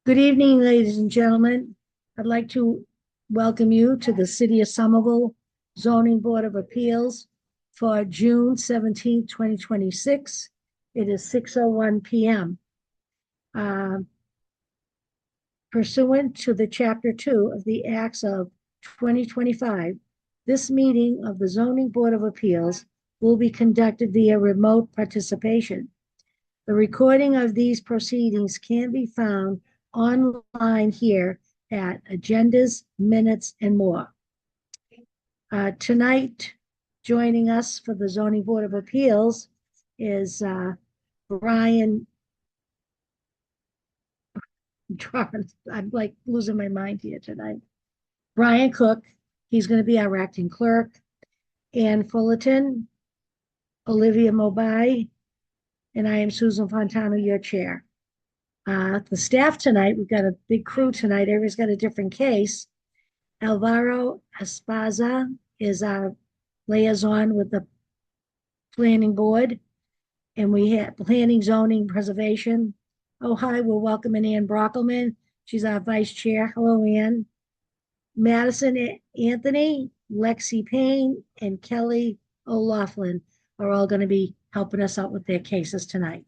Good evening, ladies and gentlemen. I'd like to welcome you to the City of Somerville Zoning Board of Appeals for June 17th, 2026. It is 6:01 p.m. Uh, Pursuant to the Chapter 2 of the Acts of 2025, this meeting of the Zoning Board of Appeals will be conducted via remote participation. The recording of these proceedings can be found online here at Agendas, Minutes, and More. Tonight, joining us for the Zoning Board of Appeals is Brian. I'm like losing my mind here tonight. Brian Cook, he's going to be our acting clerk. Ann Fullerton, Olivia Mobai, and I am Susan Fontana, your chair. The staff tonight, we've got a big crew tonight. Everybody's got a different case. Alvaro Esparza is our liaison with the planning board, and we have planning, zoning, preservation. Oh, hi, we're welcoming Ann Brockelman. She's our vice chair. Hello, Ann. Madison Anthony, Lexi Payne, and Kelly O'Laughlin are all going to be helping us out with their cases tonight.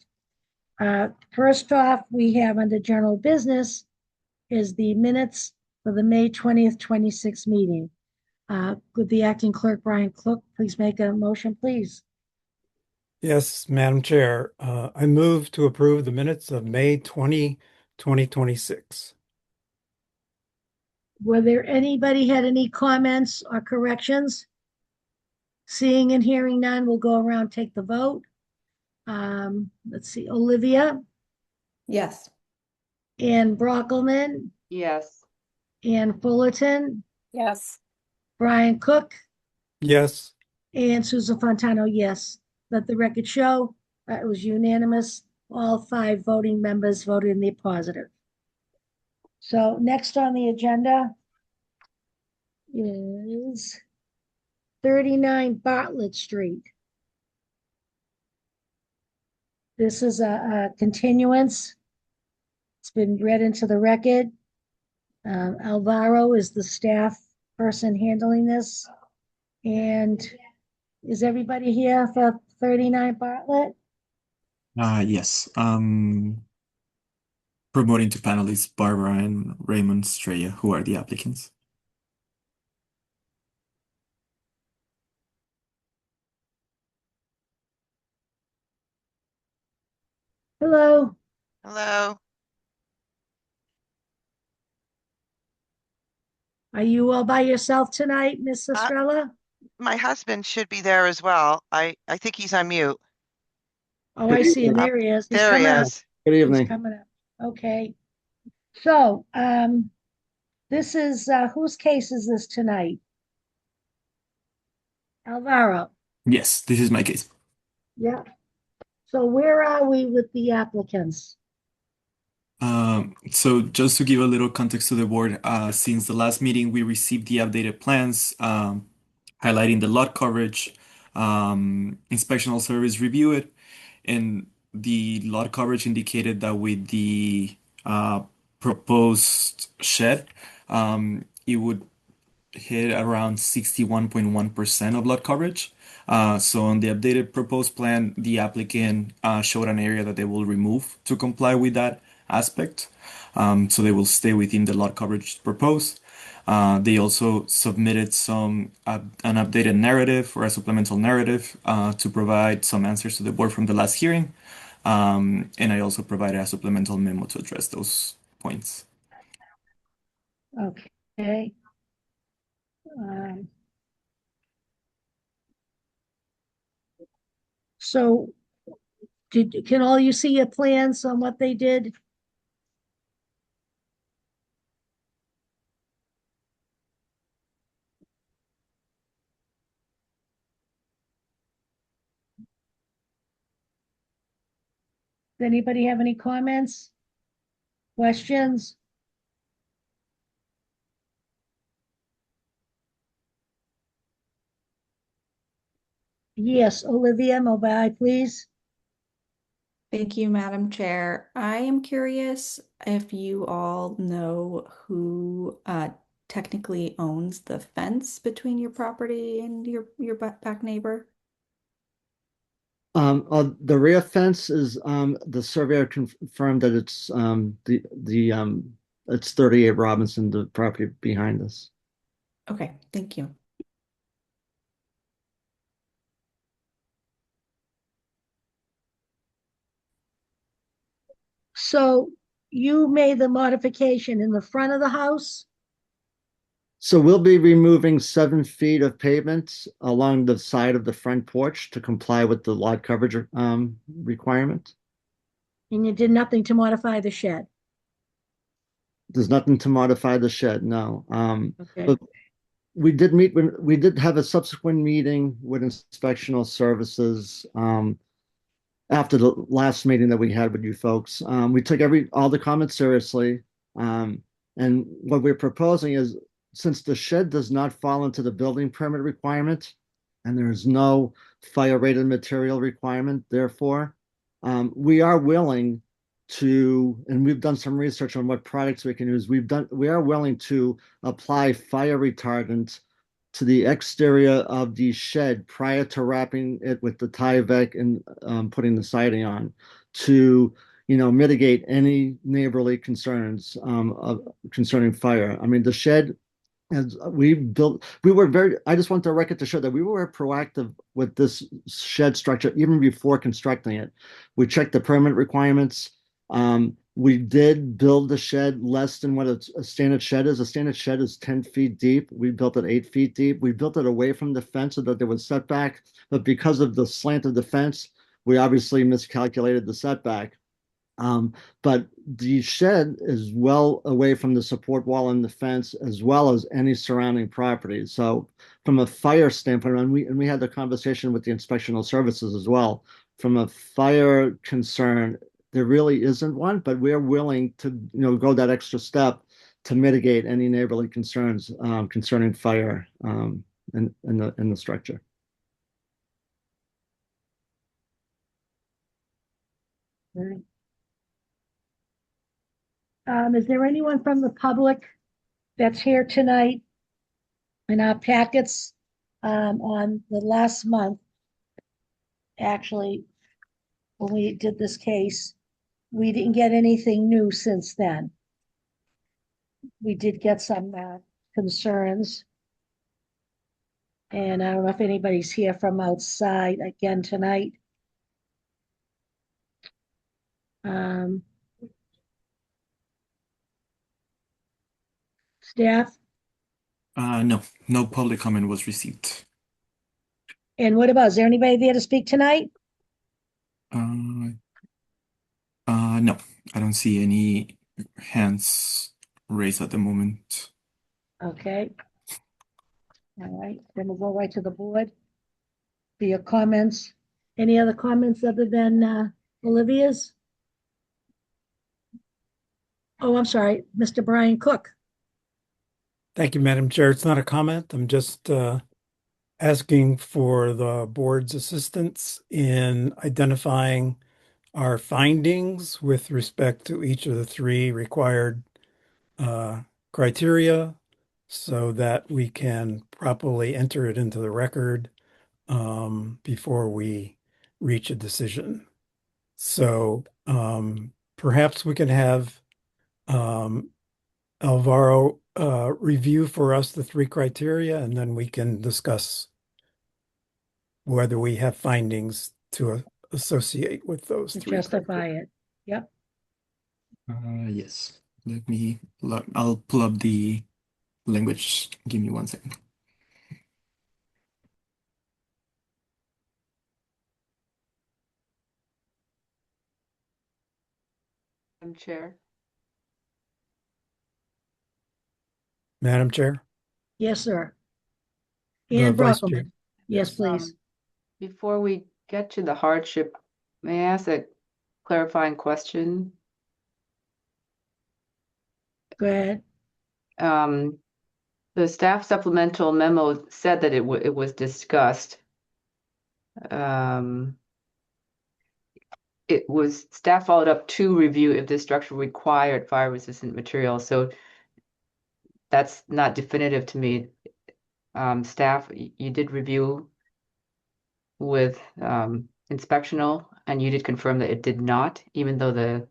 First off, we have under general business is the minutes for the May 20th, 26th meeting. Could the acting clerk, Brian Cook, please make a motion, please? Yes, Madam Chair. I move to approve the minutes of May 2026. Were there anybody had any comments or corrections? Seeing and hearing none, we'll go around, take the vote. Let's see, Olivia, Yes. Ann Brockelman, Yes. Ann Fullerton, Yes. Brian Cook, Yes. and Susan Fontano, yes. Let the record show it was unanimous. All five voting members voted in the positive. So next on the agenda is 39 Bartlett Street. This is a continuance. It's been read into the record. Alvaro is the staff person handling this. And is everybody here for 39 Bartlett? Yes. Promoting to panelists Barbara and Raymond Streya, who are the applicants. Hello. Hello. Are you all by yourself tonight, Miss Uh, Estrella? my husband should be there as well. I think he's on mute. Oh, Good I see him. evening. There he is. He's There he coming up. is. Good He's evening. coming up. Okay. So, this is whose case is this tonight? Alvaro. Yes, this is my case. Yeah. So where are we with the applicants? So just to give a little context to the board, since the last meeting, we received the updated plans, highlighting the lot coverage, inspectional service review it, and the lot coverage indicated that with the proposed shed, it would hit around 61.1% of lot coverage. So on the updated proposed plan, the applicant showed an area that they will remove to comply with that aspect. So they will stay within the lot coverage proposed. They also submitted an updated narrative or a supplemental narrative to provide some answers to the board from the last hearing. And I also provided a supplemental memo to address those points. Okay. Um, so can all you see your plans on what they did? Does anybody have any comments? Questions? Yes, Olivia, mobile, please. Thank you, Madam Chair. I am curious if you all know who technically owns the fence between your property and your back neighbor? The rear fence is the surveyor confirmed that it's the it's 38 Robinson, the property behind us. Okay, thank you. So you made the modification in the front of the house? So we'll be removing 7 feet of pavement along the side of the front porch to comply with the lot coverage requirement. And you did nothing to modify the shed? There's nothing to modify the shed, no. Okay, But we did have a subsequent meeting with inspectional services after the last meeting that we had with you folks. We took all the comments seriously. And what we're proposing is, since the shed does not fall into the building permit requirement, and there is no fire rated material requirement, therefore, we are willing to, and we've done some research on what products we can use. We are willing to apply fire retardant to the exterior of the shed prior to wrapping it with the Tyvek and putting the siding on to, mitigate any neighborly concerns concerning fire. I mean, the shed, as I just want the record to show that we were proactive with this shed structure even before constructing it. We checked the permit requirements. We did build the shed less than what a standard shed is. A standard shed is 10 feet deep. We built it 8 feet deep. We built it away from the fence so that there was setback. But because of the slant of the fence, we obviously miscalculated the setback. But the shed is well away from the support wall and the fence, as well as any surrounding property. So, from a fire standpoint, and we had the conversation with the inspectional services as well. From a fire concern, there really isn't one, but we're willing to, go that extra step to mitigate any neighborly concerns concerning fire in the structure. all right. Is there anyone from the public that's here tonight? In our packets, on the last month, actually, when we did this case, we didn't get anything new since then. We did get some concerns. And I don't know if anybody's here from outside again tonight. Staff, No public comment was received. and what about, is there anybody there to speak tonight? Uh, no, I don't see any hands raised at the moment. Okay. All right, then we'll go right to the board for your comments. Any other comments other than Olivia's? Oh, I'm sorry, Mr. Brian Cook. Thank you, Madam Chair. It's not a comment. I'm just asking for the board's assistance in identifying our findings with respect to each of the three required criteria so that we can properly enter it into the record before we reach a decision. So perhaps we can have Alvaro review for us the three criteria, and then we can discuss whether we have findings to associate with those To three justify criteria. it. Yep. Yes. I'll pull up the language. Give me 1 second. Madam Chair. Madam Chair, Yes, sir. the And Vice Chair. Brockelman. Yes, please. Before we get to the hardship, may I ask a clarifying question? Go ahead. The staff supplemental memo said that it was discussed. it was, staff followed up to review if the structure required fire resistant material, so that's not definitive to me. Staff, you did review with inspectional, and you did confirm that it did not, even though the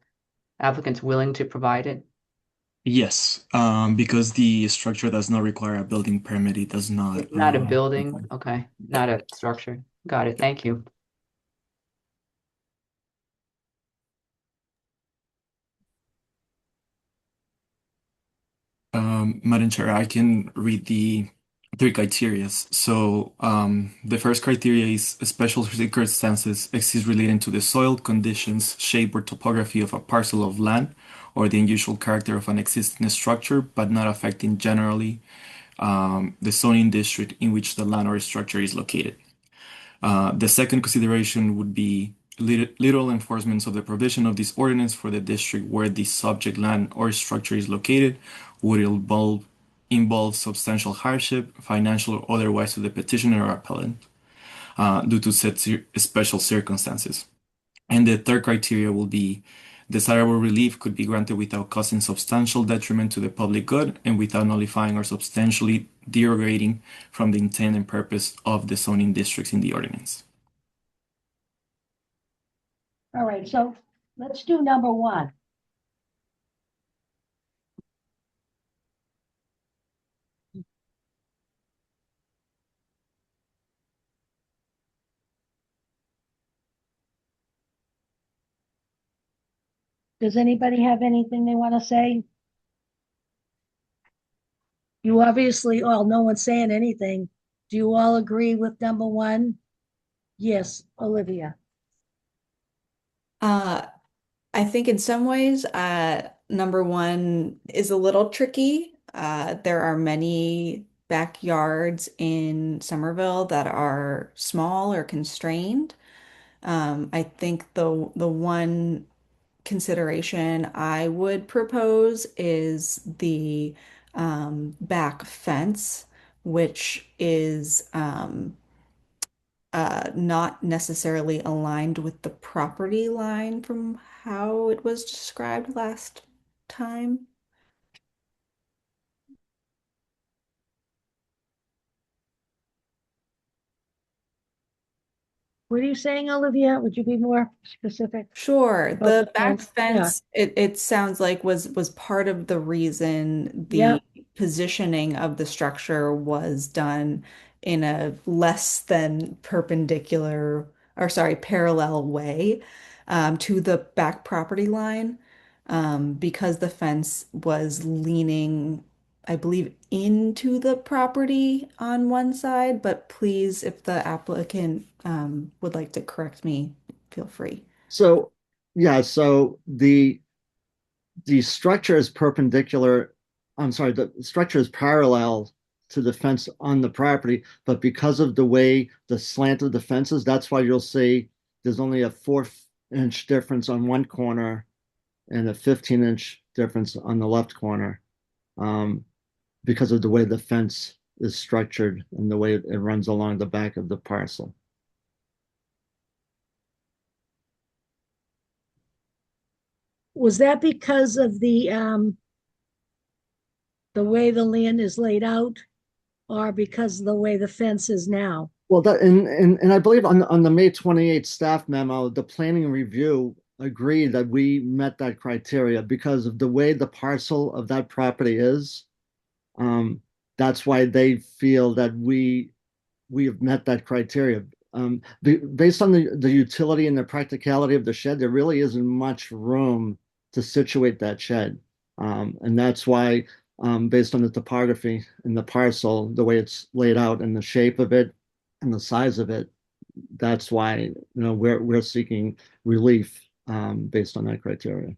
applicant's willing to provide it. Yes, because the structure does not require a building permit, it does not. It's not a building, okay, not a structure. Got it, thank you. Madam Chair, I can read the three criteria. So, the first criteria is special circumstances exist relating to the soil conditions, shape, or topography of a parcel of land, or the unusual character of an existing structure, but not affecting generally the zoning district in which the land or structure is located. The second consideration would be literal enforcement of the provision of this ordinance for the district where the subject land or structure is located would involve substantial hardship, financial or otherwise, to the petitioner or appellant due to special circumstances. And the third criteria will be desirable relief could be granted without causing substantial detriment to the public good and without nullifying or substantially derogating from the intent and purpose of the zoning districts in the ordinance. All right, so let's do number one. Does anybody have anything they want to say? You obviously, oh, no one's saying anything. Do you all agree with number one? Yes, Olivia. I think in some ways, number one is a little tricky. There are many backyards in Somerville that are small or constrained. I think the one consideration I would propose is the back fence, which is not necessarily aligned with the property line from how it was described last time. What are you saying, Olivia? Would you be more specific? Sure. About The the back fence? fence, it sounds like was part of the reason Yeah. the positioning of the structure was done in a less than perpendicular, or sorry, parallel way to the back property line, because the fence was leaning, I believe, into the property on one side. But please, if the applicant would like to correct me, feel free. So, yeah, so the structure is perpendicular. I'm sorry, the structure is parallel to the fence on the property, but because of the way the slant of the fence is, that's why you'll see there's only a 4-inch difference on one corner and a 15-inch difference on the left corner, because of the way the fence is structured and the way it runs along the back of the parcel. Was that because of the way the land is laid out, or because of the way the fence is now? Well, that and I believe on the May 28th staff memo, the planning review agreed that we met that criteria because of the way the parcel of that property is. That's why they feel that we have met that criteria. Based on the utility and the practicality of the shed, there really isn't much room to situate that shed. And that's why, based on the topography and the parcel, the way it's laid out and the shape of it and the size of it, that's why we're seeking relief based on that criteria.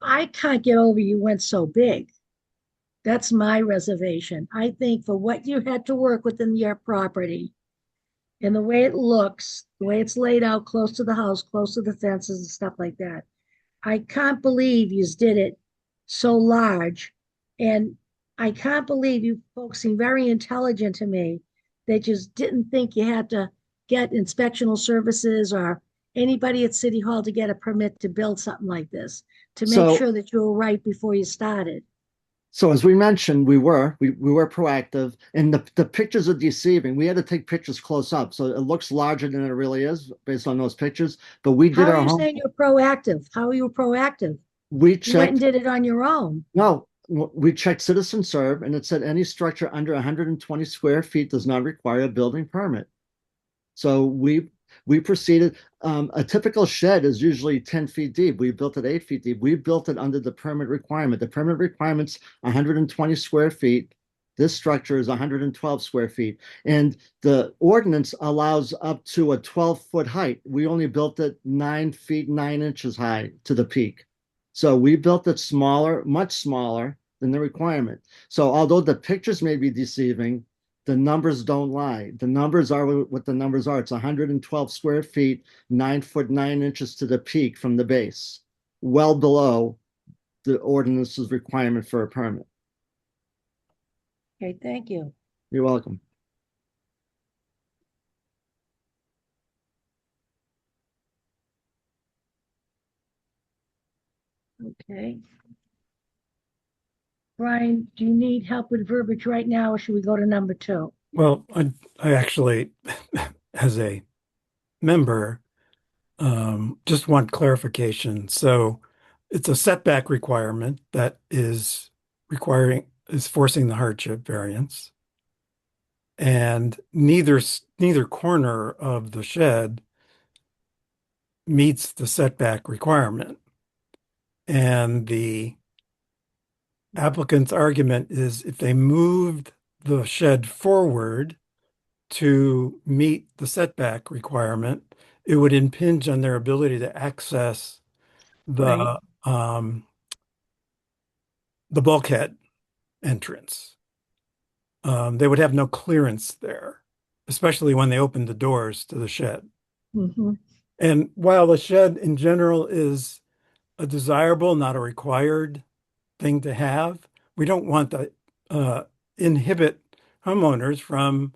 I can't get over you went so big. That's my reservation. I think for what you had to work within your property and the way it looks, the way it's laid out close to the house, close to the fences and stuff like that, I can't believe you did it so large And I can't believe you folks seem very intelligent to me. They just didn't think you had to get inspectional services or anybody at City Hall to get a permit to build something like this, to make So sure that you were right before you started. So as we mentioned, we were proactive, and the pictures are deceiving. We had to take pictures close up, so it looks larger than it really is based on those pictures. But we How did are our you home. saying you're proactive? How are you proactive? We You went and checked. did it on your own. No, we checked Citizen Serve, and it said any structure under 120 square feet does not require a building permit. So we proceeded. A typical shed is usually 10 feet deep. We built it 8 feet deep. We built it under the permit requirement. The permit requirement's 120 square feet. This structure is 112 square feet. And the ordinance allows up to a 12-foot height. We only built it 9 feet 9 inches high to the peak. So we built it smaller, much smaller than the requirement. So although the pictures may be deceiving, the numbers don't lie. The numbers are what the numbers are. It's 112 square feet, 9 foot 9 inches to the peak from the base, well below the ordinance's requirement for a permit. Okay, thank you. You're welcome. Okay. Brian, do you need help with verbiage right now, or should we go to number 2? Well, I actually, as a member, just want clarification. So it's a setback requirement that is forcing the hardship variance. And neither corner of the shed meets the setback requirement. And the applicant's argument is if they moved the shed forward to meet the setback requirement, it would impinge on their ability to access Right. um, the bulkhead entrance. They would have no clearance there, especially when they opened the doors to the shed. Mm-hmm. And while the shed in general is a desirable, not a required thing to have, we don't want to inhibit homeowners from,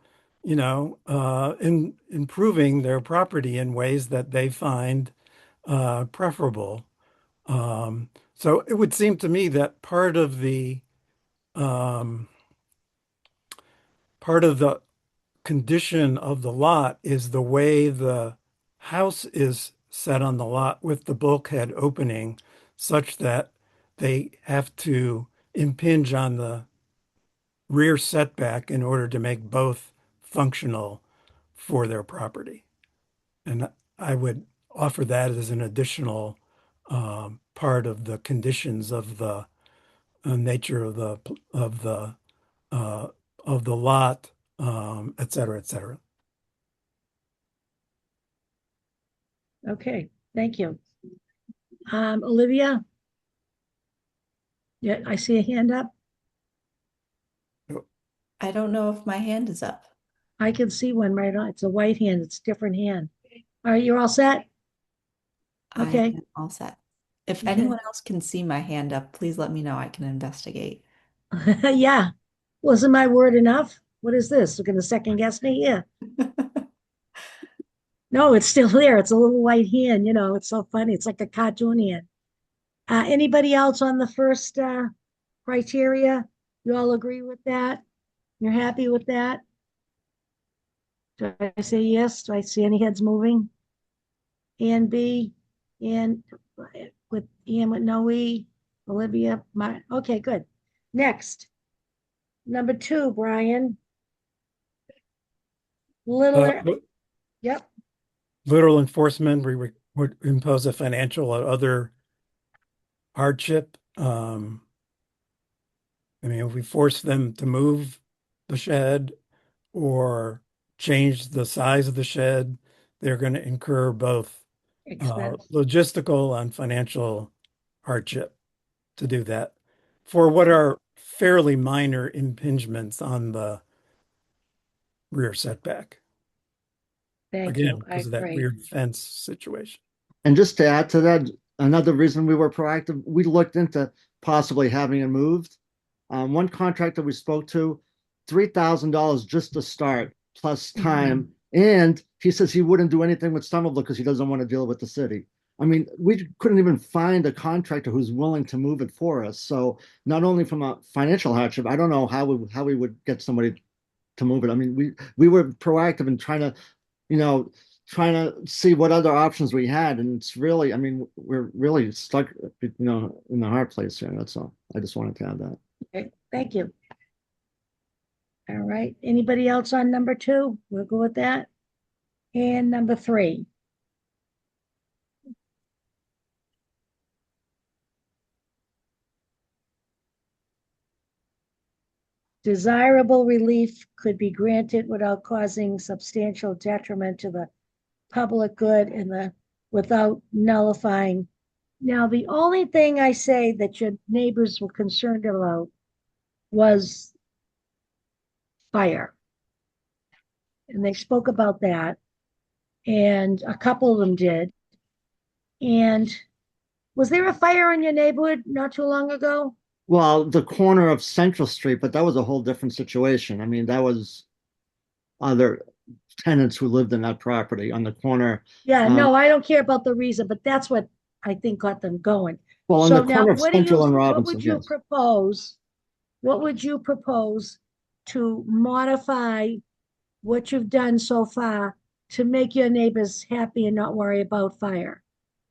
improving their property in ways that they find preferable. So it would seem to me that um, part of the condition of the lot is the way the house is set on the lot with the bulkhead opening, such that they have to impinge on the rear setback in order to make both functional for their property. And I would offer that as an additional part of the conditions of the nature of uh, the lot, et cetera, et cetera. Okay, thank you. Olivia? Yeah, I see a hand up. I don't know if my hand is up. I can see one right on. It's a white hand. It's a different hand. All right, you're all set? I Okay. am all set. If Okay. anyone else can see my hand up, please let me know. I can investigate. Yeah. Wasn't my word enough? What is this? You're gonna second guess me? Yeah. No, it's still there. It's a little white hand, it's so funny. It's like a cartoon hand. Anybody else on the first criteria? You all agree with that? You're happy with that? Do I say yes? Do I see any heads moving? And B, and with Ian with no E, Olivia, okay, good. Next, number 2, Brian. Uh, Little, yep, Literal enforcement would impose a financial or other hardship. I mean, if we force them to move the shed or change the size of the shed, they're going to incur both expense. logistical and financial hardship to do that for what are fairly minor impingements on the rear setback. Thank Again, you. I because of that agree. rear fence situation. And just to add to that, another reason we were proactive, we looked into possibly having it moved. One contractor we spoke to, $3,000 just to start, plus time. And he says he wouldn't do anything with Somerville because he doesn't want to deal with the city. I mean, we couldn't even find a contractor who's willing to move it for us. So not only from a financial hardship, I don't know how we would get somebody to move it. I mean, we were proactive in trying to, you know, trying to see what other options we had, and it's really, I mean, we're really stuck, you know, in the hard place here. That's all. I just wanted to add that. Okay, thank you. All right, anybody else on number 2? We'll go with that. And number 3. Desirable relief could be granted without causing substantial detriment to the public good and without nullifying. Now, the only thing I say that your neighbors were concerned about was fire. And they spoke about that. And a couple of them did. And was there a fire in your neighborhood not too long ago? Well, the corner of Central Street, but that was a whole different situation. I mean, that was other tenants who lived in that property on the corner. Yeah, no, I don't care about the reason, but that's what I think got them going. Well, on So the now, corner of Central and what Robinson, would you yes. propose? What would you propose to modify what you've done so far to make your neighbors happy and not worry about fire?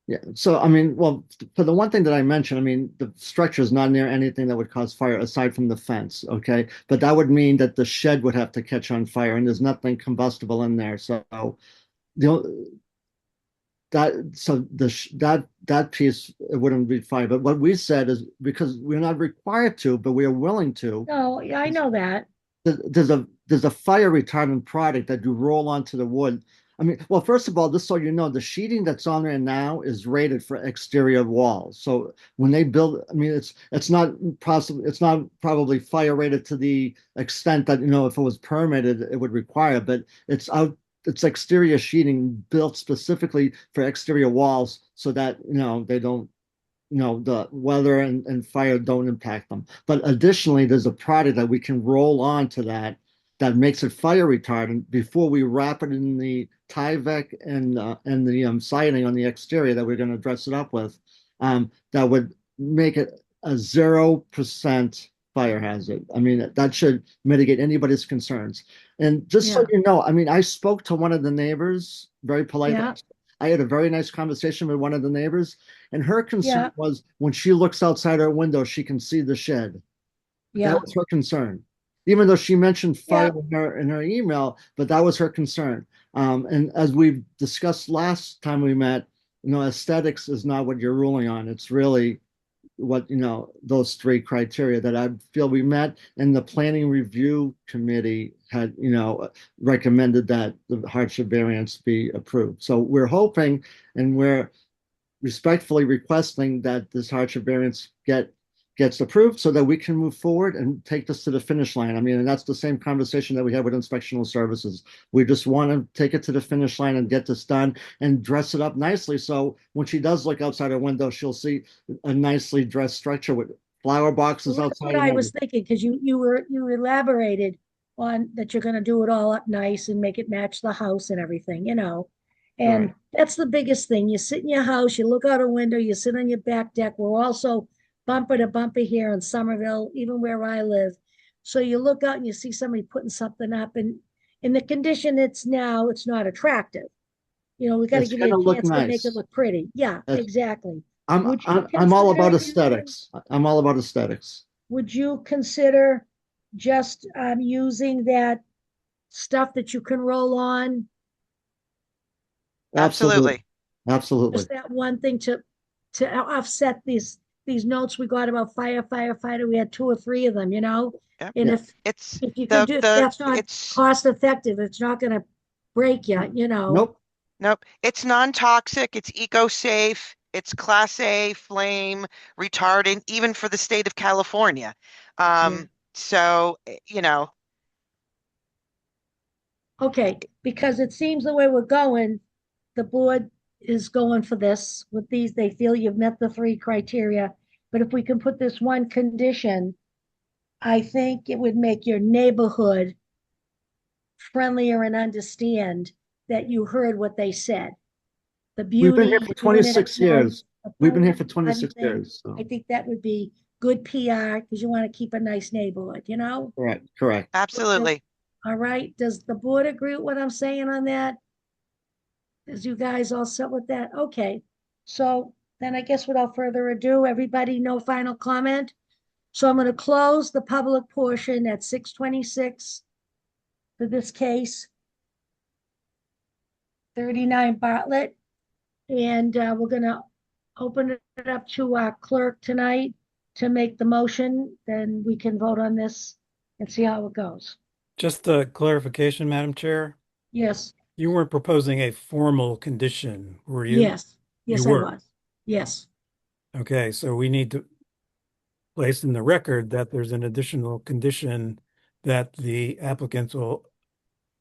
Yeah. So, I mean, well, for the one thing that I mentioned, I mean, the structure is not near anything that would cause fire aside from the fence. Okay. But that would mean that the shed would have to catch on fire and there's nothing combustible in there. So, the that piece, it wouldn't be fine. But what we said is, because we're not required to, but we are willing to, No, yeah, I know that. there's a fire retardant product that you roll onto the wood. I mean, well, first of all, just so you know, the sheeting that's on there now is rated for exterior walls. So when they build, I mean, it's not possible, it's not probably fire rated to the extent that, you know, if it was permitted, it would require, but it's exterior sheeting built specifically for exterior walls so that, you know, they don't, you know, the weather and fire don't impact them. But additionally, there's a product that we can roll on to that makes it fire retardant before we wrap it in the Tyvek and the siding on the exterior that we're going to dress it up with. That would make it a 0% fire hazard. I mean, that should mitigate anybody's concerns. And just so Yeah. you know, I mean, I spoke to one of the neighbors very politely. Yeah. I had a very nice conversation with one of the neighbors, and her concern Yeah. was when she looks outside her window, she can see the shed. Yeah. That was her concern, even though she mentioned fire Yeah. in her email, but that was her concern. And as we've discussed last time we met, you know, aesthetics is not what you're ruling on. It's really what, you know, those 3 criteria that I feel we met, and the planning review committee had, you know, recommended that the hardship variance be approved. So we're hoping, and we're respectfully requesting that this hardship variance gets approved so that we can move forward and take this to the finish line. I mean, and that's the same conversation that we had with inspectional services. We just want to take it to the finish line and get this done and dress it up nicely. So when she does look outside her window, she'll see a nicely dressed structure with flower boxes Well, that's outside. what I was thinking, because you elaborated on that you're gonna do it all up nice and make it match the house and everything, you know. And Right. that's the biggest thing. You sit in your house, you look out a window, you sit on your back deck. We're also bumper to bumper here in Somerville, even where I live. So you look out and you see somebody putting something up, and in the condition it's now, it's not attractive. You know, we got to It's give you gonna a look chance to make it nice. look pretty. Yeah, It's- exactly. I'm Would you I'm all about consider using, aesthetics. I'm all about aesthetics. would you consider just using that stuff that you can roll on? Absolutely. Absolutely. Absolutely. Just that one thing to offset these notes we got about firefighter. We had 2 or 3 of them, you know? Yeah. And Yeah. if you could do, that's not it's cost effective, it's not gonna break you, you know? Nope. nope. It's non-toxic. It's eco-safe. It's Class A flame retardant, even for the state of California. So, you know, Okay, because it seems the way we're going, the board is going for this with these, they feel you've met the 3 criteria. But if we can put this one condition I think it would make your neighborhood friendlier and understand that you heard what they said. The We've been beauty, here for doing it at 26 night, years. the We've been here pool, for 26 everything. years. So. I think that would be good PR because you want to keep a nice neighborhood, you know? Correct, correct. Absolutely. All right. Does the board agree with what I'm saying on that? Is you guys all set with that? Okay. So then I guess without further ado, everybody, no final comment. So I'm going to close the public portion at 6:26 for this case. 39 Bartlett. And we're going to open it up to our clerk tonight to make the motion. Then we can vote on this and see how it goes. Just a clarification, Madam Chair. Yes, You weren't proposing a formal condition, were you? yes, yes, You I were. was. Yes, Okay, so we need to place in the record that there's an additional condition that the applicants will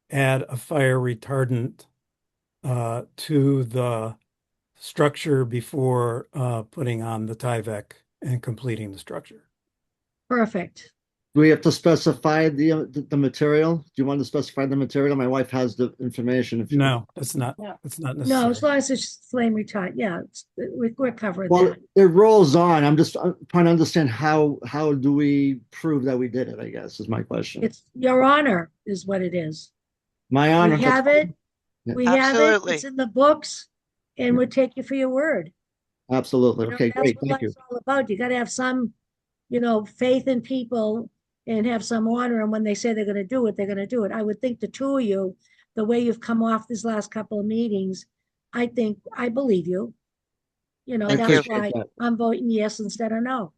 add a fire retardant to the structure before putting on the Tyvek and completing the structure. perfect. Do we have to specify the material? Do you want to specify the material? My wife has the information. If you, No, it's not. No. It's not No, necessary. as long as it's flame retardant, yeah, we're covered well, that. it rolls on. I'm just trying to understand how do we prove that we did it, I guess, is my question. It's your honor is what it is. My honor. We have it. Yeah. We have it. Absolutely. It's in the books and we'll take you for your word. Absolutely. You know, Okay, that's great. what Thank you. life's all about. You got to have some, you know, faith in people and have some honor. And when they say they're going to do it, they're going to do it. I would think the two of you, the way you've come off these last couple of meetings, I believe you. You know, Thank that's you. why that. I'm voting yes instead of no.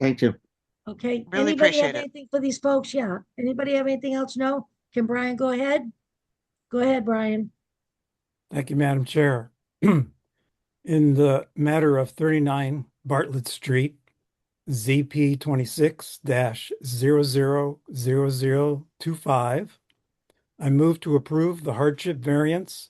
Thank you. Okay. Really Anybody have appreciate it. anything for these folks? Yeah. Anybody have anything else? No? Can Brian go ahead? Go ahead, Brian. Thank you, Madam Chair. In the matter of 39 Bartlett Street, ZP 26-000025, I move to approve the hardship variance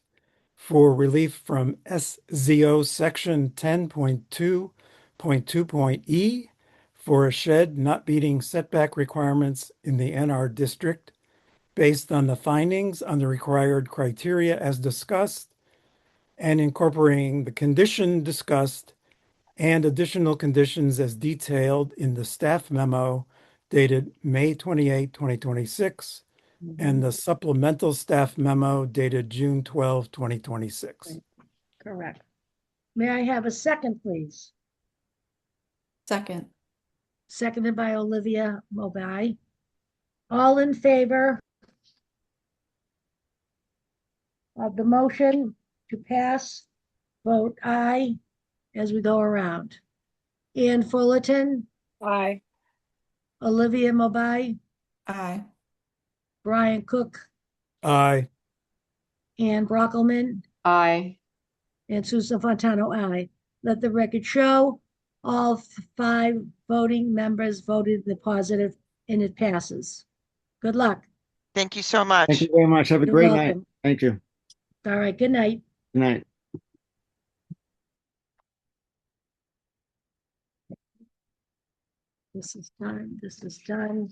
for relief from SZO Section 10.2.2.E for a shed not meeting setback requirements in the NR district based on the findings on the required criteria as discussed and incorporating the condition discussed and additional conditions as detailed in the staff memo dated May 28, 2026, and the supplemental staff memo dated June 12, 2026. Correct. May I have a second, please? Second. Seconded by Olivia Mobai. All in favor of the motion to pass, vote aye as we go around. Ian Fullerton, Aye. Olivia Mobai, Aye. Brian Cook, Aye. Ann Brockelman, Aye. and Susan Fontano, aye. Let the record show all 5 voting members voted the positive and it passes. Good luck. Thank you so Thank much. you very much. Have a You're great night. welcome. Thank you. All right, good night. Good night. This is done. This is done.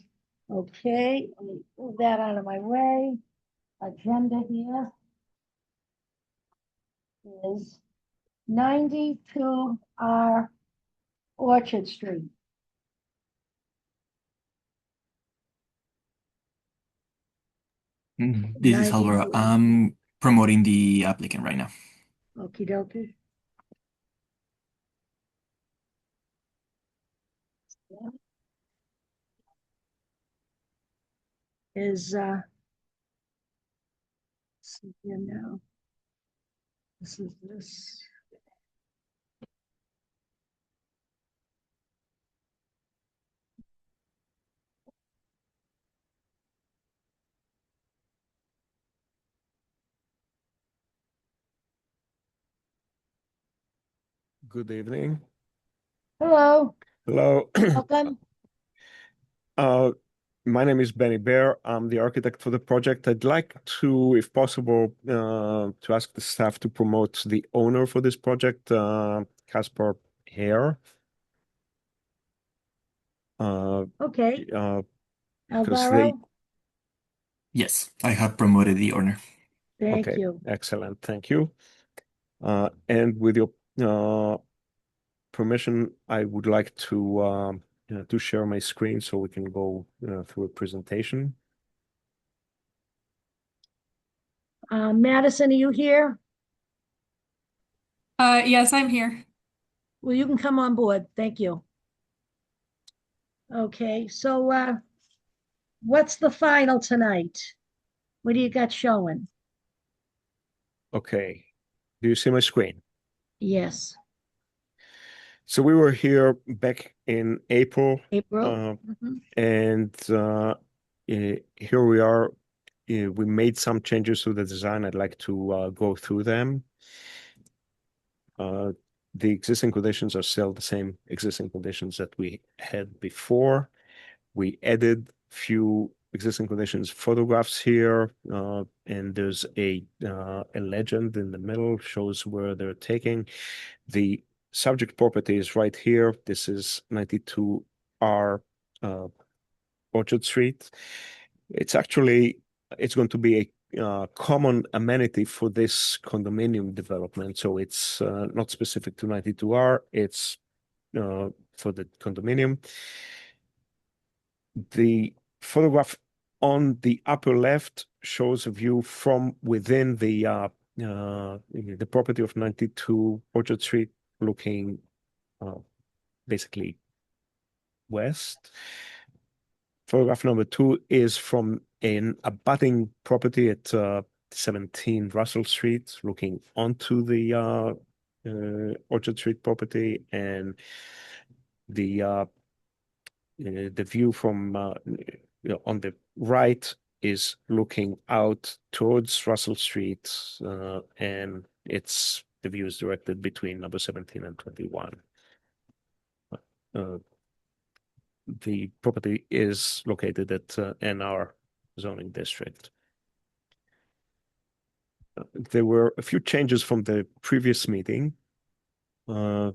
Okay, let me move that out of my way. Agenda here is 92 Orchard Street. This is Alvaro. I'm promoting the applicant right now. Okie dokie. Is see here now. This is this. Good evening. Hello, Hello. welcome. Uh, my name is Benny Bear. I'm the architect for the project. I'd like to, if possible, to ask the staff to promote the owner for this project, Caspar Hare. Okay, because they, Alvaro, Yes, I have promoted the owner. thank okay, you. excellent, thank you. And with your permission, I would like to share my screen so we can go through a presentation. Madison, are you here? Yes, I'm here. Well, you can come on board. Thank you. Okay, so what's the final tonight? What do you got showing? Okay, do you see my screen? Yes, So we were here back in April, April. and here we are. We made some changes to the design. I'd like to go through them. The existing conditions are still the same existing conditions that we had before. We added few existing conditions photographs here, and there's a legend in the middle shows where they're taking. The subject property is right here. This is 92R Orchard Street. It's going to be a common amenity for this condominium development. So it's not specific to 92R. It's for the condominium. The photograph on the upper left shows a view from within the property of 92 Orchard Street, looking basically west. Photograph number 2 is from an abutting property at 17 Russell Street, looking onto the Orchard Street property, and the view from on the right is looking out towards Russell Street, and the view is directed between number 17 and 21. The property is located at NR zoning district. There were a few changes from the previous meeting. The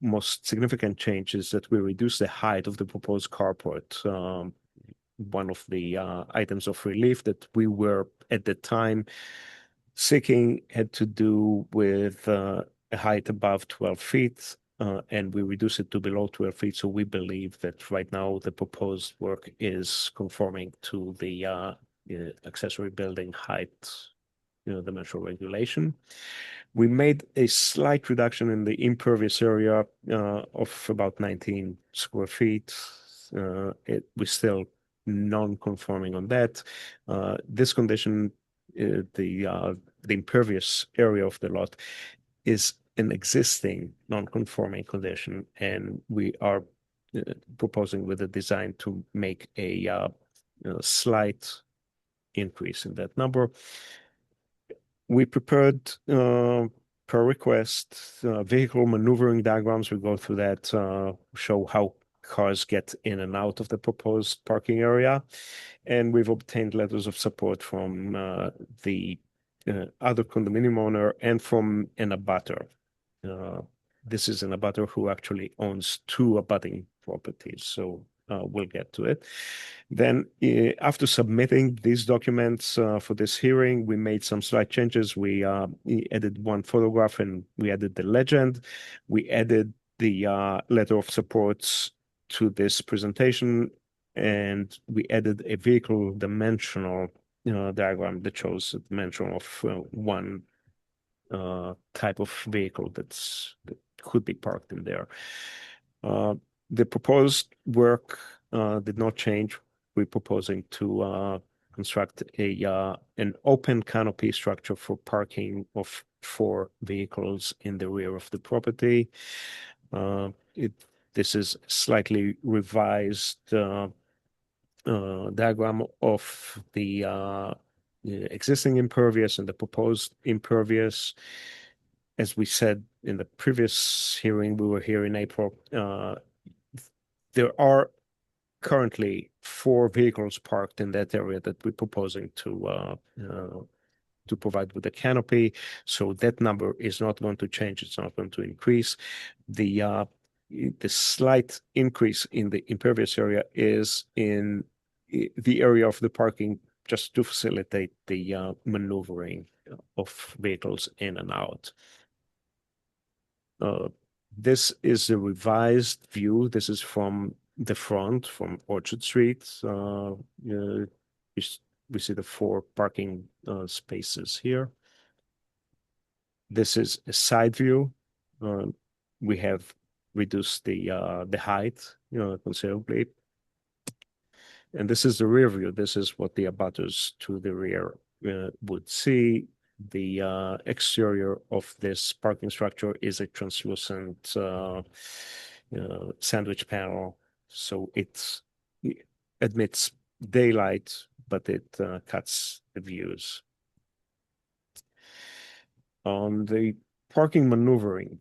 most significant change is that we reduced the height of the proposed carport. One of the items of relief that we were at the time seeking had to do with a height above 12 feet, and we reduced it to below 12 feet. So we believe that right now the proposed work is conforming to the accessory building height, dimensional regulation. We made a slight reduction in the impervious area of about 19 square feet. We're still non-conforming on that. This condition, the impervious area of the lot, is an existing non-conforming condition, and we are proposing with the design to make a slight increase in that number. We prepared, per request, vehicle maneuvering diagrams. We go through that, show how cars get in and out of the proposed parking area. And we've obtained letters of support from the other condominium owner and from an abutter. This is an abutter who actually owns 2 abutting properties, so we'll get to it. Then, after submitting these documents for this hearing, we made some slight changes. We added 1 photograph and we added the legend. We added the letter of supports to this presentation, and we added a vehicle dimensional diagram that shows the dimension of one type of vehicle that could be parked in there. The proposed work did not change. We're proposing to construct an open canopy structure for parking of 4 vehicles in the rear of the property. This is slightly revised diagram of the existing impervious and the proposed impervious. As we said in the previous hearing, we were here in April. There are currently 4 vehicles parked in that area that we're proposing to provide with a canopy. So that number is not going to change. It's not going to increase. The the slight increase in the impervious area is in the area of the parking, just to facilitate the maneuvering of vehicles in and out. This is a revised view. This is from the front, from Orchard Street. We see the 4 parking spaces here. This is a side view. We have reduced the height, considerably. And this is the rear view. This is what the abutters to the rear would see. The exterior of this parking structure is a translucent sandwich panel, so it admits daylight, but it cuts the views. On the parking maneuvering,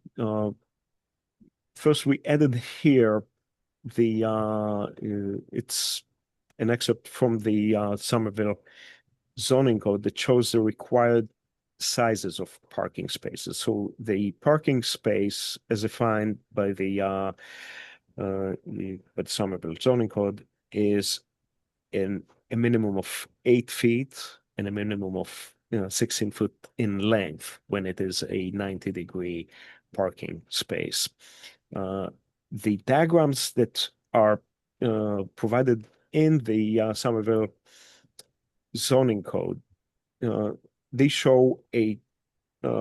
first we added here it's an excerpt from the Somerville zoning code that shows the required sizes of parking spaces. So the parking space, as defined by the Somerville zoning code, is in a minimum of 8 feet and a minimum of 16 foot in length when it is a 90-degree parking space. The diagrams that are provided in the Somerville zoning code, they show a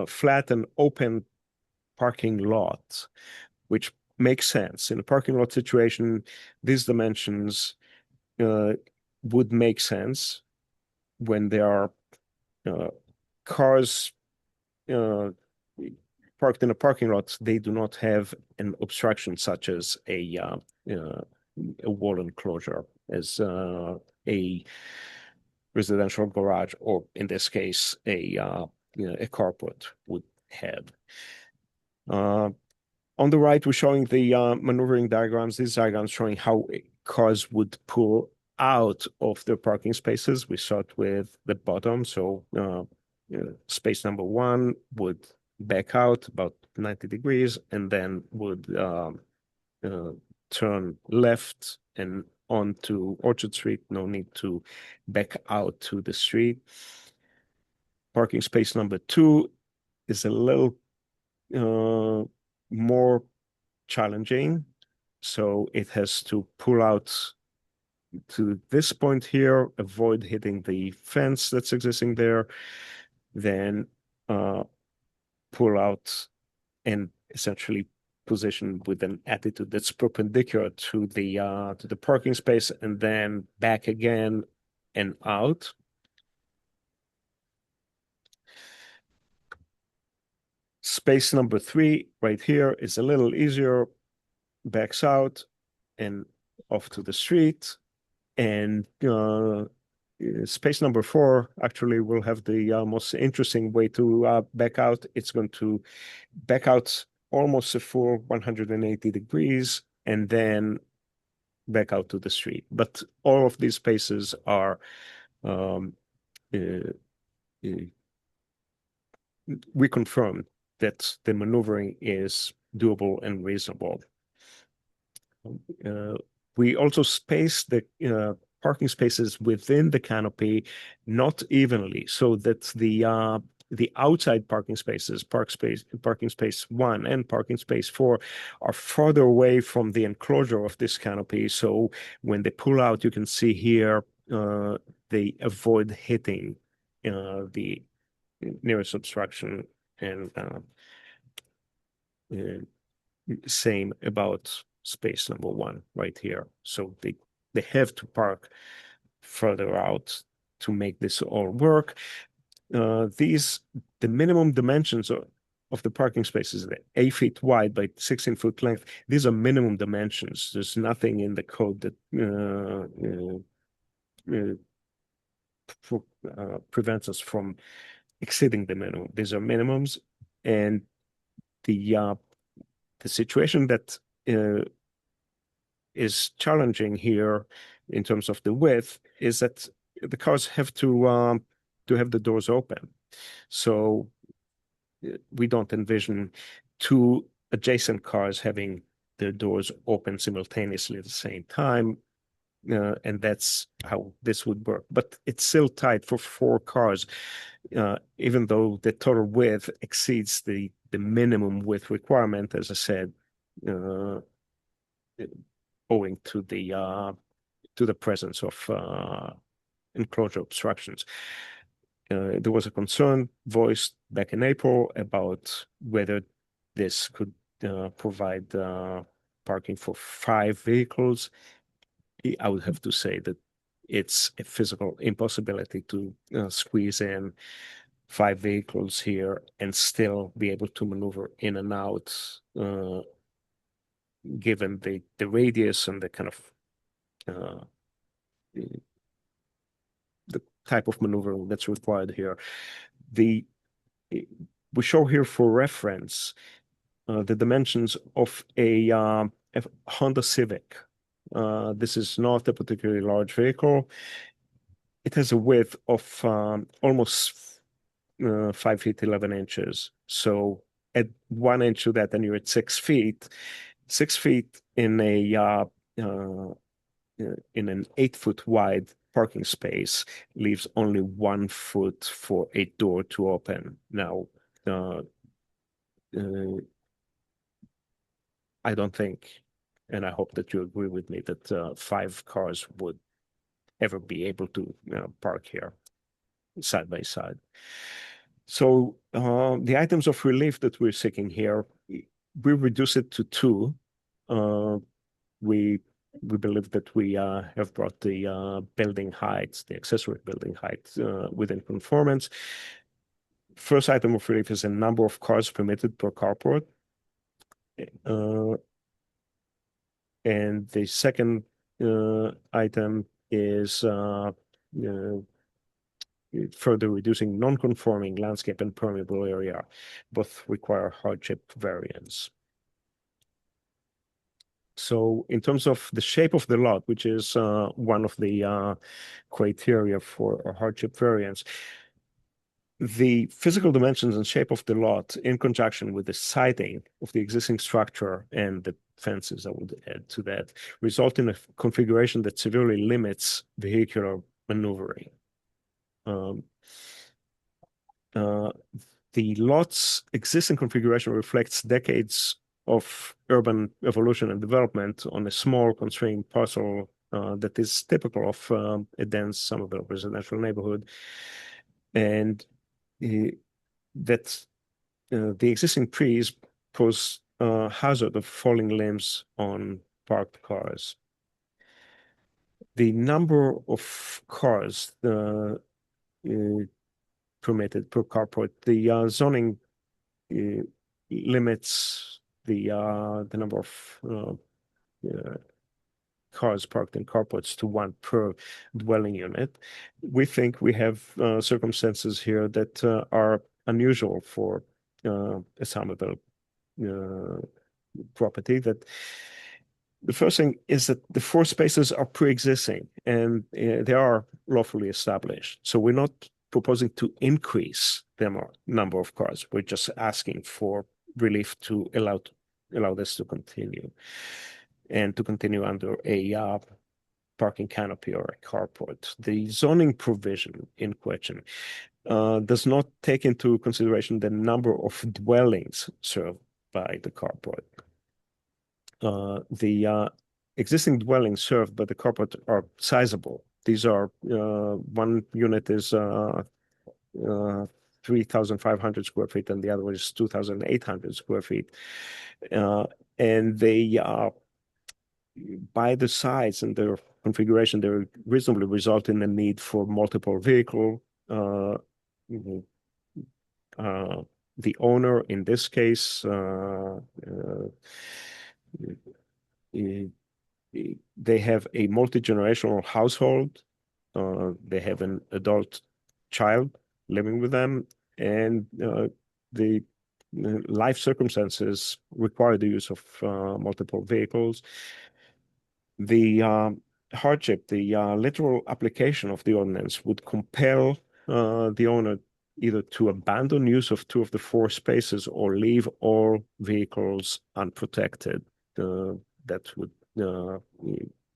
flat and open parking lot, which makes sense. In a parking lot situation, these dimensions would make sense when there are cars parked in a parking lot. They do not have an obstruction such as a wall enclosure, as a residential garage, or in this case, a carport would have. On the right, we're showing the maneuvering diagrams. These diagrams showing how cars would pull out of their parking spaces. We start with the bottom. So space number 1 would back out about 90 degrees and then would turn left and onto Orchard Street. No need to back out to the street. Parking space number 2 is a little more challenging. So it has to pull out to this point here, avoid hitting the fence that's existing there, then pull out and essentially position with an attitude that's perpendicular to the parking space, and then back again and out. Space number 3 right here is a little easier, backs out and off to the street. And space number 4 actually will have the most interesting way to back out. It's going to back out almost a full 180 degrees and then back out to the street. But all of these spaces are we confirm that the maneuvering is doable and reasonable. We also space the parking spaces within the canopy not evenly, so that the outside parking spaces, parking space 1 and parking space 4, are farther away from the enclosure of this canopy. So when they pull out, you can see here they avoid hitting the nearest obstruction, and same about space number 1 right here. So they have to park further out to make this all work. The minimum dimensions of the parking spaces, 8 feet wide by 16 foot length. These are minimum dimensions. There's nothing in the code that prevents us from exceeding the minimum. These are minimums, and the situation that is challenging here in terms of the width is that the cars have to have the doors open. So we don't envision 2 adjacent cars having their doors open simultaneously at the same time. And that's how this would work. But it's still tight for 4 cars, even though the total width exceeds the minimum width requirement, as I said, owing to the presence of enclosure obstructions. There was a concern voiced back in April about whether this could provide parking for 5 vehicles. I would have to say that it's a physical impossibility to squeeze in 5 vehicles here and still be able to maneuver in and out, given the radius and the kind of the type of maneuvering that's required here. We show here for reference the dimensions of a Honda Civic. This is not a particularly large vehicle. It has a width of almost 5 feet 11 inches. So at 1 inch of that, then you're at 6 feet. 6 feet in an 8-foot wide parking space leaves only 1 foot for a door to open. Now, I don't think, and I hope that you agree with me, that 5 cars would ever be able to park here side by side. So the items of relief that we're seeking here, we reduce it to 2. We believe that we have brought the building heights, the accessory building height, within conformance. First item of relief is a number of cars permitted per carport. And the second item is further reducing non-conforming landscape and permeable area. Both require hardship variance. So in terms of the shape of the lot, which is one of the criteria for a hardship variance, the physical dimensions and shape of the lot, in conjunction with the siding of the existing structure and the fences, I would add to that, result in a configuration that severely limits vehicular maneuvering. The lot's existing configuration reflects decades of urban evolution and development on a small constrained parcel that is typical of a dense Somerville residential neighborhood. And that the existing trees pose hazard of falling limbs on parked cars. The number of cars permitted per carport, the zoning limits the number of cars parked in carports to 1 per dwelling unit. We think we have circumstances here that are unusual for a Somerville property. That the first thing is that the 4 spaces are pre-existing and they are lawfully established. So we're not proposing to increase the number of cars. We're just asking for relief to allow this to continue, and to continue under a parking canopy or a carport. The zoning provision in question does not take into consideration the number of dwellings served by the carport. The existing dwellings served by the carport are sizable. These are, one unit is 3,500 square feet and the other one is 2,800 square feet. And they by the size and their configuration, they reasonably result in the need for multiple vehicle. The owner, in this case, they have a multi-generational household. They have an adult child living with them, and the life circumstances require the use of multiple vehicles. The hardship, the literal application of the ordinance would compel the owner either to abandon use of 2 of the 4 spaces or leave all vehicles unprotected. that would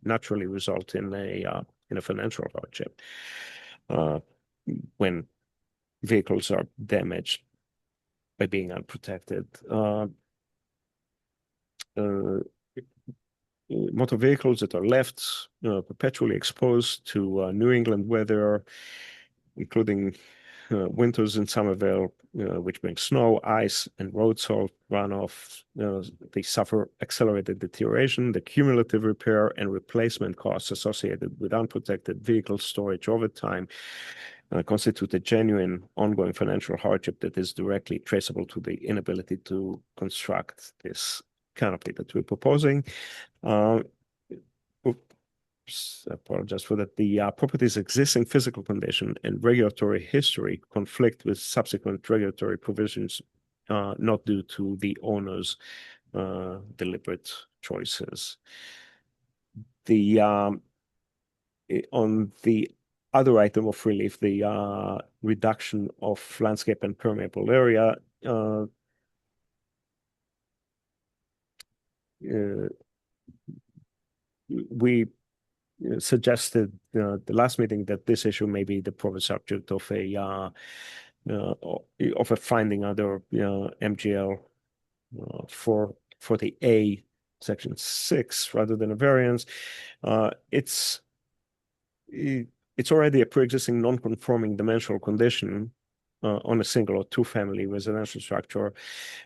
naturally result in a financial hardship when vehicles are damaged by being unprotected. Motor vehicles that are left perpetually exposed to New England weather, including winters in Somerville, which bring snow, ice, and road salt runoff. They suffer accelerated deterioration. The cumulative repair and replacement costs associated with unprotected vehicle storage over time constitute a genuine ongoing financial hardship that is directly traceable to the inability to construct this canopy that we're proposing. Oops, I apologize for that. The property's existing physical condition and regulatory history conflict with subsequent regulatory provisions, not due to the owner's deliberate choices. On the other item of relief, the reduction of landscape and permeable area, we suggested the last meeting that this issue may be the proper subject of a finding under MGL for the A section 6 rather than a variance. It's already a pre-existing non-conforming dimensional condition on a single or two-family residential structure,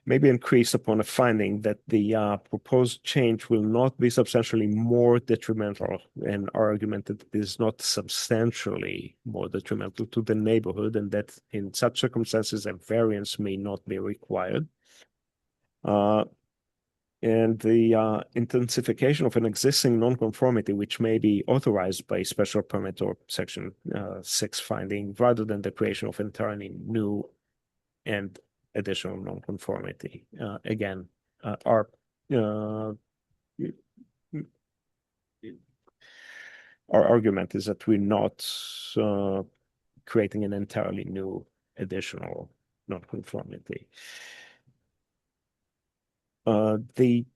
may be increased upon a finding that the proposed change will not be substantially more detrimental, an argument that it is not substantially more detrimental to the neighborhood, and that in such circumstances a variance may not be required. And the intensification of an existing nonconformity, which may be authorized by special permit or section 6 finding, rather than the creation of entirely new and additional nonconformity. Again, our argument is that we're not creating an entirely new additional nonconformity. The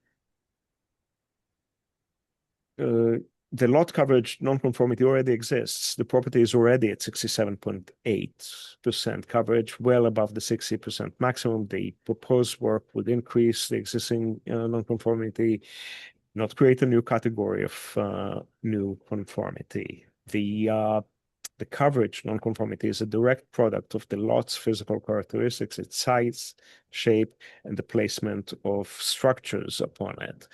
lot coverage nonconformity already exists. The property is already at 67.8% coverage, well above the 60% maximum. The proposed work would increase the existing nonconformity, not create a new category of new conformity. The coverage nonconformity is a direct product of the lot's physical characteristics, its size, shape, and the placement of structures upon it.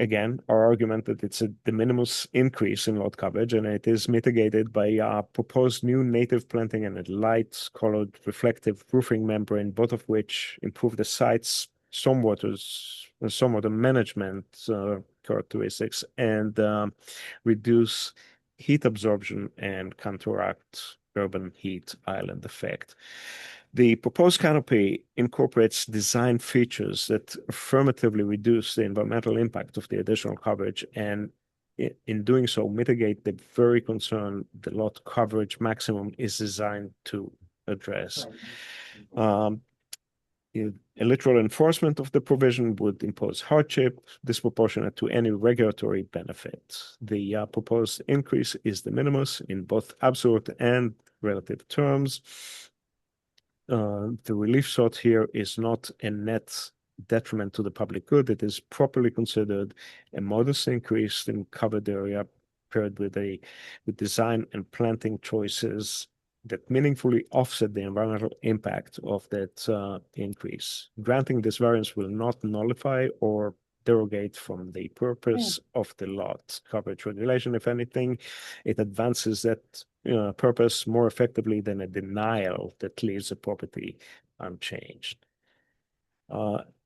Again, our argument that it's a de minimis increase in lot coverage, and it is mitigated by proposed new native planting and a light-colored reflective roofing membrane, both of which improve the site's stormwater management characteristics and reduce heat absorption and counteract urban heat island effect. The proposed canopy incorporates design features that affirmatively reduce the environmental impact of the additional coverage, and in doing so, mitigate the very concern the lot coverage maximum is designed to address. A literal enforcement of the provision would impose hardship disproportionate to any regulatory benefit. The proposed increase is de minimis in both absolute and relative terms. The relief sought here is not a net detriment to the public good. It is properly considered a modest increase in covered area paired with design and planting choices that meaningfully offset the environmental impact of that increase. Granting this variance will not nullify or derogate from the purpose of the lot coverage regulation. If anything, it advances that purpose more effectively than a denial that leaves the property unchanged.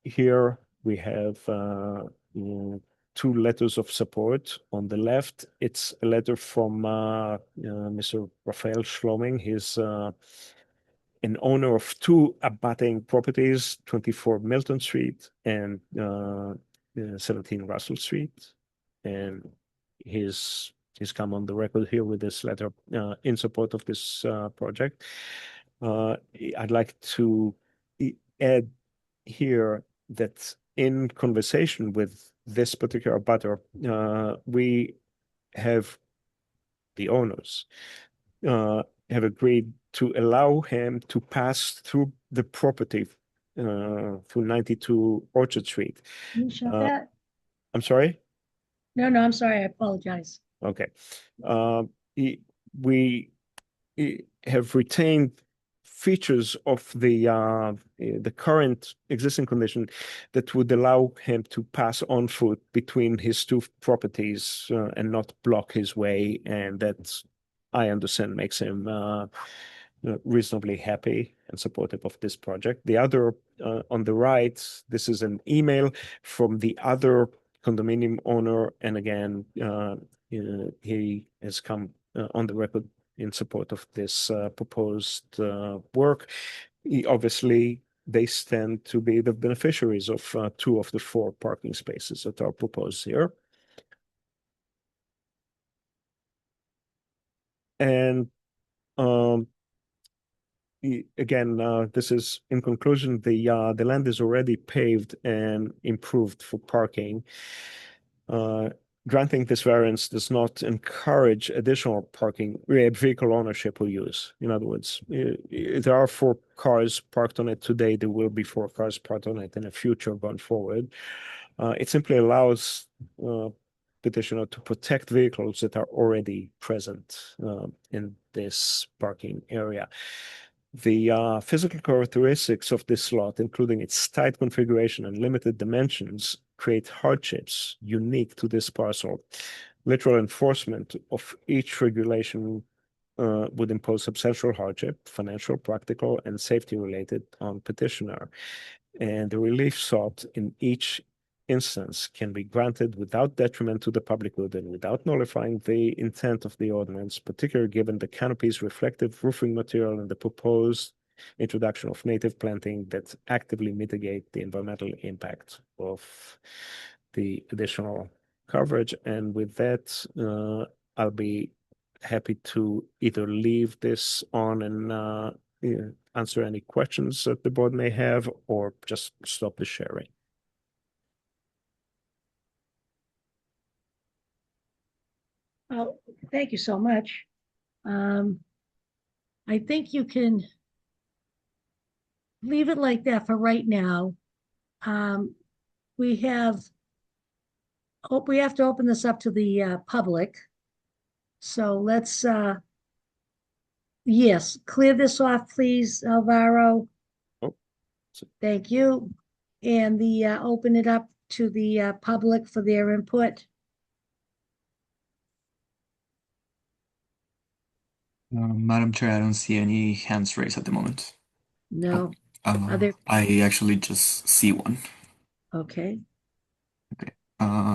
Here we have two letters of support. On the left, it's a letter from Mr. Raphael Schloming. He's an owner of two abutting properties, 24 Milton Street and 17 Russell Street. And he's come on the record here with this letter in support of this project. I'd like to add here that in conversation with this particular butter, we have the owners have agreed to allow him to pass through the property through 92 Orchard Street. Can you show Uh, that? I'm sorry? No, I'm sorry. I apologize. Okay. We have retained features of the current existing condition that would allow him to pass on foot between his two properties and not block his way, and that I understand makes him reasonably happy and supportive of this project. The other on the right, this is an email from the other condominium owner, and again, he has come on the record in support of this proposed work. Obviously, they stand to be the beneficiaries of 2 of the 4 parking spaces that are proposed here. And again, this is in conclusion, the land is already paved and improved for parking. Granting this variance does not encourage additional parking, vehicle ownership or use. In other words, there are 4 cars parked on it today. There will be 4 cars parked on it in the future going forward. It simply allows petitioner to protect vehicles that are already present in this parking area. The physical characteristics of this slot, including its tight configuration and limited dimensions, create hardships unique to this parcel. Literal enforcement of each regulation would impose substantial hardship, financial, practical, and safety related on petitioner. And the relief sought in each instance can be granted without detriment to the public good and without nullifying the intent of the ordinance, particularly given the canopy's reflective roofing material and the proposed introduction of native planting that actively mitigate the environmental impact of the additional coverage. And with that, I'll be happy to either leave this on and answer any questions that the board may have, or just stop the sharing. Oh, thank you so much. I think you can leave it like that for right now. We have to open this up to the public. So let's yes, clear this off, please, Alvaro. Oh. Thank you. And open it up to the public for their input. Madam Chair, I don't see any hands raised at the moment. No. Are there? I actually just see one. Okay. Okay.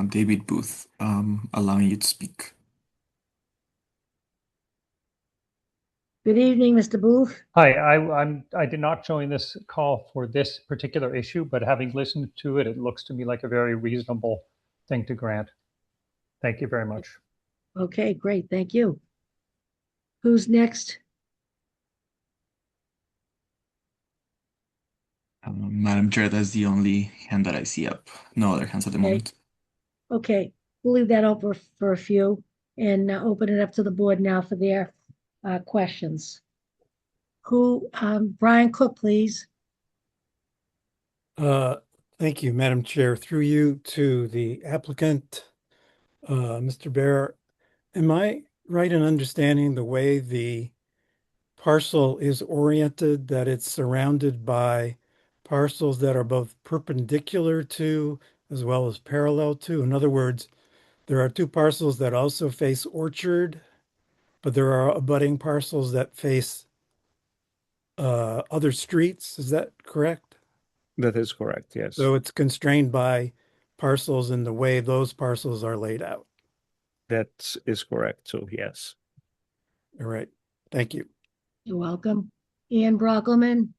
David Booth, allowing you to speak. Good evening, Mr. Booth. Hi, I did not join this call for this particular issue, but having listened to it, it looks to me like a very reasonable thing to grant. Thank you very much. Okay, great. Thank you. Who's next? Madam Chair, that's the only hand that I see up. No other hands at the moment. Okay, we'll leave that open for a few and open it up to the board now for their questions. Brian Cook, please. Thank you, Madam Chair. Through you to the applicant, Mr. Bear. Am I right in understanding the way the parcel is oriented, that it's surrounded by parcels that are both perpendicular to as well as parallel to? In other words, there are 2 parcels that also face Orchard, but there are abutting parcels that face other streets. Is that correct? That is correct, yes. So it's constrained by parcels in the way those parcels are laid out. That is correct, so yes. All right. Thank you. You're welcome. Ian Brockleman.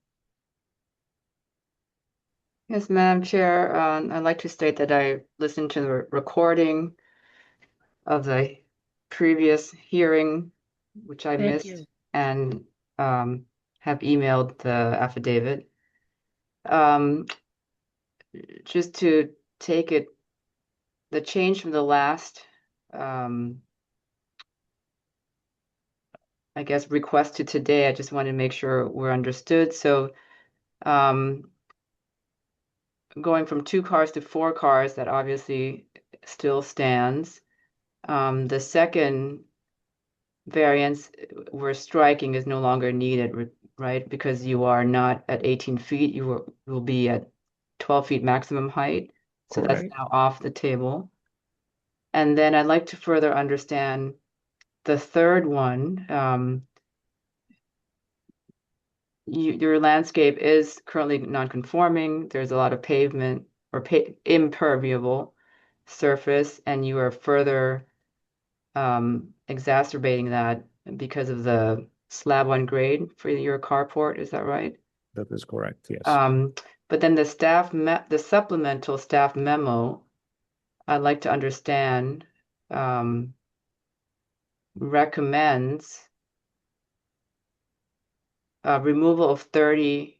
Yes, Madam Chair, I'd like to state that I listened to the recording of the previous hearing, which I Thank missed, you. and have emailed the affidavit. just to take it, the change from the last, I guess, request to today, I just want to make sure we're understood. So going from 2 cars to 4 cars, that obviously still stands. The second variance we're striking is no longer needed, right? Because you are not at 18 feet, will be at 12 feet maximum height. So that's Correct. now off the table. And then I'd like to further understand the third one. Your landscape is currently non-conforming. There's a lot of pavement or impermeable surface, and you are further exacerbating that because of the slab on grade for your carport. Is that right? That is correct. Yes. But then the supplemental staff memo, I'd like to understand, recommends removal of 30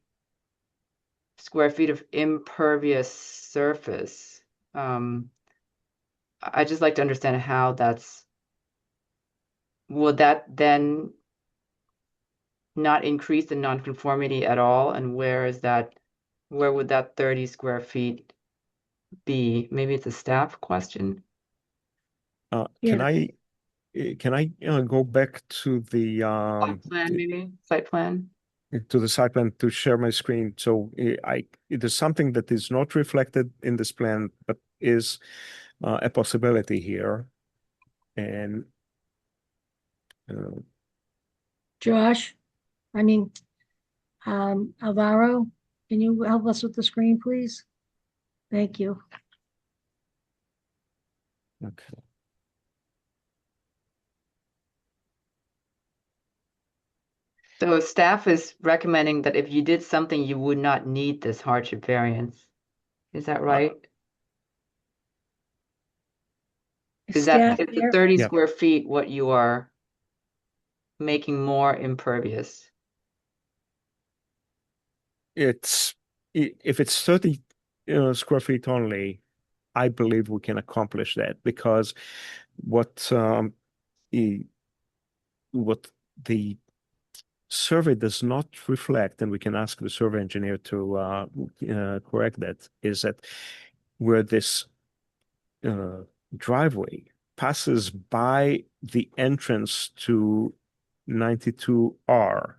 square feet of impervious surface. I just like to understand how would that then not increase the nonconformity at all? And where would that 30 square feet be? Maybe it's a staff question. Yeah. Can I go back to the Site plan, maybe? Site plan? to the site plan to share my screen? So it is something that is not reflected in this plan, but is a possibility here. And Josh, I mean, Alvaro, can you help us with the screen, please? Thank you. okay. So staff is recommending that if you did something, you would not need this hardship variance. Is that right? Is Staff the there? 30 Yeah. square feet what you are making more impervious? If it's 30 square feet only, I believe we can accomplish that because what what the survey does not reflect, and we can ask the survey engineer to correct that, is that where this driveway passes by the entrance to 92R.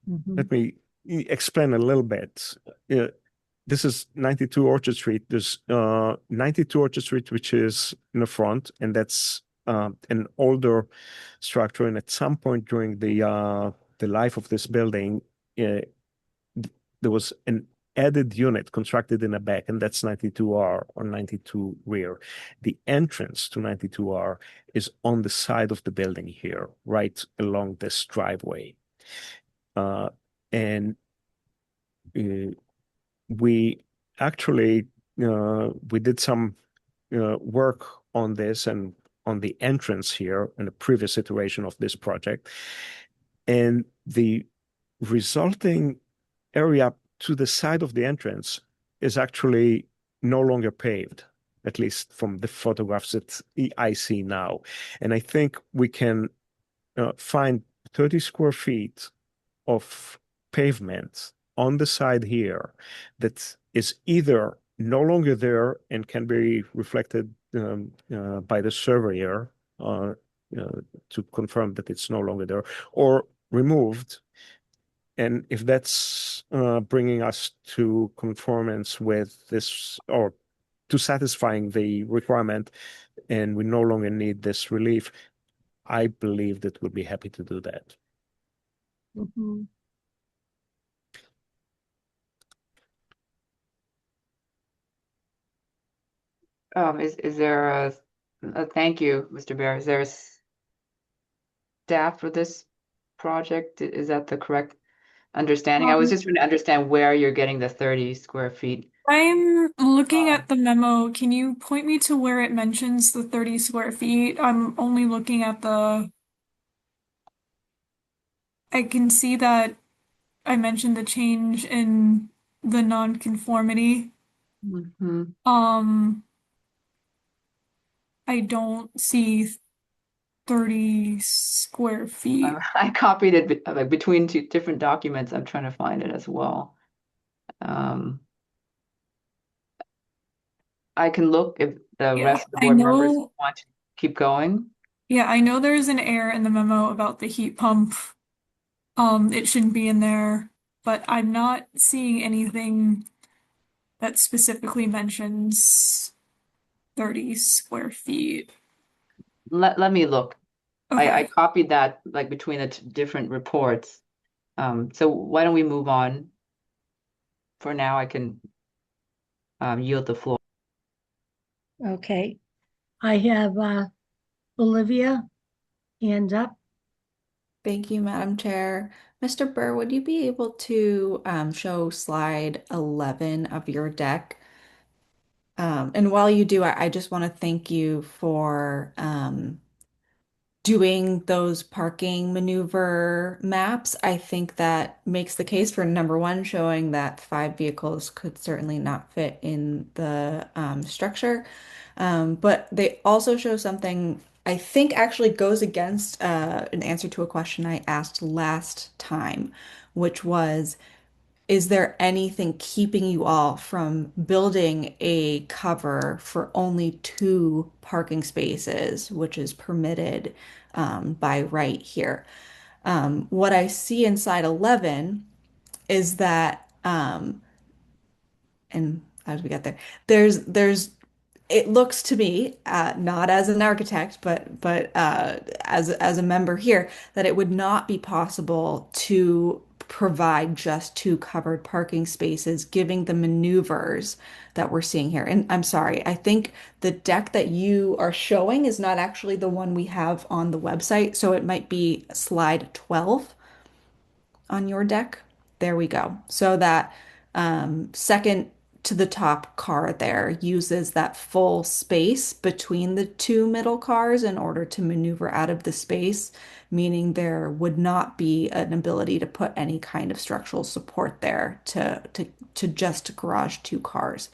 Mhm. Let me explain a little bit. This is 92 Orchard Street. There's 92 Orchard Street, which is in the front, and that's an older structure. And at some point during the life of this building, there was an added unit constructed in the back, and that's 92R or 92 rear. The entrance to 92R is on the side of the building here, right along this driveway. And we actually we did some work on this and on the entrance here in the previous iteration of this project. And the resulting area to the side of the entrance is actually no longer paved, at least from the photographs that I see now. And I think we can find 30 square feet of pavement on the side here that is either no longer there and can be reflected by the surveyor to confirm that it's no longer there, or removed. And if that's bringing us to conformance with this, or to satisfying the requirement, and we no longer need this relief, I believe that we'll be happy to do that. Mhm. Is there a thank you, Mr. Bear. Is there a staff for this project? Is that the correct understanding? I was just trying to understand where you're getting the 30 square feet. I'm looking at the memo. Can you point me to where it mentions the 30 square feet? I'm only looking at I can see that I mentioned the change in the nonconformity. Mhm. I don't see 30 square feet. I copied it like between two different documents. I'm trying to find it as well. Um, I can look if the Yeah, rest of the I board members know. want to keep going. Yeah, I know there's an error in the memo about the heat pump. It shouldn't be in there, but I'm not seeing anything that specifically mentions 30 square feet. Let me look. I Okay. copied that like between the different reports. So why don't we move on? For now, I can yield the floor. Okay. I have Olivia hand up. Thank you, Madam Chair. Mr. Burr, would you be able to show slide 11 of your deck? And while you do, I just want to thank you for doing those parking maneuver maps. I think that makes the case for number one, showing that 5 vehicles could certainly not fit in the structure. But they also show something I think actually goes against an answer to a question I asked last time, which was, is there anything keeping you all from building a cover for only 2 parking spaces, which is permitted by right here? What I see inside 11 is that, and as we get there, there's it looks to me, not as an architect, but as a member here, that it would not be possible to provide just 2 covered parking spaces, giving the maneuvers that we're seeing here. And I'm sorry, I think the deck that you are showing is not actually the one we have on the website, so it might be slide 12 on your deck. There we go. So that second to the top car there uses that full space between the 2 middle cars in order to maneuver out of the space, meaning there would not be an ability to put any kind of structural support there to just garage 2 cars.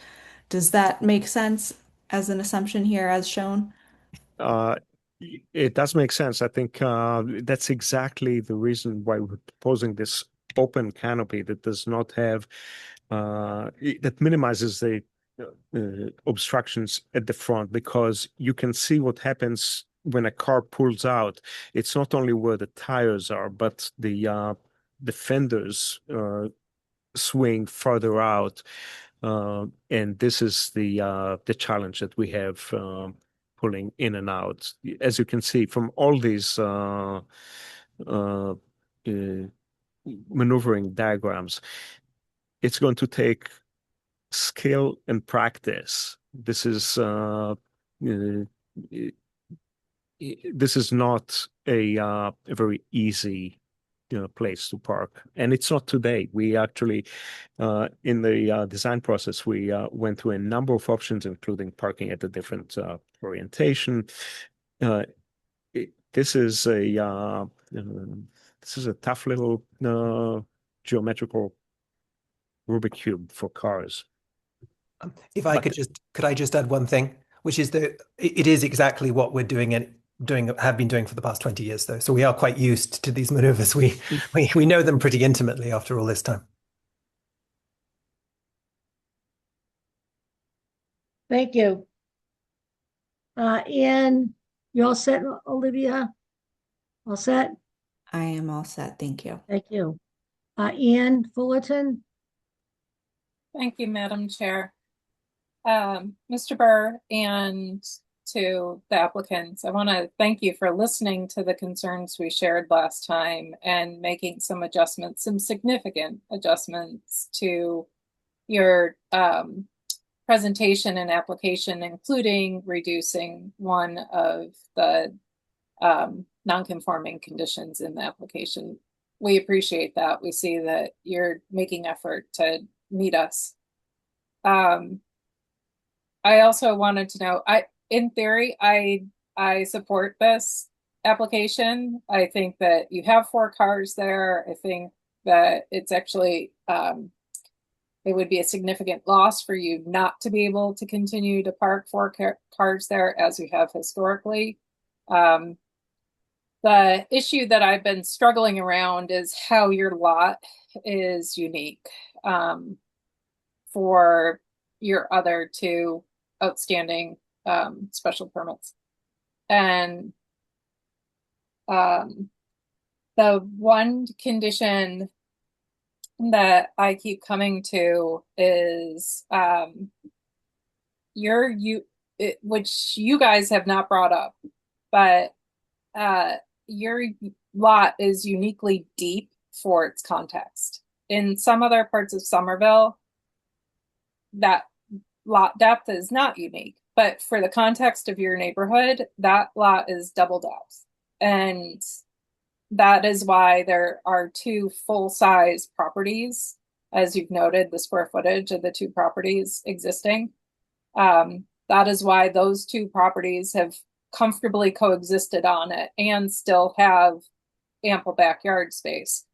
Does that make sense as an assumption here as shown? Uh, it does make sense. I think that's exactly the reason why we're proposing this open canopy that does not have that minimizes the obstructions at the front, because you can see what happens when a car pulls out. It's not only where the tires are, but the fenders swing further out. And this is the challenge that we have pulling in and out. As you can see from all these uh, maneuvering diagrams, it's going to take skill and practice. This is not a very easy place to park, and it's not today. We actually, in the design process, we went through a number of options, including parking at a different orientation. Uh, this is a tough little geometrical Rubik cube for cars. If I could I just add one thing, which is that it is exactly what we're doing and have been doing for the past 20 years, though. So we are quite used to these maneuvers. We know them pretty intimately after all this time. Thank you. And you all set, Olivia? All set? I am all set. Thank you. Thank you. Ann Fullerton? Thank you, Madam Chair. Mr. Burr, and to the applicants, I want to thank you for listening to the concerns we shared last time and making some adjustments, some significant adjustments to your presentation and application, including reducing one of the non-conforming conditions in the application. We appreciate that. We see that you're making effort to meet us. I also wanted to know, in theory, I support this application. I think that you have 4 cars there. I think that it's actually it would be a significant loss for you not to be able to continue to park four cars there as you have historically. The issue that I've been struggling around is how your lot is unique for your other two outstanding special permits. And the one condition that I keep coming to is which you guys have not brought up, but your lot is uniquely deep for its context. In some other parts of Somerville, that lot depth is not unique, but for the context of your neighborhood, that lot is double depth. And that is why there are two full-size properties, as you've noted, the square footage of the two properties existing. That is why those two properties have comfortably coexisted on it and still have ample backyard space.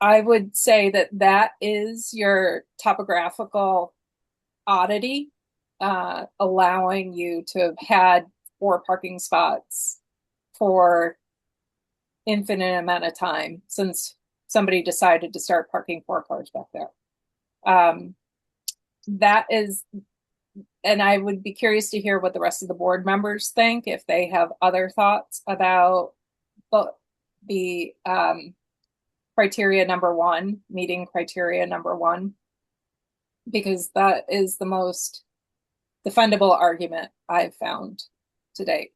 I would say that that is your topographical oddity, allowing you to have had 4 parking spots for infinite amount of time since somebody decided to start parking 4 cars back there. That is, and I would be curious to hear what the rest of the board members think, if they have other thoughts about the criteria number 1, meeting criteria number 1, because that is the most defendable argument I've found to date.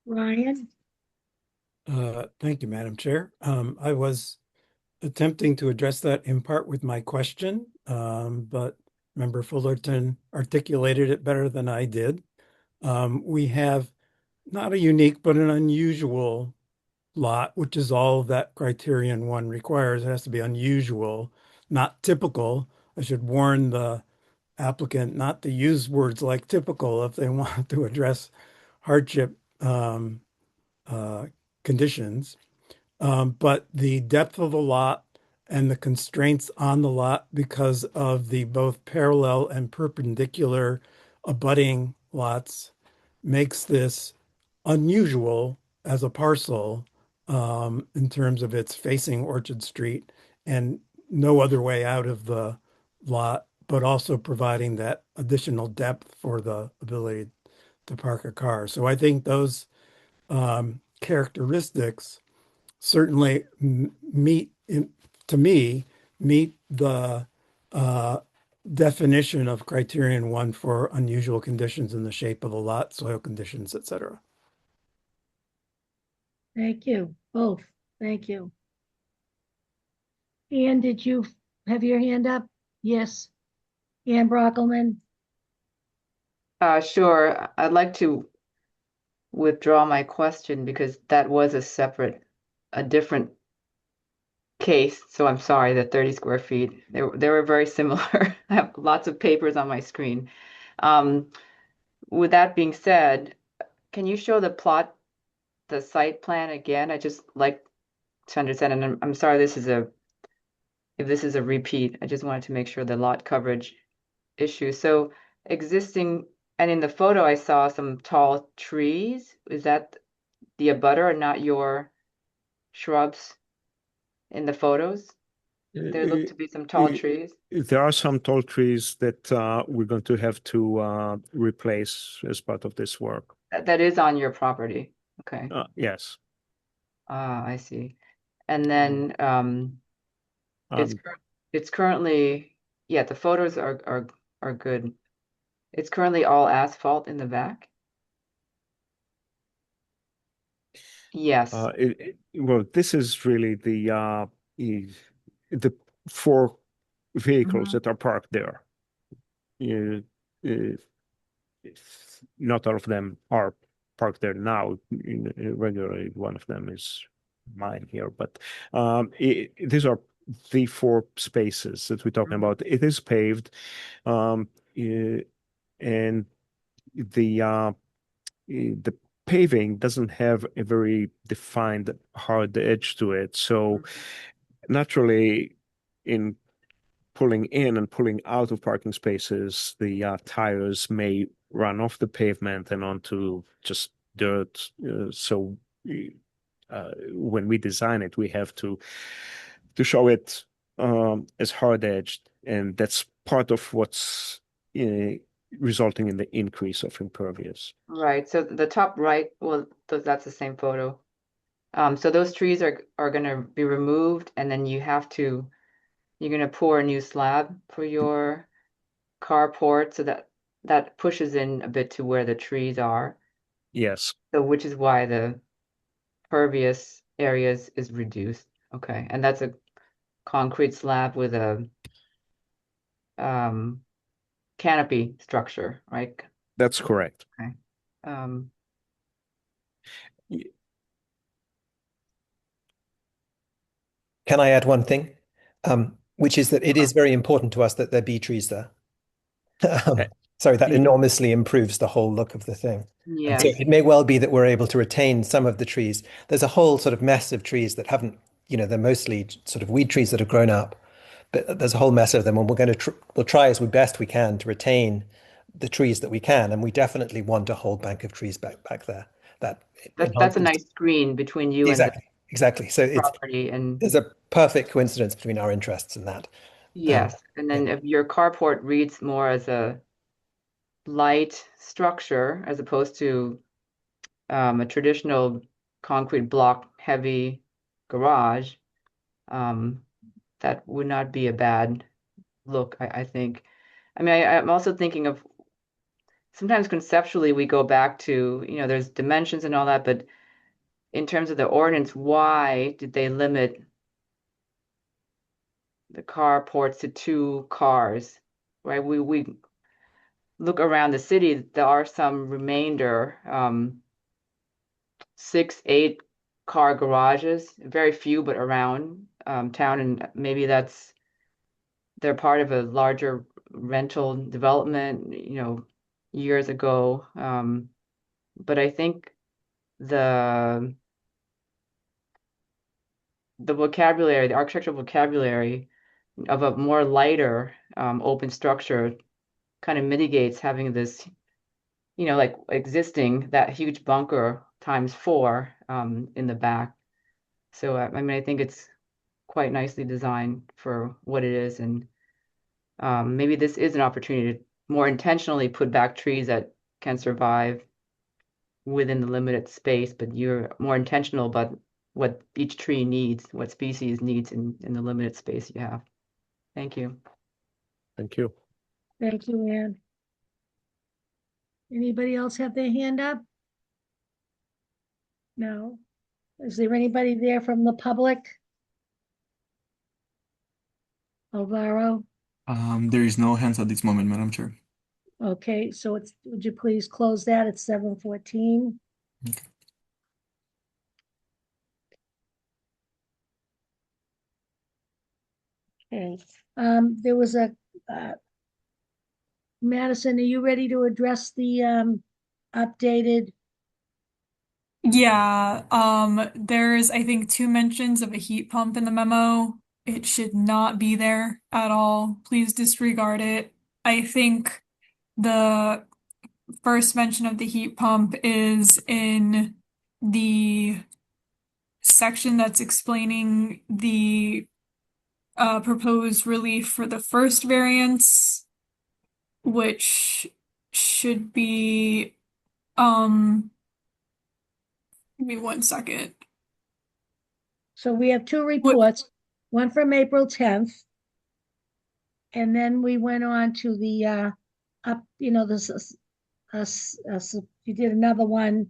Ryan? Thank you, Madam Chair. I was attempting to address that in part with my question, but Member Fullerton articulated it better than I did. We have not a unique, but an unusual lot, which is all that criterion 1 requires. It has to be unusual, not typical. I should warn the applicant not to use words like typical if they want to address hardship conditions. But the depth of the lot and the constraints on the lot because of the both parallel and perpendicular abutting lots makes this unusual as a parcel in terms of its facing Orchard Street and no other way out of the lot, but also providing that additional depth for the ability to park a car. So I think those characteristics certainly meet the definition of criterion 1 for unusual conditions in the shape of the lot, soil conditions, etc. Thank you, both. Thank you. Ann, did you have your hand up? Yes. Ann Brockelman? Sure. I'd like to withdraw my question because that was a different case. So I'm sorry, the 30 square feet, they were very similar. I have lots of papers on my screen. With that being said, can you show the site plan again? I just like to understand, and I'm sorry if this is a repeat. I just wanted to make sure the lot coverage issue. So existing, and in the photo I saw some tall trees. Is that the abutter and not your shrubs in the photos? There look to be some tall trees. There are some tall trees that we're going to have to replace as part of this work. That is on your property. Okay. Yes. I see. And then it's currently, yeah, the photos are good. It's currently all asphalt in the back. Yes. Well, this is really the 4 vehicles that are parked there. Not all of them are parked there now. Regularly, one of them is mine here, but these are the 4 spaces that we're talking about. It is paved, and the paving doesn't have a very defined hard edge to it. So naturally, in pulling in and pulling out of parking spaces, the tires may run off the pavement and onto just dirt. When we design it, we have to show it as hard edged, and that's part of what's uh, resulting in the increase of impervious. Right. So the top right, well, that's the same photo. So those trees are going to be removed, and then you're going to pour a new slab for your carport, so that pushes in a bit to where the trees are. Yes, So which is why the pervious areas is reduced. Okay, and that's a concrete slab with a canopy structure, right? that's correct. Okay. Um, Can I add one thing? Which is that it is very important to us that there be trees there. Sorry, that enormously improves the whole look of the thing. And so yes. it may well be that we're able to retain some of the trees. There's a whole sort of mess of trees that haven't, they're mostly sort of weed trees that have grown up, but there's a whole mess of them, and we'll try as best we can to retain the trees that we can, and we definitely want a whole bank of trees back there. That That's a enhances nice screen between you and the exactly. So property, and there's a perfect coincidence between our interests and that. yes. And then if your carport reads more as a light structure as opposed to a traditional concrete block heavy garage, that would not be a bad look, I think. I mean, I'm also thinking of sometimes conceptually we go back to, there's dimensions and all that, but in terms of the ordinance, why did they limit the carports to 2 cars, right? We look around the city, there are some remainder, 6, 8 car garages, very few, but around town, and maybe they're part of a larger rental development, years ago. But I think the vocabulary, the architectural vocabulary of a more lighter open structure kind of mitigates having this, like existing that huge bunker times 4 in the back. So I mean, I think it's quite nicely designed for what it is, and maybe this is an opportunity to more intentionally put back trees that can survive within the limited space, but you're more intentional about what each tree needs, what species needs in the limited space you have. Thank you. Thank you. Thank you, Ann. Anybody else have their hand up? No. Is there anybody there from the public? Alvaro? There is no hands at this moment, Madam Chair. Okay, so would you please close that at 7:14? Okay, there was Madison, are you ready to address the updated? Yeah, there's I think 2 mentions of a heat pump in the memo. It should not be there at all. Please disregard it. I think the first mention of the heat pump is in the section that's explaining the proposed relief for the first variance, which should be give me 1 second. So we have 2 reports, one from April 10th. And then we went on to the this you did another one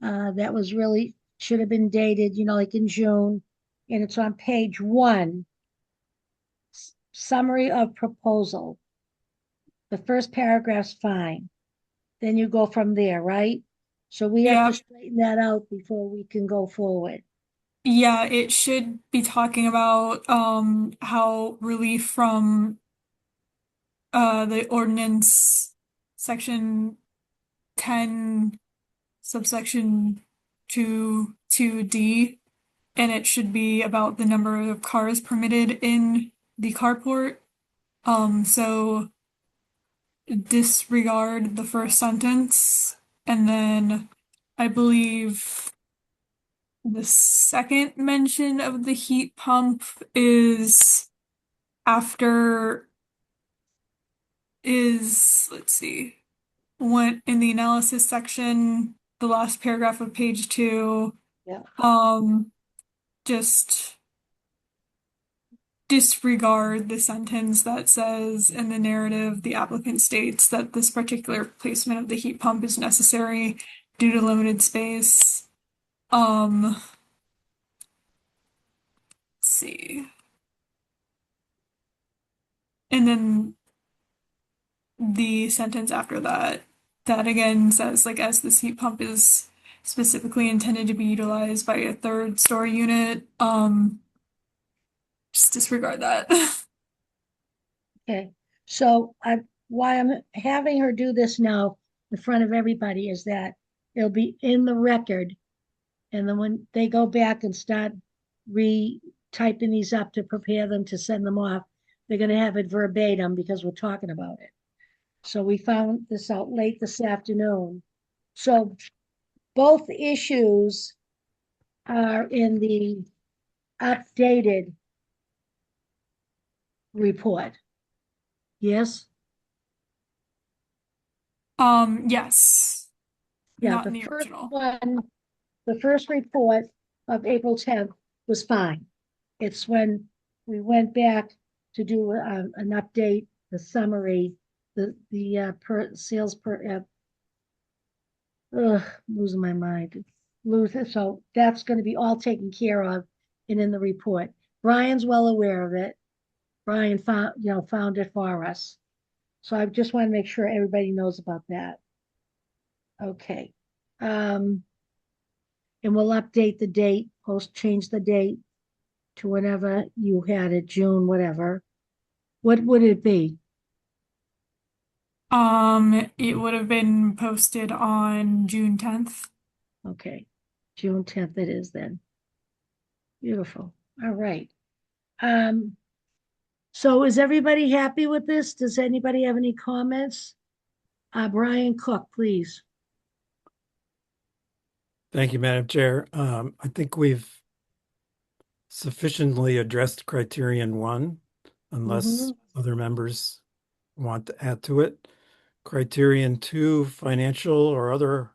that was really should have been dated, like in June, and it's on page 1. Summary of proposal. The first paragraph's fine. Then you go from there, right? So we have to straighten that out before we can go forward. Yeah, it should be talking about how relief from the ordinance section 10 subsection 2D, and it should be about the number of cars permitted in the carport. So disregard the first sentence, and then I believe the second mention of the heat pump is after let's see, when in the analysis section, the last paragraph of page 2, Yeah. just disregard the sentence that says in the narrative, the applicant states that this particular placement of the heat pump is necessary due to limited space. Let's see. And then the sentence after that, that again says, like, as this heat pump is specifically intended to be utilized by a third story unit, just disregard that. Okay, so why I'm having her do this now in front of everybody is that it'll be in the record. And then when they go back and start retyping these up to prepare them to send them off, they're gonna have it verbatim because we're talking about it. So we found this out late this afternoon. So both issues are in the updated report. Yes? Yes, Yeah, not in the the first original. one, the first report of April 10th was fine. It's when we went back to do an update, the summary, the per sales per, losing my mind. So that's going to be all taken care of and in the report. Brian's well aware of it. Brian found it for us. So I just want to make sure everybody knows about that. Okay. And we'll update the date, change the date to whenever you had it, June, whatever. What would it be? It would have been posted on June 10th. Okay, June 10th it is then. Beautiful. All right. So is everybody happy with this? Does anybody have any comments? Brian Cook, please. Thank you, Madam Chair. I think we've sufficiently addressed criterion 1, unless other members want to add to it. Criterion 2, financial or other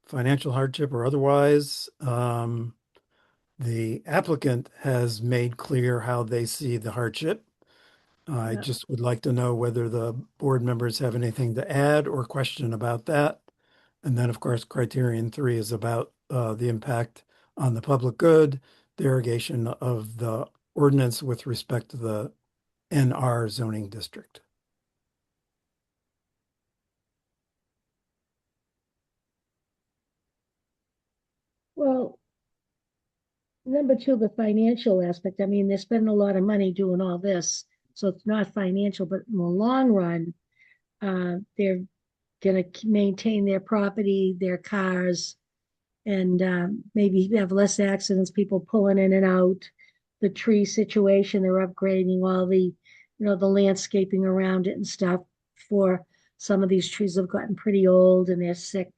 financial hardship or otherwise. The applicant has made clear how they see the hardship. I Yeah. just would like to know whether the board members have anything to add or question about that. And then, of course, criterion 3 is about the impact on the public good, derogation of the ordinance with respect to the NR zoning district. Well, number 2, the financial aspect. I mean, they're spending a lot of money doing all this, so it's not financial, but in the long run, they're going to maintain their property, their cars, and maybe have less accidents, people pulling in and out. The tree situation, they're upgrading all the landscaping around it and stuff. For some of these trees have gotten pretty old and they're sick,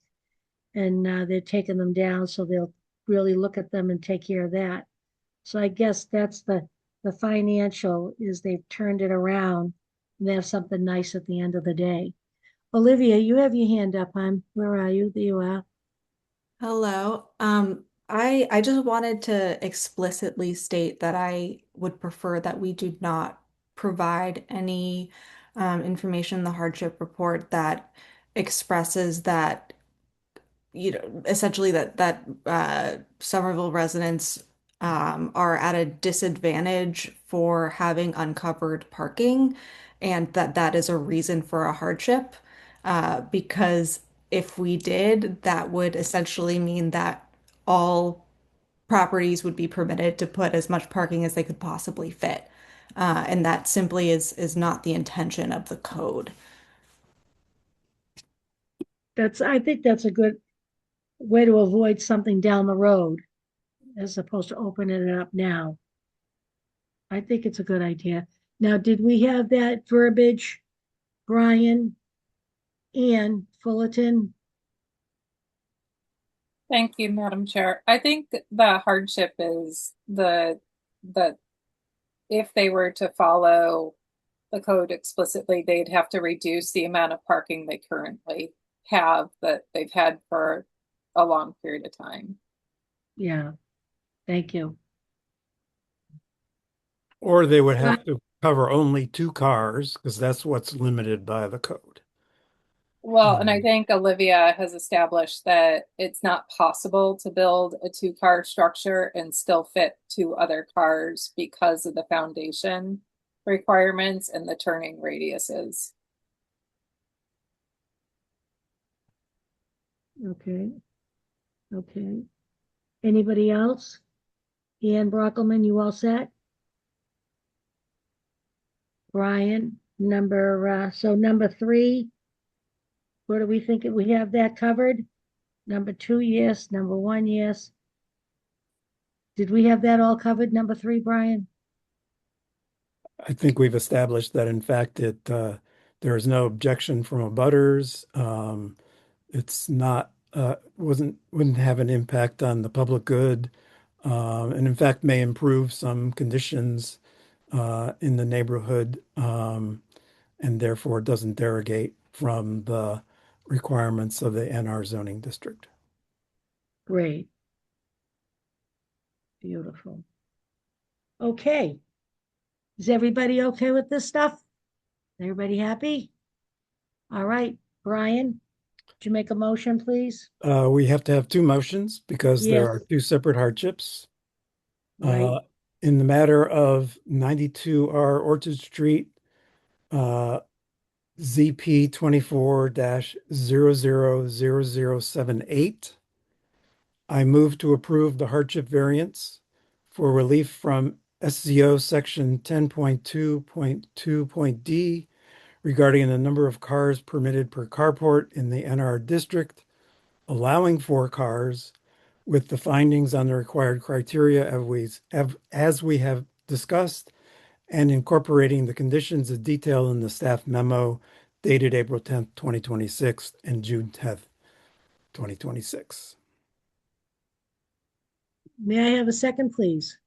and they're taking them down, so they'll really look at them and take care of that. So I guess that's the financial is they've turned it around and they have something nice at the end of the day. Olivia, you have your hand up, hon. Where are you? There you are. Hello. I just wanted to explicitly state that I would prefer that we do not provide any information in the hardship report that expresses that, essentially that Somerville residents are at a disadvantage for having uncovered parking, and that is a reason for a hardship. Because if we did, that would essentially mean that all properties would be permitted to put as much parking as they could possibly fit. And that simply is not the intention of the code. I think that's a good way to avoid something down the road as opposed to opening it up now. I think it's a good idea. Now, did we have that verbiage, Brian and Fullerton? Thank you, Madam Chair. I think the hardship is the if they were to follow the code explicitly, they'd have to reduce the amount of parking they currently have that they've had for a long period of time. Yeah, thank you. Or they would have to cover only 2 cars because that's what's limited by the code. Well, and I think Olivia has established that it's not possible to build a 2-car structure and still fit 2 other cars because of the foundation requirements and the turning radiuses. Okay. Okay. Anybody else? Ian Brockelman, you all set? Brian, so number 3, what do we think? We have that covered? Number 2, yes. Number 1, yes. Did we have that all covered? Number 3, Brian? I think we've established that in fact there is no objection from abutters. It's not wouldn't have an impact on the public good, and in fact may improve some conditions in the neighborhood, and therefore doesn't derogate from the requirements of the NR zoning district. Great. Beautiful. Okay. Is everybody okay with this stuff? Everybody happy? All right, Brian, would you make a motion, please? We have to have 2 motions because there are Yes. 2 separate hardships. Right. In the matter of 92R Orchard Street, ZP 24-000078. I move to approve the hardship variance for relief from SZO section 10.2.2.d regarding the number of cars permitted per carport in the NR district, allowing 4 cars with the findings on the required criteria as we have discussed, and incorporating the conditions as detailed in the staff memo dated April 10th, 2026 and June 10th, 2026. May I have a second, please?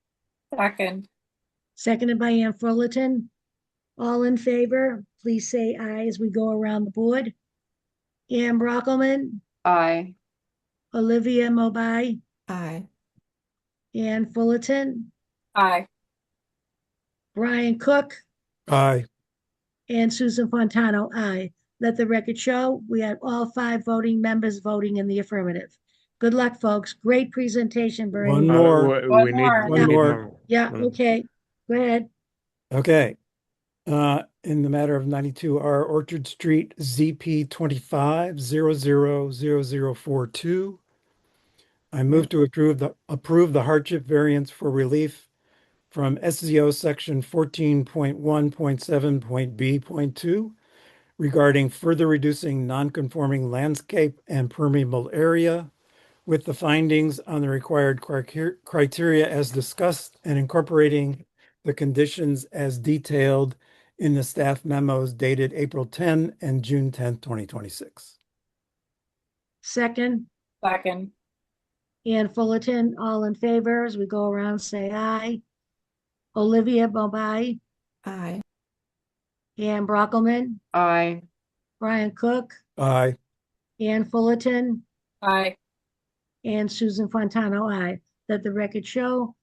Second. Seconded by Ann Fullerton. All in favor, please say aye as we go around the board. Ann Brockelman, Aye. Olivia Mobai, Aye. Ann Fullerton, Aye. Brian Cook, Aye. and Susan Fontano, aye. Let the record show we had all 5 voting members voting in the affirmative. Good luck, folks. Great presentation, Bernie. One more. We need more. One more. more. Yeah, okay. Go ahead. Okay. In the matter of 92R Orchard Street, ZP 25-000042, I move to approve the hardship variance for relief from SZO section 14.1.7.b.2 regarding further reducing non-conforming landscape and permeable area with the findings on the required criteria as discussed and incorporating the conditions as detailed in the staff memos dated April 10 and June 10th, 2026. Second, Second. Ann Fullerton, all in favor as we go around, say aye. Olivia Mobai, Aye. Ann Brockelman, Aye. Brian Cook, Aye. Ann Fullerton, Aye. and Susan Fontano, aye. Let the record show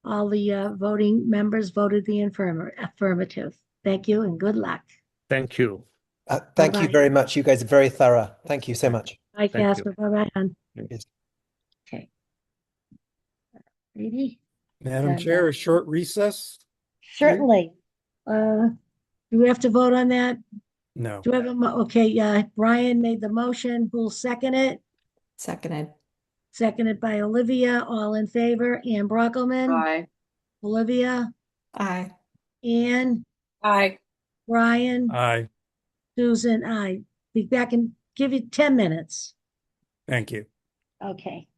all the voting members voted the affirmative. Thank you and good luck. Thank you. Thank you Bye-bye. very much. You guys are very thorough. Thank you so much. Bye, Thank you. Casper. Bye-bye, hon. Yes. Okay. Ready? Madam And, Chair, a short recess? Certainly. Do we have to vote on that? No. Do we have okay, Brian made the motion. Who'll second it? Seconded. Seconded by Olivia. All in favor? Ann Brockelman, Aye. Olivia, Aye. Ann, Aye. Brian, Aye. Susan, aye. Be back and give you 10 minutes. Thank you. Okay.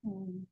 Mm.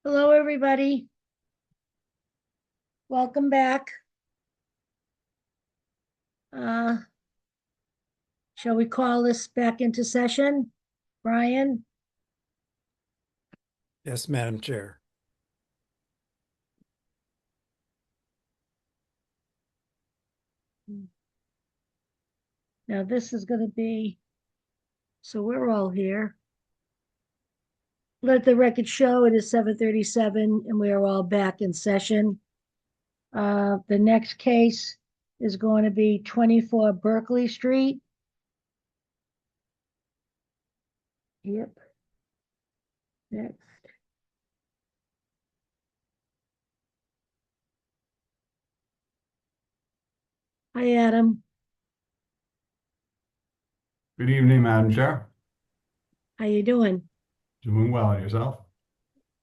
Hello, everybody. Welcome back. Shall we call this back into session? Brian? Yes, Madam Chair. Now this is going to be, so we're all here. Let the record show it is 7:37 and we are all back in session. The next case is going to be 24 Berkeley Street. Yep. Next. Hi, Adam. Good evening, Madam Chair. How you doing? Doing well, and yourself?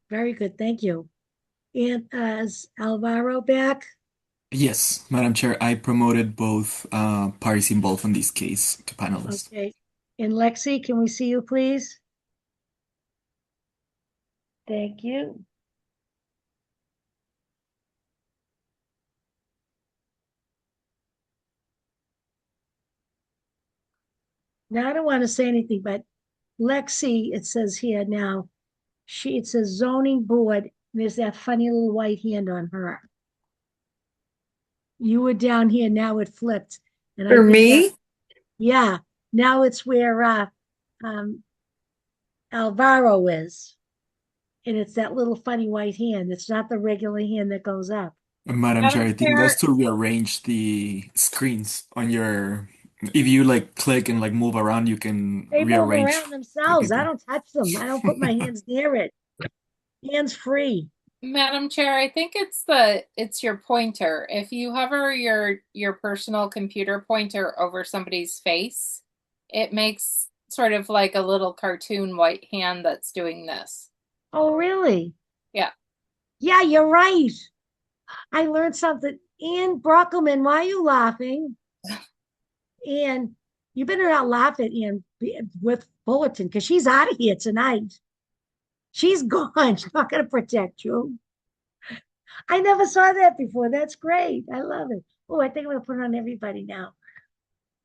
Very good, thank you. And is Alvaro back? Yes, Madam Chair, I promoted both parties involved in this case to panelists. Okay. And Lexi, can we see you, please? Thank you. Now, I don't want to say anything, but Lexi, it says here now, it says zoning board, and there's that funny little white hand on her. You were down here, now it flipped. And For me? Yeah, now it's where Alvaro is. And it's that little funny white hand. It's not the regular hand that goes up. Madam Chair, I think that's to rearrange the screens on your. If you like click and like move around, you can They move rearrange around themselves. I don't touch them. I don't put my hands near it. Hands free. Madam Chair, I think it's your pointer. If you hover your personal computer pointer over somebody's face, it makes sort of like a little cartoon white hand that's doing this. Oh, really? Yeah. Yeah, you're right. I learned something. Ann Brockelman, why are you laughing? And you better not laugh at Ann with Bulletin because she's out of here tonight. She's gone. She's not going to protect you. I never saw that before. That's great. I love it. Oh, I think I'm going to put it on everybody now.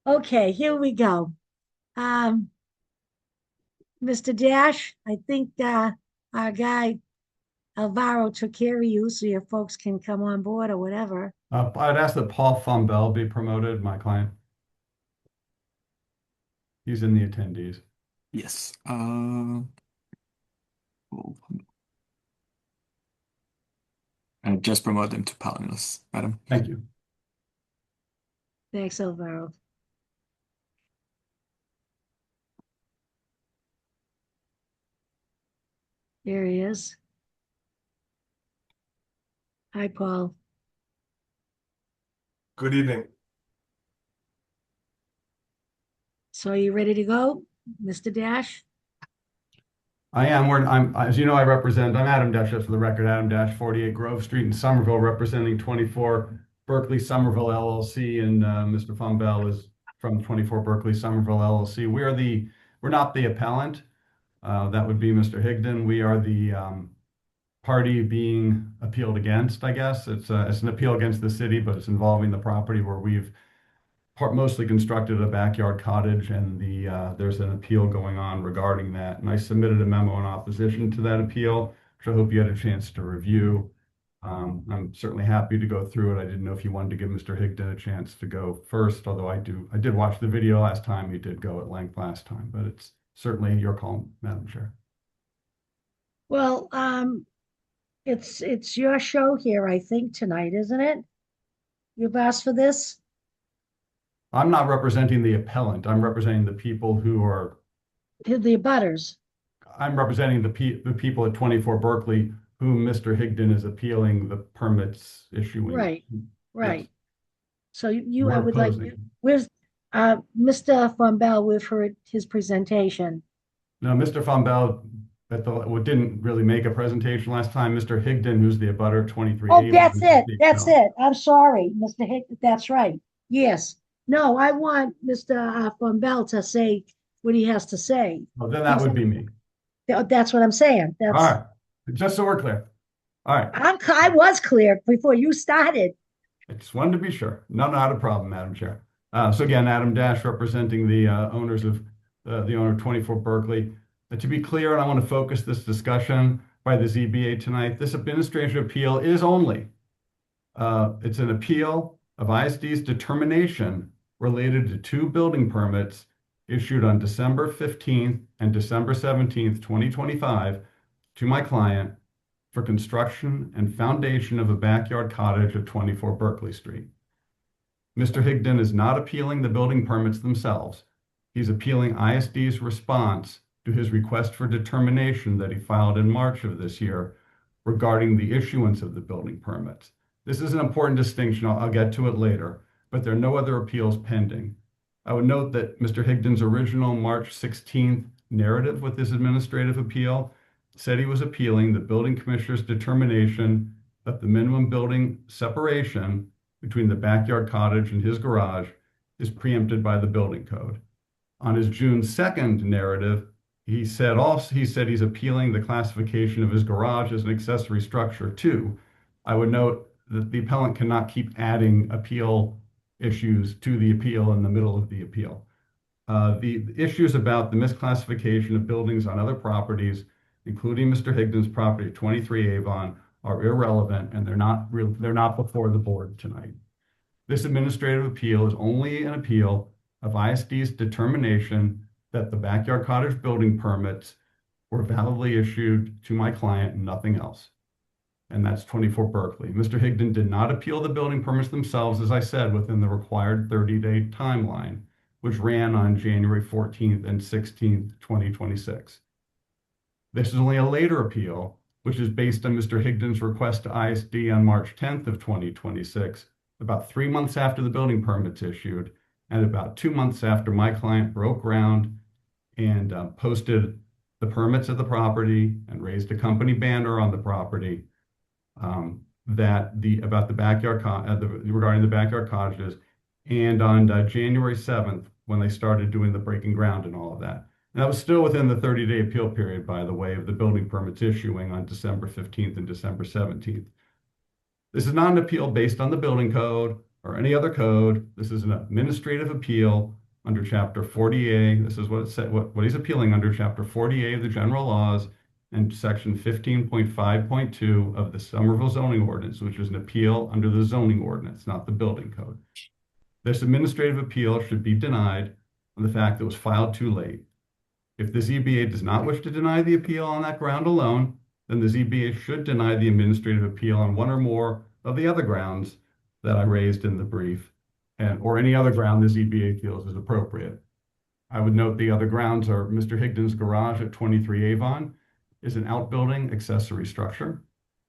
Okay, here we go. Mr. Dash, I think our guy Alvaro took care of you so your folks can come on board or whatever. I'd ask that Paul Fombell be promoted, my client. He's in the attendees. Yes. I just promote them to panelists, Madam. Thank you. Thanks, Alvaro. There he is. Hi, Paul. Good evening. So are you ready to go, Mr. Dash? I am. As you know, I'm Adam Dash, just for the record, Adam Dash, 48 Grove Street in Somerville, representing 24 Berkeley Somerville LLC, and Mr. Fombell is from 24 Berkeley Somerville LLC. We're not the appellant. That would be Mr. Higdon. We are the party being appealed against, I guess. It's an appeal against the city, but it's involving the property where we've mostly constructed a backyard cottage, and there's an appeal going on regarding that. And I submitted a memo in opposition to that appeal, which I hope you had a chance to review. I'm certainly happy to go through it. I didn't know if you wanted to give Mr. Higdon a chance to go first, although I did watch the video last time. He did go at length last time, but it's certainly your call, Madam Chair. Well, it's your show here, I think, tonight, isn't it? You've asked for this? I'm not representing the appellant. I'm representing the people who are. The abutters. I'm representing the people at 24 Berkeley whom Mr. Higdon is appealing the permits issuing. Right, right. Yes. So I We're would like, opposing. with Mr. Fombell, we've heard his presentation. No, Mr. Fombell didn't really make a presentation last time. Mr. Higdon, who's the abutter 23. Oh, that's it. That's it. I'm sorry, Mr. Higdon. That's right. Yes. No, I want Mr. Fombell to say what he has to say. Well, then that would be me. That's what I'm saying. All right. Just so we're clear. All right. I was clear before you started. I just wanted to be sure. No, not a problem, Madam Chair. So again, Adam Dash representing the owners of the owner of 24 Berkeley. To be clear, and I want to focus this discussion by the ZBA tonight, this administrative appeal is only, it's an appeal of ISD's determination related to two building permits issued on December 15th and December 17th, 2025 to my client for construction and foundation of a backyard cottage at 24 Berkeley Street. Mr. Higdon is not appealing the building permits themselves. He's appealing ISD's response to his request for determination that he filed in March of this year regarding the issuance of the building permits. This is an important distinction. I'll get to it later, but there are no other appeals pending. I would note that Mr. Higdon's original March 16th narrative with this administrative appeal said he was appealing the building commissioner's determination that the minimum building separation between the backyard cottage and his garage is preempted by the building code. On his June 2nd narrative, he said he's appealing the classification of his garage as an accessory structure too. I would note that the appellant cannot keep adding appeal issues to the appeal in the middle of the appeal. The issues about the misclassification of buildings on other properties, including Mr. Higdon's property at 23 Avon, are irrelevant and they're not before the board tonight. This administrative appeal is only an appeal of ISD's determination that the backyard cottage building permits were validly issued to my client and nothing else. And that's 24 Berkeley. Mr. Higdon did not appeal the building permits themselves, as I said, within the required 30-day timeline, which ran on January 14th and 16th, 2026. This is only a later appeal, which is based on Mr. Higdon's request to ISD on March 10th of 2026, about 3 months after the building permits issued, and about 2 months after my client broke ground and posted the permits of the property and raised a company banner on the property regarding the backyard cottages, and on January 7th when they started doing the breaking ground and all of that. And that was still within the 30-day appeal period, by the way, of the building permits issuing on December 15th and December 17th. This is not an appeal based on the building code or any other code. This is an administrative appeal under Chapter 40A. This is what it said, what he's appealing under Chapter 40A of the General Laws and Section 15.5.2 of the Somerville zoning ordinance, which is an appeal under the zoning ordinance, not the building code. This administrative appeal should be denied on the fact that it was filed too late. If the ZBA does not wish to deny the appeal on that ground alone, then the ZBA should deny the administrative appeal on one or more of the other grounds that I raised in the brief, or any other ground the ZBA feels is appropriate. I would note the other grounds are Mr. Higdon's garage at 23 Avon is an outbuilding accessory structure,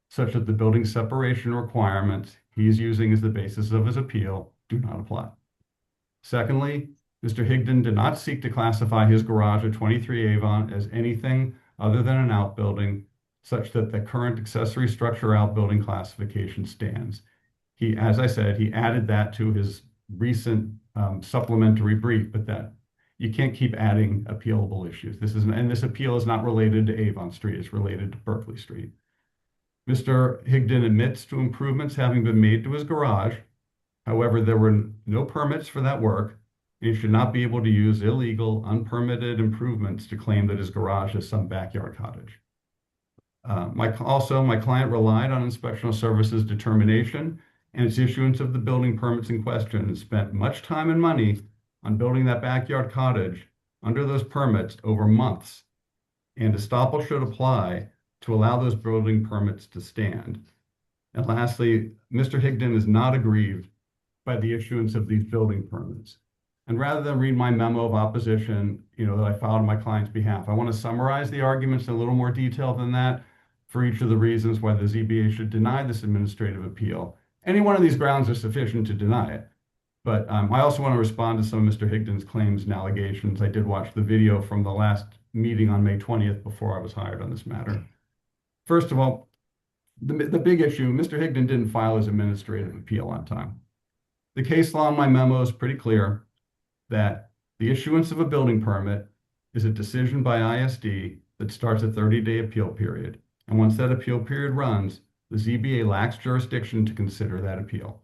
such that the building separation requirements he is using as the basis of his appeal do not apply. Secondly, Mr. Higdon did not seek to classify his garage at 23 Avon as anything other than an outbuilding, such that the current accessory structure outbuilding classification stands. He, as I said, he added that to his recent supplementary brief, but that you can't keep adding appealable issues. This appeal is not related to Avon Street, it's related to Berkeley Street. Mr. Higdon admits to improvements having been made to his garage. However, there were no permits for that work. He should not be able to use illegal, unpermitted improvements to claim that his garage is some backyard cottage. My client relied on inspectional services determination and its issuance of the building permits in question and spent much time and money on building that backyard cottage under those permits over months. And estoppel should apply to allow those building permits to stand. And lastly, Mr. Higdon is not aggrieved by the issuance of these building permits. And rather than read my memo of opposition, that I filed on my client's behalf, I want to summarize the arguments in a little more detail than that for each of the reasons why the ZBA should deny this administrative appeal. Any one of these grounds are sufficient to deny it. But I also want to respond to some of Mr. Higdon's claims and allegations. I did watch the video from the last meeting on May 20th before I was hired on this matter. First of all, the big issue, Mr. Higdon didn't file his administrative appeal on time. The case law in my memo is pretty clear that the issuance of a building permit is a decision by ISD that starts a 30-day appeal period. And once that appeal period runs, the ZBA lacks jurisdiction to consider that appeal.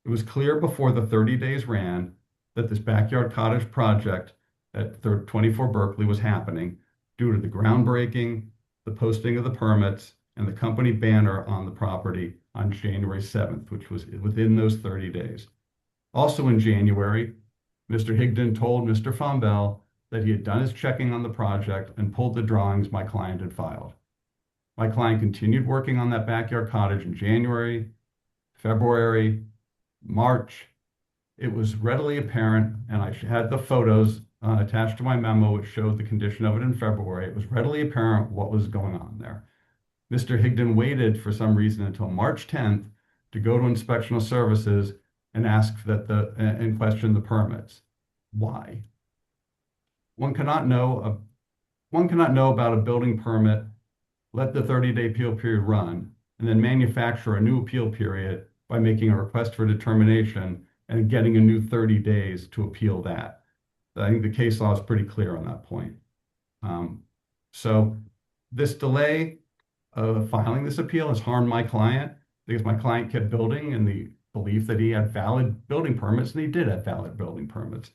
It was clear before the 30 days ran that this backyard cottage project at 24 Berkeley was happening due to the groundbreaking, the posting of the permits, and the company banner on the property on January 7th, which was within those 30 days. Also in January, Mr. Higdon told Mr. Fombel that he had done his checking on the project and pulled the drawings my client had filed. My client continued working on that backyard cottage in January, February, March. It was readily apparent, and I had the photos attached to my memo, which showed the condition of it in February. It was readily apparent what was going on there. Mr. Higdon waited for some reason until March 10th to go to inspectional services and ask that and question the permits. Why? One cannot know about a building permit, let the 30-day appeal period run, and then manufacture a new appeal period by making a request for determination and getting a new 30 days to appeal that. I think the case law is pretty clear on that point. So this delay of filing this appeal has harmed my client because my client kept building in the belief that he had valid building permits, and he did have valid building permits.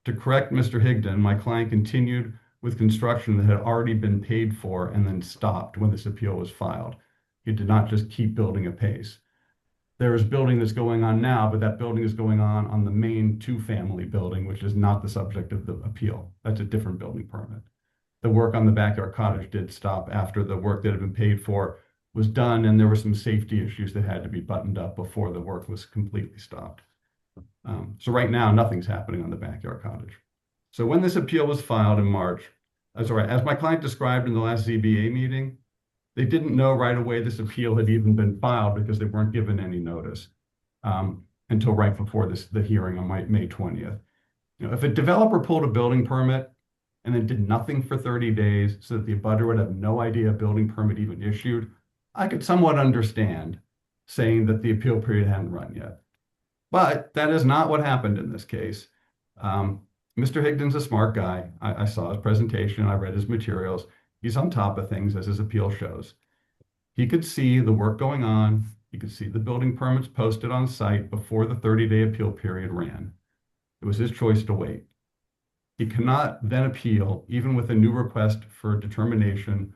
To correct Mr. Higdon, my client continued with construction that had already been paid for and then stopped when this appeal was filed. He did not just keep building apace. There is building that's going on now, but that building is going on the main two-family building, which is not the subject of the appeal. That's a different building permit. The work on the backyard cottage did stop after the work that had been paid for was done, and there were some safety issues that had to be buttoned up before the work was completely stopped. So right now, nothing's happening on the backyard cottage. So when this appeal was filed in March, as my client described in the last ZBA meeting, they didn't know right away this appeal had even been filed because they weren't given any notice until right before the hearing on May 20th. If a developer pulled a building permit and then did nothing for 30 days so that the abutter would have no idea a building permit even issued, I could somewhat understand saying that the appeal period hadn't run yet. But that is not what happened in this case. Mr. Higdon's a smart guy. I saw his presentation, I read his materials. He's on top of things, as his appeal shows. He could see the work going on. He could see the building permits posted on site before the 30-day appeal period ran. It was his choice to wait. He cannot then appeal, even with a new request for a determination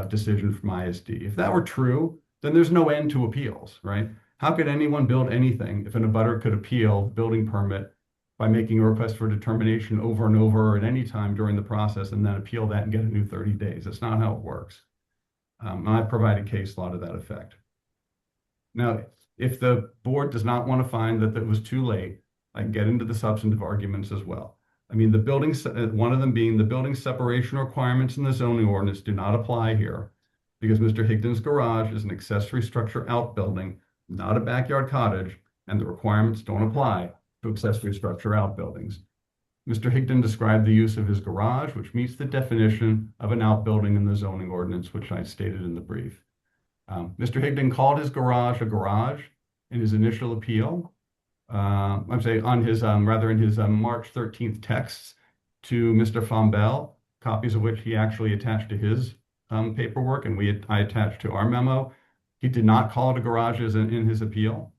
decision from ISD. If that were true, then there's no end to appeals, right? How could anyone build anything if an abutter could appeal building permit by making a request for determination over and over at any time during the process and then appeal that and get a new 30 days? That's not how it works. I've provided case law to that effect. Now, if the board does not want to find that it was too late, I can get into the substantive arguments as well. I mean, one of them being the building separation requirements in the zoning ordinance do not apply here because Mr. Higdon's garage is an accessory structure outbuilding, not a backyard cottage, and the requirements don't apply to accessory structure outbuildings. Mr. Higdon described the use of his garage, which meets the definition of an outbuilding in the zoning ordinance, which I stated in the brief. Mr. Higdon called his garage a garage in his initial appeal. I'm saying on his in his March 13th texts to Mr. Fombel, copies of which he actually attached to his paperwork, and I attached to our memo. He did not call it a garage in his appeal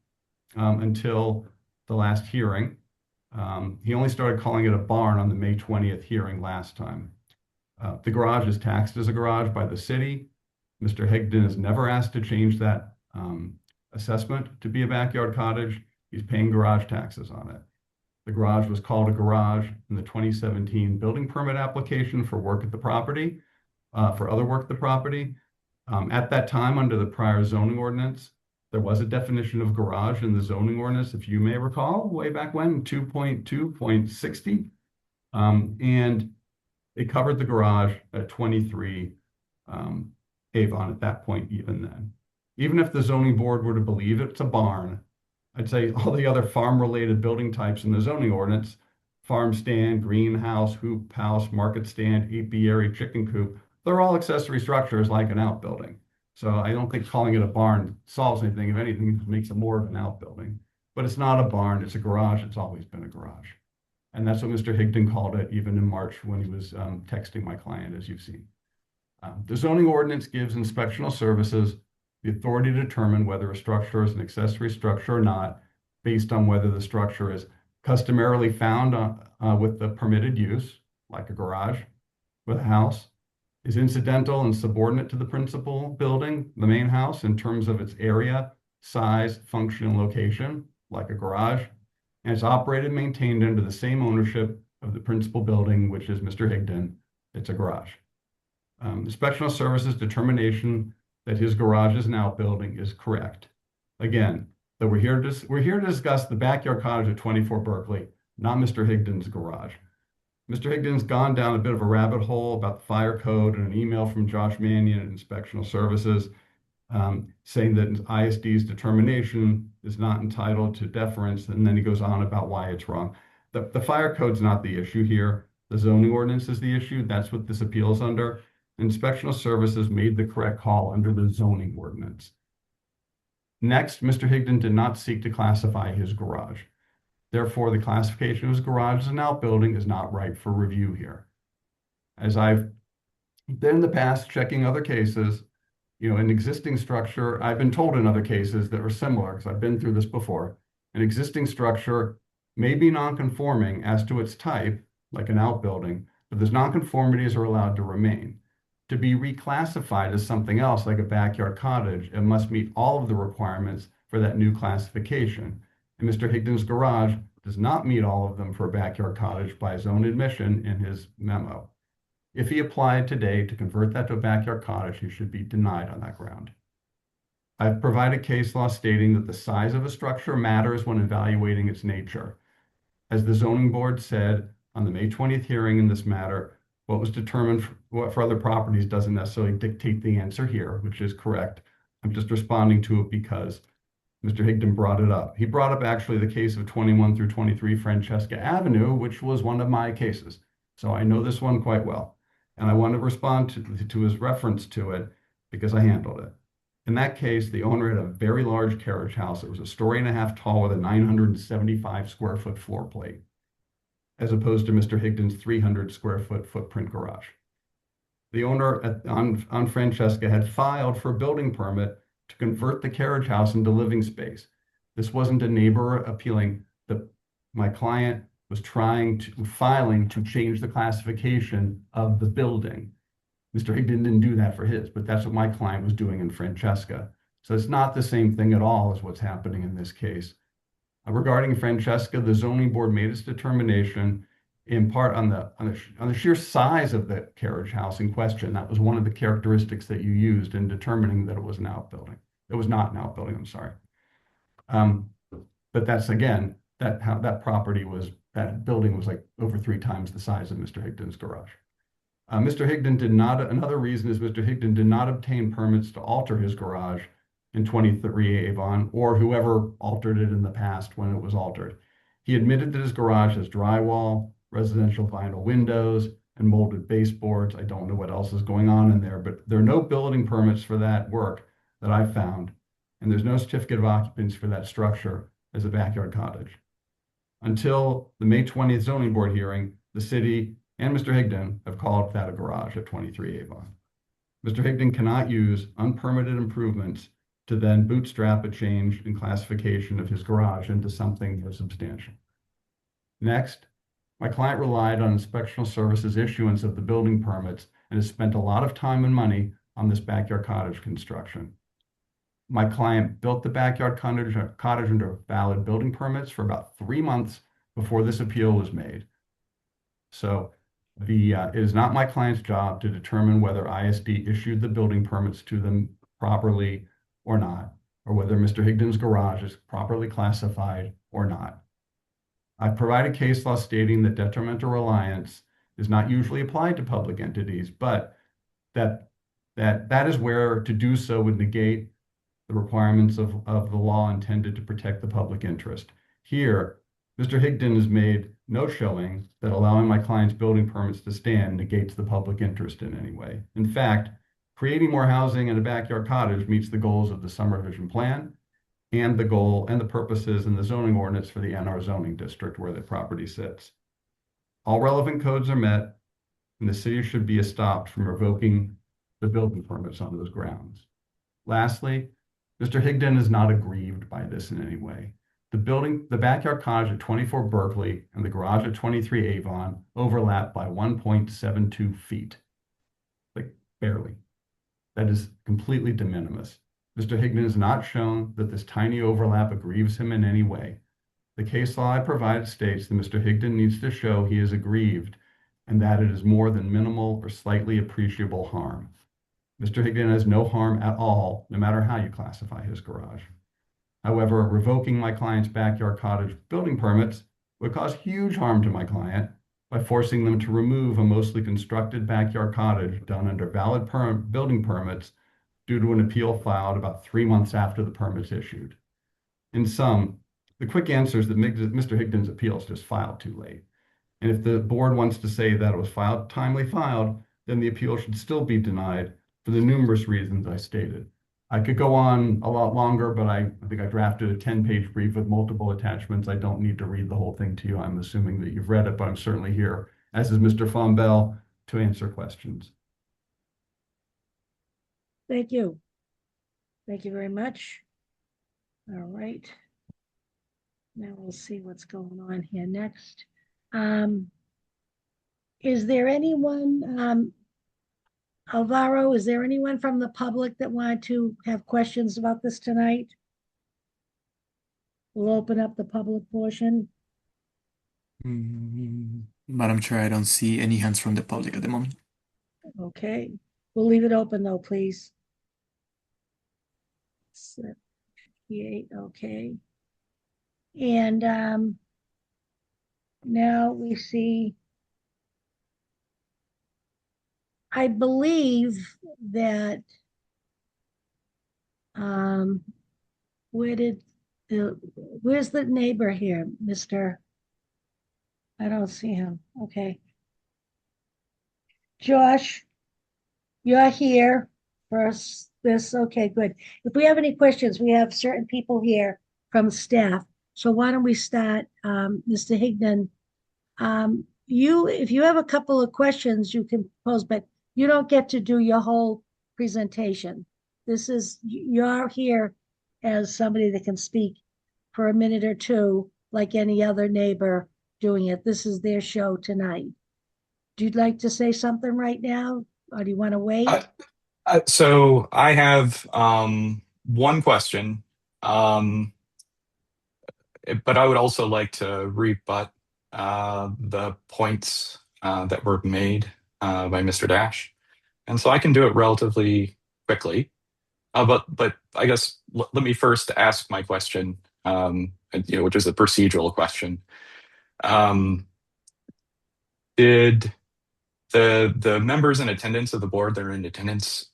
until the last hearing. He only started calling it a barn on the May 20th hearing last time. The garage is taxed as a garage by the city. Mr. Higdon has never asked to change that assessment to be a backyard cottage. He's paying garage taxes on it. The garage was called a garage in the 2017 building permit application for work at the property, for other work at the property. At that time, under the prior zoning ordinance, there was a definition of garage in the zoning ordinance, if you may recall, way back when, 2.2.60. And it covered the garage at 23 Avon at that point, even then. Even if the zoning board were to believe it's a barn, I'd say all the other farm-related building types in the zoning ordinance, farm stand, greenhouse, hoop house, market stand, apiary, chicken coop, they're all accessory structures like an outbuilding. So I don't think calling it a barn solves anything. If anything, it makes it more of an outbuilding. But it's not a barn, it's a garage. It's always been a garage. And that's what Mr. Higdon called it, even in March when he was texting my client, as you've seen. The zoning ordinance gives inspectional services the authority to determine whether a structure is an accessory structure or not, based on whether the structure is customarily found with the permitted use, like a garage with a house, is incidental and subordinate to the principal building, the main house, in terms of its area, size, function, and location, like a garage, and it's operated and maintained under the same ownership of the principal building, which is Mr. Higdon. It's a garage. Inspectional services determination that his garage is an outbuilding is correct. Again, that we're here to discuss the backyard cottage at 24 Berkeley, not Mr. Higdon's garage. Mr. Higdon's gone down a bit of a rabbit hole about the fire code and an email from Josh Mannion at Inspectional Services saying that ISD's determination is not entitled to deference, and then he goes on about why it's wrong. The fire code's not the issue here. The zoning ordinance is the issue. That's what this appeals under. Inspectional Services made the correct call under the zoning ordinance. Next, Mr. Higdon did not seek to classify his garage. Therefore, the classification of his garage as an outbuilding is not right for review here. As I've been in the past checking other cases, an existing structure, I've been told in other cases that are similar, because I've been through this before, an existing structure may be non-conforming as to its type, like an outbuilding, but those non-conformities are allowed to remain. To be reclassified as something else, like a backyard cottage, it must meet all of the requirements for that new classification. And Mr. Higdon's garage does not meet all of them for a backyard cottage by his own admission in his memo. If he applied today to convert that to a backyard cottage, he should be denied on that ground. I've provided case law stating that the size of a structure matters when evaluating its nature. As the zoning board said on the May 20th hearing in this matter, what was determined for other properties doesn't necessarily dictate the answer here, which is correct. I'm just responding to it because Mr. Higdon brought it up. He brought up actually the case of 21 through 23 Francesca Avenue, which was one of my cases. So I know this one quite well. And I want to respond to his reference to it because I handled it. In that case, the owner had a very large carriage house. It was a story and a half tall with a 975 square foot floor plate, as opposed to Mr. Higdon's 300 square foot footprint garage. The owner on Francesca had filed for a building permit to convert the carriage house into living space. This wasn't a neighbor appealing. My client was filing to change the classification of the building. Mr. Higdon didn't do that for his, but that's what my client was doing in Francesca. So it's not the same thing at all as what's happening in this case. Regarding Francesca, the zoning board made its determination in part on the sheer size of the carriage house in question. That was one of the characteristics that you used in determining that it was an outbuilding. It was not an outbuilding, I'm sorry. But that's, again, that building was like over 3 times the size of Mr. Higdon's garage. Another reason is Mr. Higdon did not obtain permits to alter his garage in 23 Avon, or whoever altered it in the past when it was altered. He admitted that his garage has drywall, residential vinyl windows, and molded baseboards. I don't know what else is going on in there, but there are no building permits for that work that I found, and there's no certificate of occupancy for that structure as a backyard cottage. Until the May 20th zoning board hearing, the city and Mr. Higdon have called that a garage at 23 Avon. Mr. Higdon cannot use unpermitted improvements to then bootstrap a change in classification of his garage into something more substantial. Next, my client relied on inspectional services issuance of the building permits and has spent a lot of time and money on this backyard cottage construction. My client built the backyard cottage under valid building permits for about 3 months before this appeal was made. So it is not my client's job to determine whether ISD issued the building permits to them properly or not, or whether Mr. Higdon's garage is properly classified or not. I've provided case law stating that detrimental reliance is not usually applied to public entities, but that is where to do so would negate the requirements of the law intended to protect the public interest. Here, Mr. Higdon has made no showing that allowing my client's building permits to stand negates the public interest in any way. In fact, creating more housing in a backyard cottage meets the goals of the Summer Vision Plan and the goal and the purposes in the zoning ordinance for the NR zoning district where the property sits. All relevant codes are met, and the city should be stopped from revoking the building permits on those grounds. Lastly, Mr. Higdon is not aggrieved by this in any way. The backyard cottage at 24 Berkeley and the garage at 23 Avon overlap by 1.72 feet. Like barely. That is completely de minimis. Mr. Higdon has not shown that this tiny overlap aggrieves him in any way. The case law I provided states that Mr. Higdon needs to show he is aggrieved and that it is more than minimal or slightly appreciable harm. Mr. Higdon has no harm at all, no matter how you classify his garage. However, revoking my client's backyard cottage building permits would cause huge harm to my client by forcing them to remove a mostly constructed backyard cottage done under valid building permits due to an appeal filed about 3 months after the permits issued. In sum, the quick answer is that Mr. Higdon's appeal is just filed too late. And if the board wants to say that it was timely filed, then the appeal should still be denied for the numerous reasons I stated. I could go on a lot longer, but I think I drafted a 10-page brief with multiple attachments. I don't need to read the whole thing to you. I'm assuming that you've read it, but I'm certainly here, as is Mr. Fombel, to answer questions. Thank you. Thank you very much. All right. Now we'll see what's going on here next. Is there anyone, Alvaro, is there anyone from the public that wanted to have questions about this tonight? We'll open up the public portion. Madam Chair, I don't see any hands from the public at the moment. Okay, we'll leave it open though, please. 78, okay. And now we see, I believe that where's the neighbor here, Mr.? I don't see him. Okay. Josh, you're here for this. Okay, good. If we have any questions, we have certain people here from staff. So why don't we start, Mr. Higdon? If you have a couple of questions, you can pose, but you don't get to do your whole presentation. You're here as somebody that can speak for a minute or two, like any other neighbor doing it. This is their show tonight. Do you like to say something right now, or do you want to wait? So I have one question, but I would also like to rebut the points that were made by Mr. Dash, and so I can do it relatively quickly. But I guess let me first ask my question, which is a procedural question. Did the members in attendance of the board that are in attendance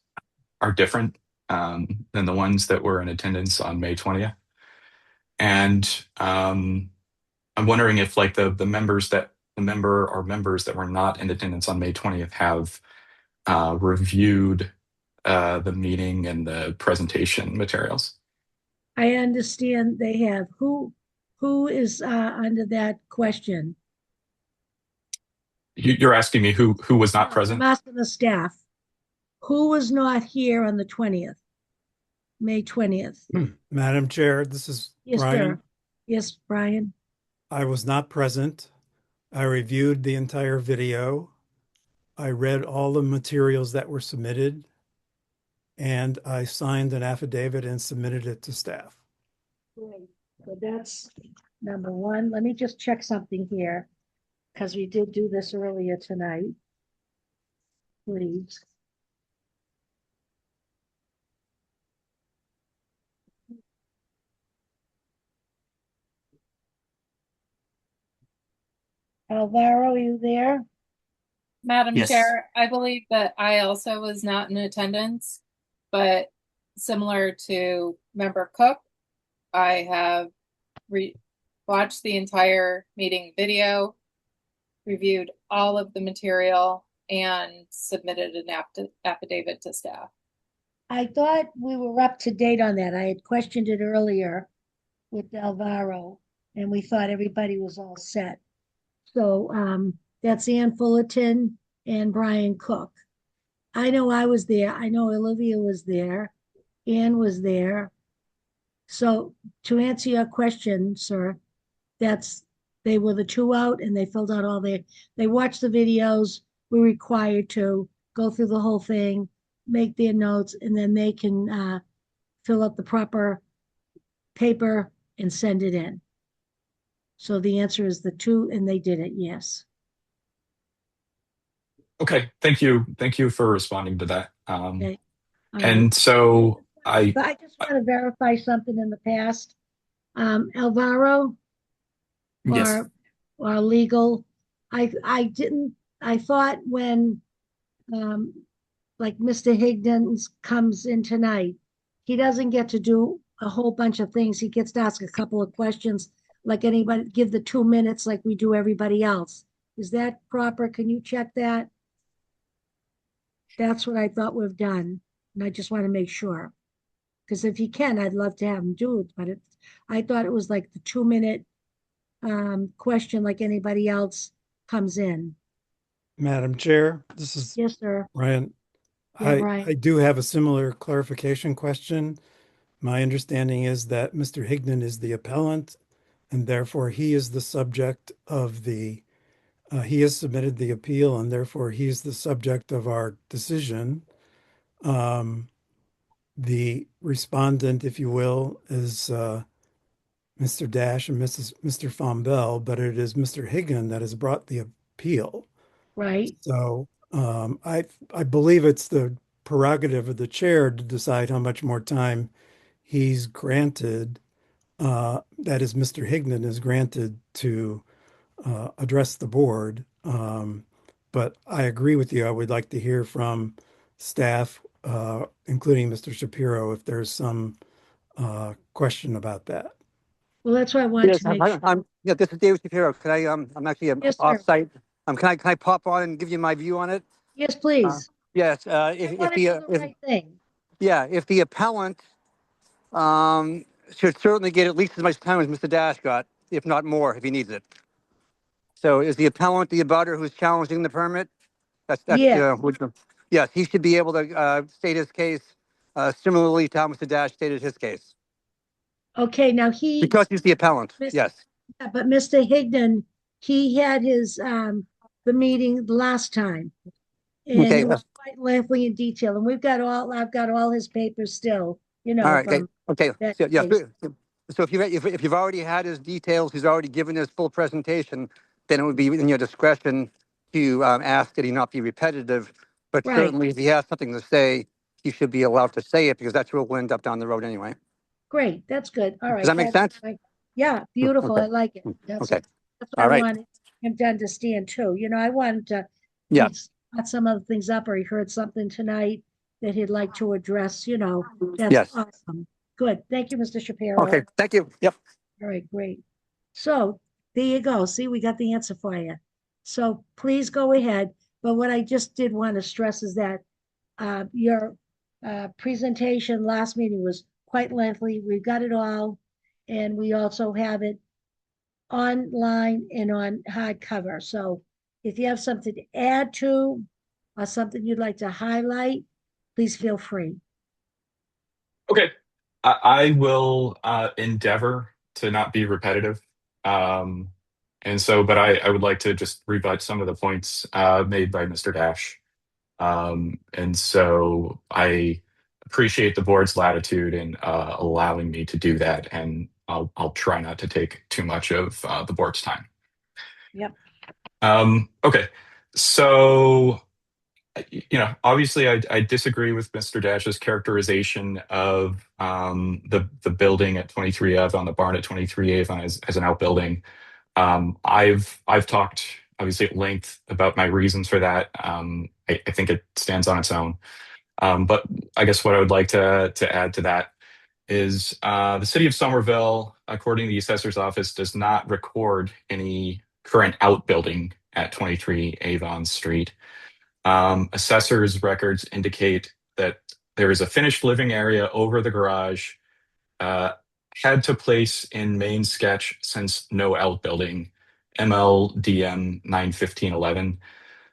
are different than the ones that were in attendance on May 20th? And I'm wondering if like the members that were not in attendance on May 20th have reviewed the meeting and the presentation materials. I understand they have. Who is under that question? You're asking me who was not No, present? I'm asking the staff. Who was not here on the 20th, May 20th? Madam Chair, this is Yes, Brian. sir. Yes, Brian. I was not present. I reviewed the entire video. I read all the materials that were submitted, and I signed an affidavit and submitted it to staff. Great. So that's number one. Let me just check something here, because we did do this earlier tonight. Please. Alvaro, are you there? Madam Yes. Chair, I believe that I also was not in attendance, but similar to Member Cook, I have watched the entire meeting video, reviewed all of the material, and submitted an affidavit to staff. I thought we were up to date on that. I had questioned it earlier with Alvaro, and we thought everybody was all set. So that's Ann Fullerton and Brian Cook. I know I was there. I know Olivia was there. Ann was there. So to answer your question, sir, they were the two out and they filled out they watched the videos. We're required to go through the whole thing, make their notes, and then they can fill out the proper paper and send it in. So the answer is the two, and they did it, yes. Okay, thank you. Thank you for responding to that. Okay. All right. And so I But I just want to verify something in the past. Alvaro yes. or legal, I thought when like Mr. Higgins comes in tonight, he doesn't get to do a whole bunch of things. He gets to ask a couple of questions, like anybody, give the 2 minutes like we do everybody else. Is that proper? Can you check that? That's what I thought we've done. And I just want to make sure. Because if he can, I'd love to have him do it. But I thought it was like the 2 minute question like anybody else comes in. Madam Chair, this is Yes, sir. Ryan. Yeah, Brian. I do have a similar clarification question. My understanding is that Mr. Higdon is the appellant, and therefore he is the subject of he has submitted the appeal, and therefore he's the subject of our decision. The respondent, if you will, is Mr. Dash and Mr. Fombell, but it is Mr. Higdon that has brought the appeal. Right. So I believe it's the prerogative of the chair to decide how much more time he's granted, that is, Mr. Higdon is granted to address the board. But I agree with you. I would like to hear from staff, including Mr. Shapiro, if there's some question about that. Well, that's why I want Yes, to make sure. yeah, this is David Shapiro. Can I, I'm actually Yes, sir. off site. Can I pop on and give you my view on it? Yes, please. Yes, I want to do the right thing. yeah, if the appellant should certainly get at least as much time as Mr. Dash got, if not more, if he needs it. So is the appellant the abutter who's challenging the permit? Yeah. Yes, he should be able to state his case similarly to how Mr. Dash stated his case. Okay, now Because he's the appellant, yes. Yeah, but Mr. Higdon, he had his the meeting last time. And Okay. it was quite lengthy in detail. And I've got all his papers still, you know. All right. From Okay. that So, yeah. case. So if you've already had his details, he's already given his full presentation, then it would be in your discretion to ask that he not be repetitive. But Right. certainly, if he has something to say, he should be allowed to say it because that's where we'll end up down the road anyway. Great, that's good. All right. Does that make sense? Yeah, beautiful. Okay. I like it. That's Okay. That's what All I right. wanted him to understand too. You know, I wanted to Yeah. got some other things up, or he heard something tonight that he'd like to address, you know. That's Yes. awesome. Good. Thank you, Mr. Shapiro. Okay. Thank you. Yep. All right, great. So there you go. See, we got the answer for you. So please go ahead. But what I just did want to stress is that your presentation last meeting was quite lengthy. We've got it all. And we also have it online and on hardcover. So if you have something to add to or something you'd like to highlight, please feel free. Okay. I will endeavor to not be repetitive. But I would like to just rebut some of the points made by Mr. Dash. And so I appreciate the board's latitude in allowing me to do that, and I'll try not to take too much of the board's time. Yep. Okay. So, obviously I disagree with Mr. Dash's characterization of the building at 23 Ave on the barn at 23 Ave as an outbuilding. I've talked obviously at length about my reasons for that. I think it stands on its own. But I guess what I would like to add to that is the city of Somerville, according to the assessor's office, does not record any current outbuilding at 23 Avon Street. Assessor's records indicate that there is a finished living area over the garage, had to place in main sketch since no outbuilding, MLDM 91511.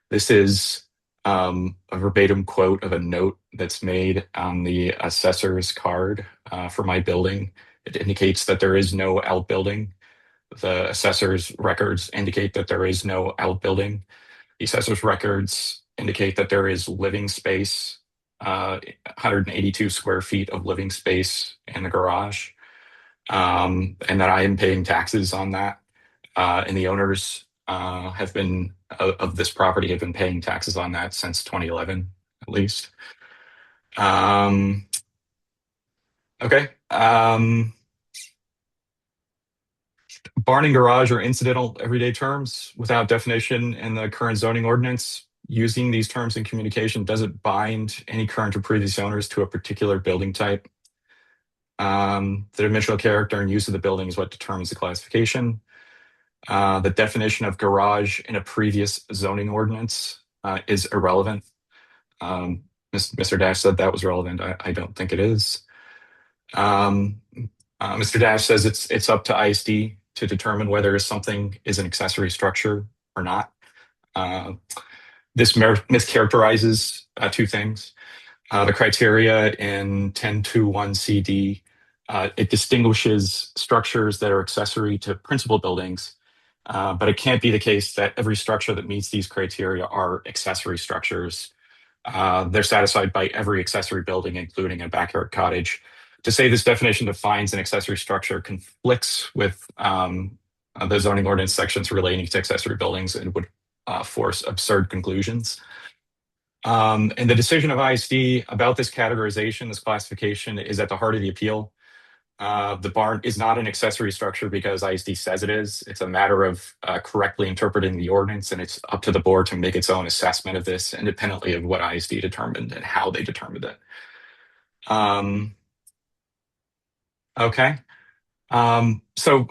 This is a verbatim quote of a note that's made on the assessor's card for my building. It indicates that there is no outbuilding. The assessor's records indicate that there is no outbuilding. The assessor's records indicate that there is living space, 182 square feet of living space in the garage, and that I am paying taxes on that. And the owners have been of this property have been paying taxes on that since 2011, at least. Okay. Barn and garage are incidental everyday terms without definition in the current zoning ordinance. Using these terms in communication doesn't bind any current or previous owners to a particular building type. The dimensional character and use of the building is what determines the classification. The definition of garage in a previous zoning ordinance is irrelevant. Mr. Dash said that was relevant. I don't think it is. Mr. Dash says it's up to ISD to determine whether something is an accessory structure or not. This mischaracterizes two things. The criteria in 10.2.1 CD, it distinguishes structures that are accessory to principal buildings, but it can't be the case that every structure that meets these criteria are accessory structures. They're satisfied by every accessory building, including a backyard cottage. To say this definition defines an accessory structure conflicts with the zoning ordinance sections relating to accessory buildings and would force absurd conclusions. And the decision of ISD about this categorization, this classification, is at the heart of the appeal. The barn is not an accessory structure because ISD says it is. It's a matter of correctly interpreting the ordinance, and it's up to the board to make its own assessment of this independently of what ISD determined and how they determined it. Okay. So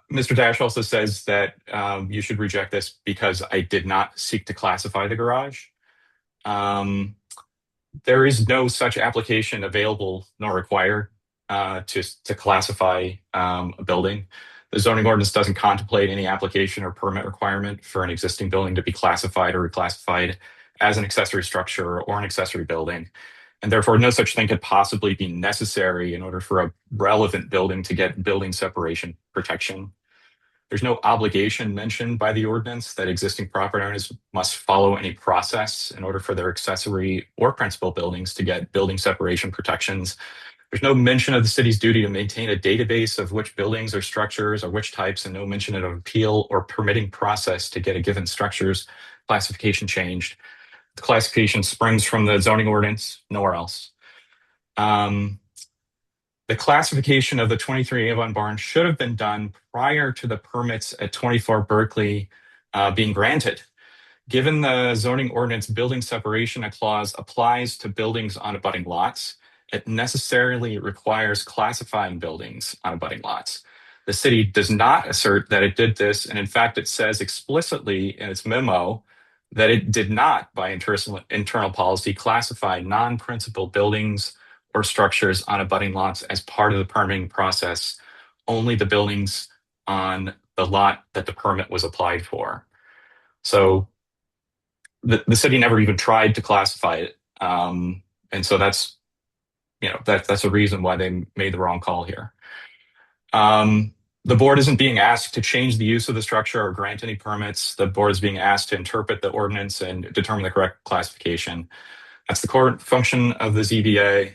Mr. Dash also says that you should reject this because I did not seek to classify the garage. There is no such application available nor required to classify a building. The zoning ordinance doesn't contemplate any application or permit requirement for an existing building to be classified or reclassified as an accessory structure or an accessory building. And therefore, no such thing could possibly be necessary in order for a relevant building to get building separation protection. There's no obligation mentioned by the ordinance that existing property owners must follow any process in order for their accessory or principal buildings to get building separation protections. There's no mention of the city's duty to maintain a database of which buildings or structures or which types, and no mention of appeal or permitting process to get a given structure's classification changed. The classification springs from the zoning ordinance, nowhere else. The classification of the 23 Avon barn should have been done prior to the permits at 24 Berkeley being granted. Given the zoning ordinance building separation clause applies to buildings on abutting lots, it necessarily requires classifying buildings on abutting lots. The city does not assert that it did this, and in fact, it says explicitly in its memo that it did not, by internal policy, classify non-principal buildings or structures on abutting lots as part of the permitting process, only the buildings on the lot that the permit was applied for. So the city never even tried to classify it. And so that's a reason why they made the wrong call here. The board isn't being asked to change the use of the structure or grant any permits. The board is being asked to interpret the ordinance and determine the correct classification. That's the core function of the ZBA,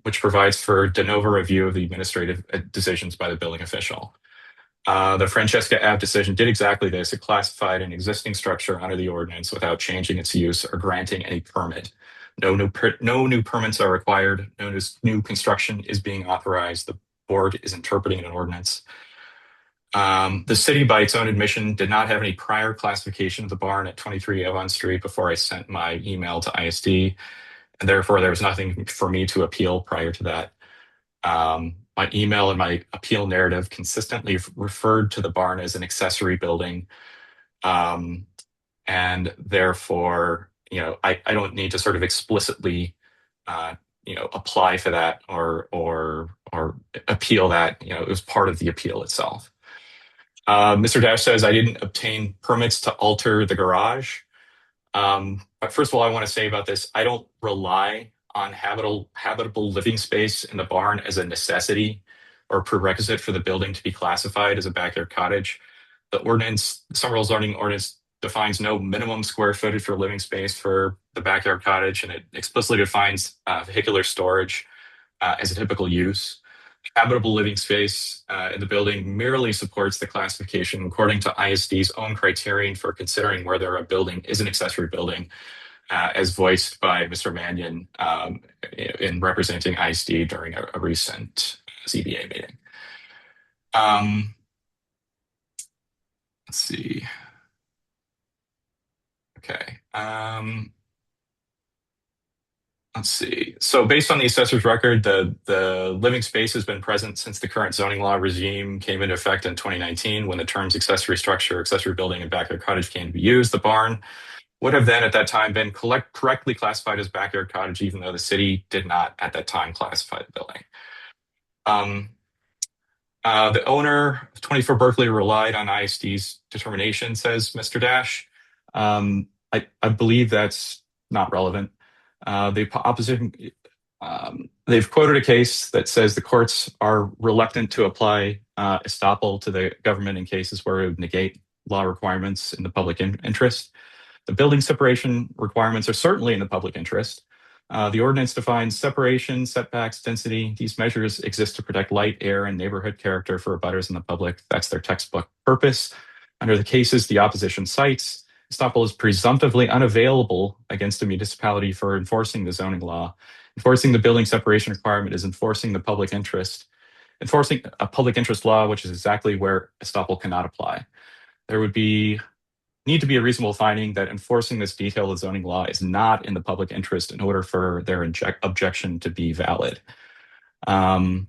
which provides for de novo review of the administrative decisions by the building official. The Francesca Ave decision did exactly this. It classified an existing structure under the ordinance without changing its use or granting any permit. No new permits are required. No new construction is being authorized. The board is interpreting an ordinance. The city, by its own admission, did not have any prior classification of the barn at 23 Avon Street before I sent my email to ISD, and therefore there was nothing for me to appeal prior to that. My email and my appeal narrative consistently referred to the barn as an accessory building, and therefore, I don't need to sort of explicitly, apply for that or appeal that. It was part of the appeal itself. Mr. Dash says I didn't obtain permits to alter the garage. But first of all, I want to say about this, I don't rely on habitable living space in the barn as a necessity or prerequisite for the building to be classified as a backyard cottage. The Somerville zoning ordinance defines no minimum square footage for living space for the backyard cottage, and it explicitly defines vehicular storage as a typical use. Habitable living space in the building merely supports the classification according to ISD's own criterion for considering whether a building is an accessory building, as voiced by Mr. Mannion in representing ISD during a recent ZBA meeting. Let's see. Okay. Let's see. So based on the assessor's record, the living space has been present since the current zoning law regime came into effect in 2019 when the terms accessory structure, accessory building, and backyard cottage came to be used. The barn would have then at that time been correctly classified as backyard cottage, even though the city did not at that time classify the building. The owner of 24 Berkeley relied on ISD's determination, says Mr. Dash. I believe that's not relevant. The opposition, they've quoted a case that says the courts are reluctant to apply estoppel to the government in cases where it would negate law requirements in the public interest. The building separation requirements are certainly in the public interest. The ordinance defines separation, setbacks, density. These measures exist to protect light, air, and neighborhood character for abutters in the public. That's their textbook purpose. Under the cases the opposition cites, estoppel is presumptively unavailable against a municipality for enforcing the zoning law. Enforcing the building separation requirement is enforcing the public interest. Enforcing a public interest law, which is exactly where estoppel cannot apply. There would need to be a reasonable finding that enforcing this detail of zoning law is not in the public interest in order for their objection to be valid. Let's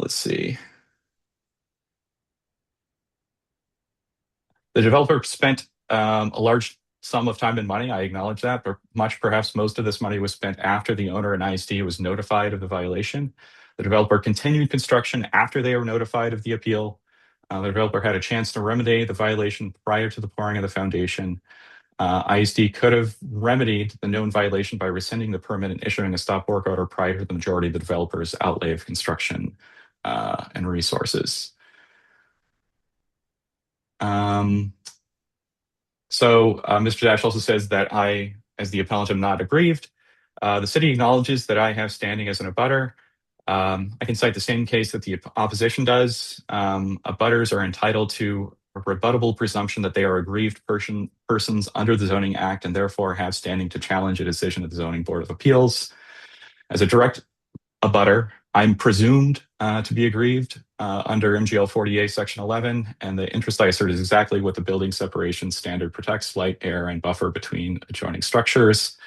see. The developer spent a large sum of time and money. I acknowledge that, but perhaps most of this money was spent after the owner and ISD was notified of the violation. The developer continued construction after they were notified of the appeal. The developer had a chance to remedy the violation prior to the pouring of the foundation. ISD could have remedied the known violation by rescinding the permit and issuing a stop work order prior to the majority of the developer's outlay of construction and resources. Mr. Dash also says that I, as the appellant, am not aggrieved. The city acknowledges that I have standing as an abutter. I can cite the same case that the opposition does. Abutters are entitled to a rebuttable presumption that they are aggrieved persons under the Zoning Act and therefore have standing to challenge a decision of the Zoning Board of Appeals. As a direct abutter, I'm presumed to be aggrieved under MGL 40A Section 11, and the interest I assert is exactly what the building separation standard protects: light, air, and buffer between adjoining structures.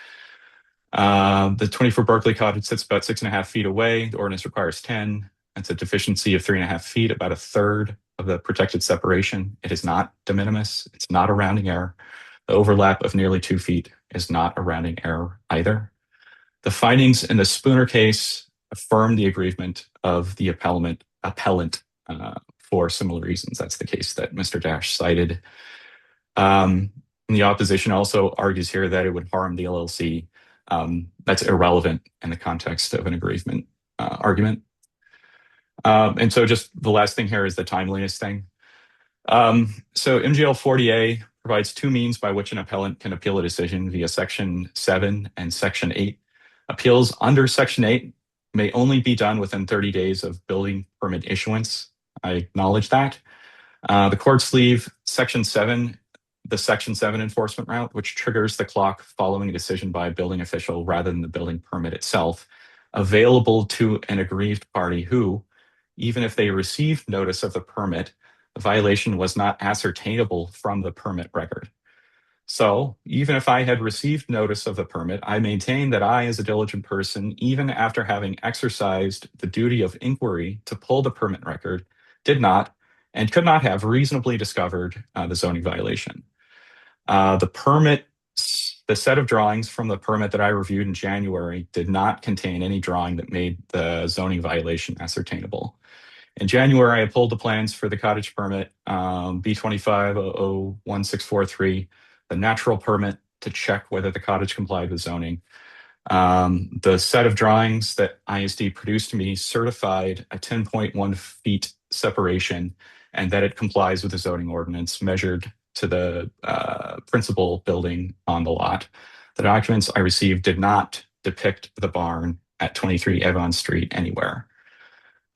The 24 Berkeley cottage sits about 6.5 feet away. The ordinance requires 10. It's a deficiency of 3.5 feet, about a third of the protected separation. It is not de minimis. It's not a rounding error. The overlap of nearly 2 feet is not a rounding error either. The findings in the Spooner case affirm the aggrievement of the appellant for similar reasons. That's the case that Mr. Dash cited. The opposition also argues here that it would harm the LLC. That's irrelevant in the context of an aggrievement argument. And so just the last thing here is the timeliness thing. So MGL 40A provides two means by which an appellant can appeal a decision via Section 7 and Section 8. Appeals under Section 8 may only be done within 30 days of building permit issuance. I acknowledge that. The courts leave Section 7, the Section 7 enforcement route, which triggers the clock following a decision by a building official rather than the building permit itself, available to an aggrieved party who, even if they received notice of the permit, the violation was not ascertainable from the permit record. So even if I had received notice of the permit, I maintain that I, as a diligent person, even after having exercised the duty of inquiry to pull the permit record, did not and could not have reasonably discovered the zoning violation. The set of drawings from the permit that I reviewed in January did not contain any drawing that made the zoning violation ascertainable. In January, I pulled the plans for the cottage permit, B25001643, the natural permit to check whether the cottage complied with zoning. The set of drawings that ISD produced to me certified a 10.1 feet separation and that it complies with the zoning ordinance measured to the principal building on the lot. The documents I received did not depict the barn at 23 Avon Street anywhere.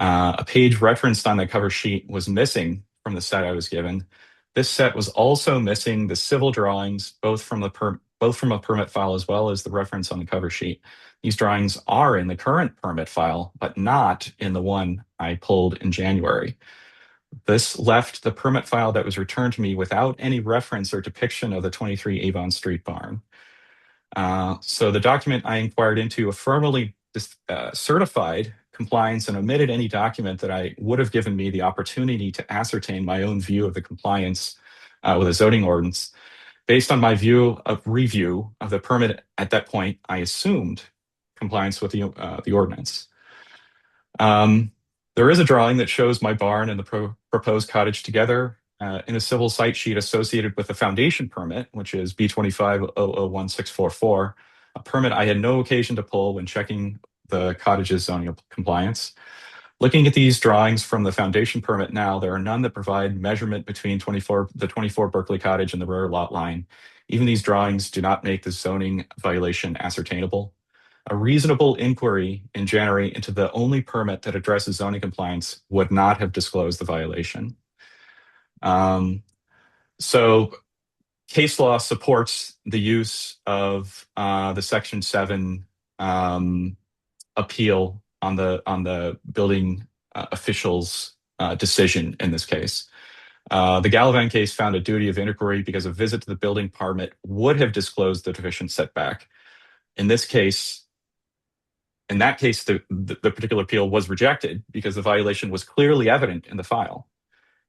A page referenced on the cover sheet was missing from the set I was given. This set was also missing the civil drawings, both from a permit file as well as the reference on the cover sheet. These drawings are in the current permit file, but not in the one I pulled in January. This left the permit file that was returned to me without any reference or depiction of the 23 Avon Street barn. So the document I inquired into affirmatively certified compliance and omitted any document that I would have given me the opportunity to ascertain my own view of the compliance with a zoning ordinance. Based on my review of the permit at that point, I assumed compliance with the ordinance. There is a drawing that shows my barn and the proposed cottage together in a civil site sheet associated with the foundation permit, which is B25001644, a permit I had no occasion to pull when checking the cottage's zoning compliance. Looking at these drawings from the foundation permit now, there are none that provide measurement between the 24 Berkeley cottage and the rear lot line. Even these drawings do not make the zoning violation ascertainable. A reasonable inquiry in January into the only permit that addresses zoning compliance would not have disclosed the violation. So case law supports the use of the Section 7 appeal on the building official's decision in this case. The Gallivan case found a duty of inquiry because a visit to the building permit would have disclosed the deficient setback. In that case, the particular appeal was rejected because the violation was clearly evident in the file.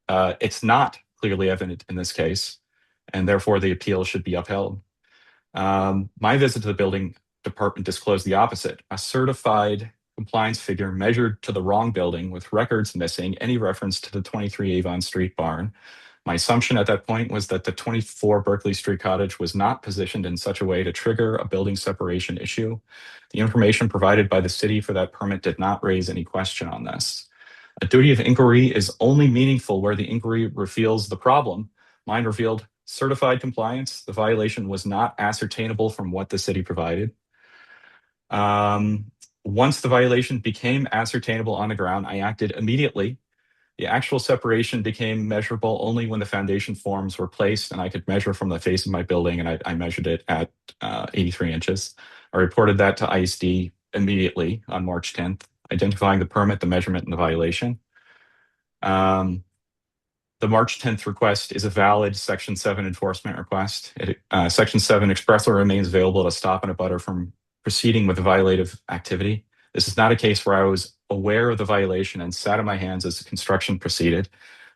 It's not clearly evident in this case, and therefore the appeal should be upheld. My visit to the building department disclosed the opposite. A certified compliance figure measured to the wrong building with records missing any reference to the 23 Avon Street barn. My assumption at that point was that the 24 Berkeley Street cottage was not positioned in such a way to trigger a building separation issue. The information provided by the city for that permit did not raise any question on this. A duty of inquiry is only meaningful where the inquiry reveals the problem. Mine revealed certified compliance. The violation was not ascertainable from what the city provided. Once the violation became ascertainable on the ground, I acted immediately. The actual separation became measurable only when the foundation forms were placed and I could measure from the face of my building, and I measured it at 83 inches. I reported that to ISD immediately on March 10th, identifying the permit, the measurement, and the violation. The March 10th request is a valid Section 7 enforcement request. Section 7 expressly remains available to stop an abutter from proceeding with a violative activity. This is not a case where I was aware of the violation and sat on my hands as the construction proceeded.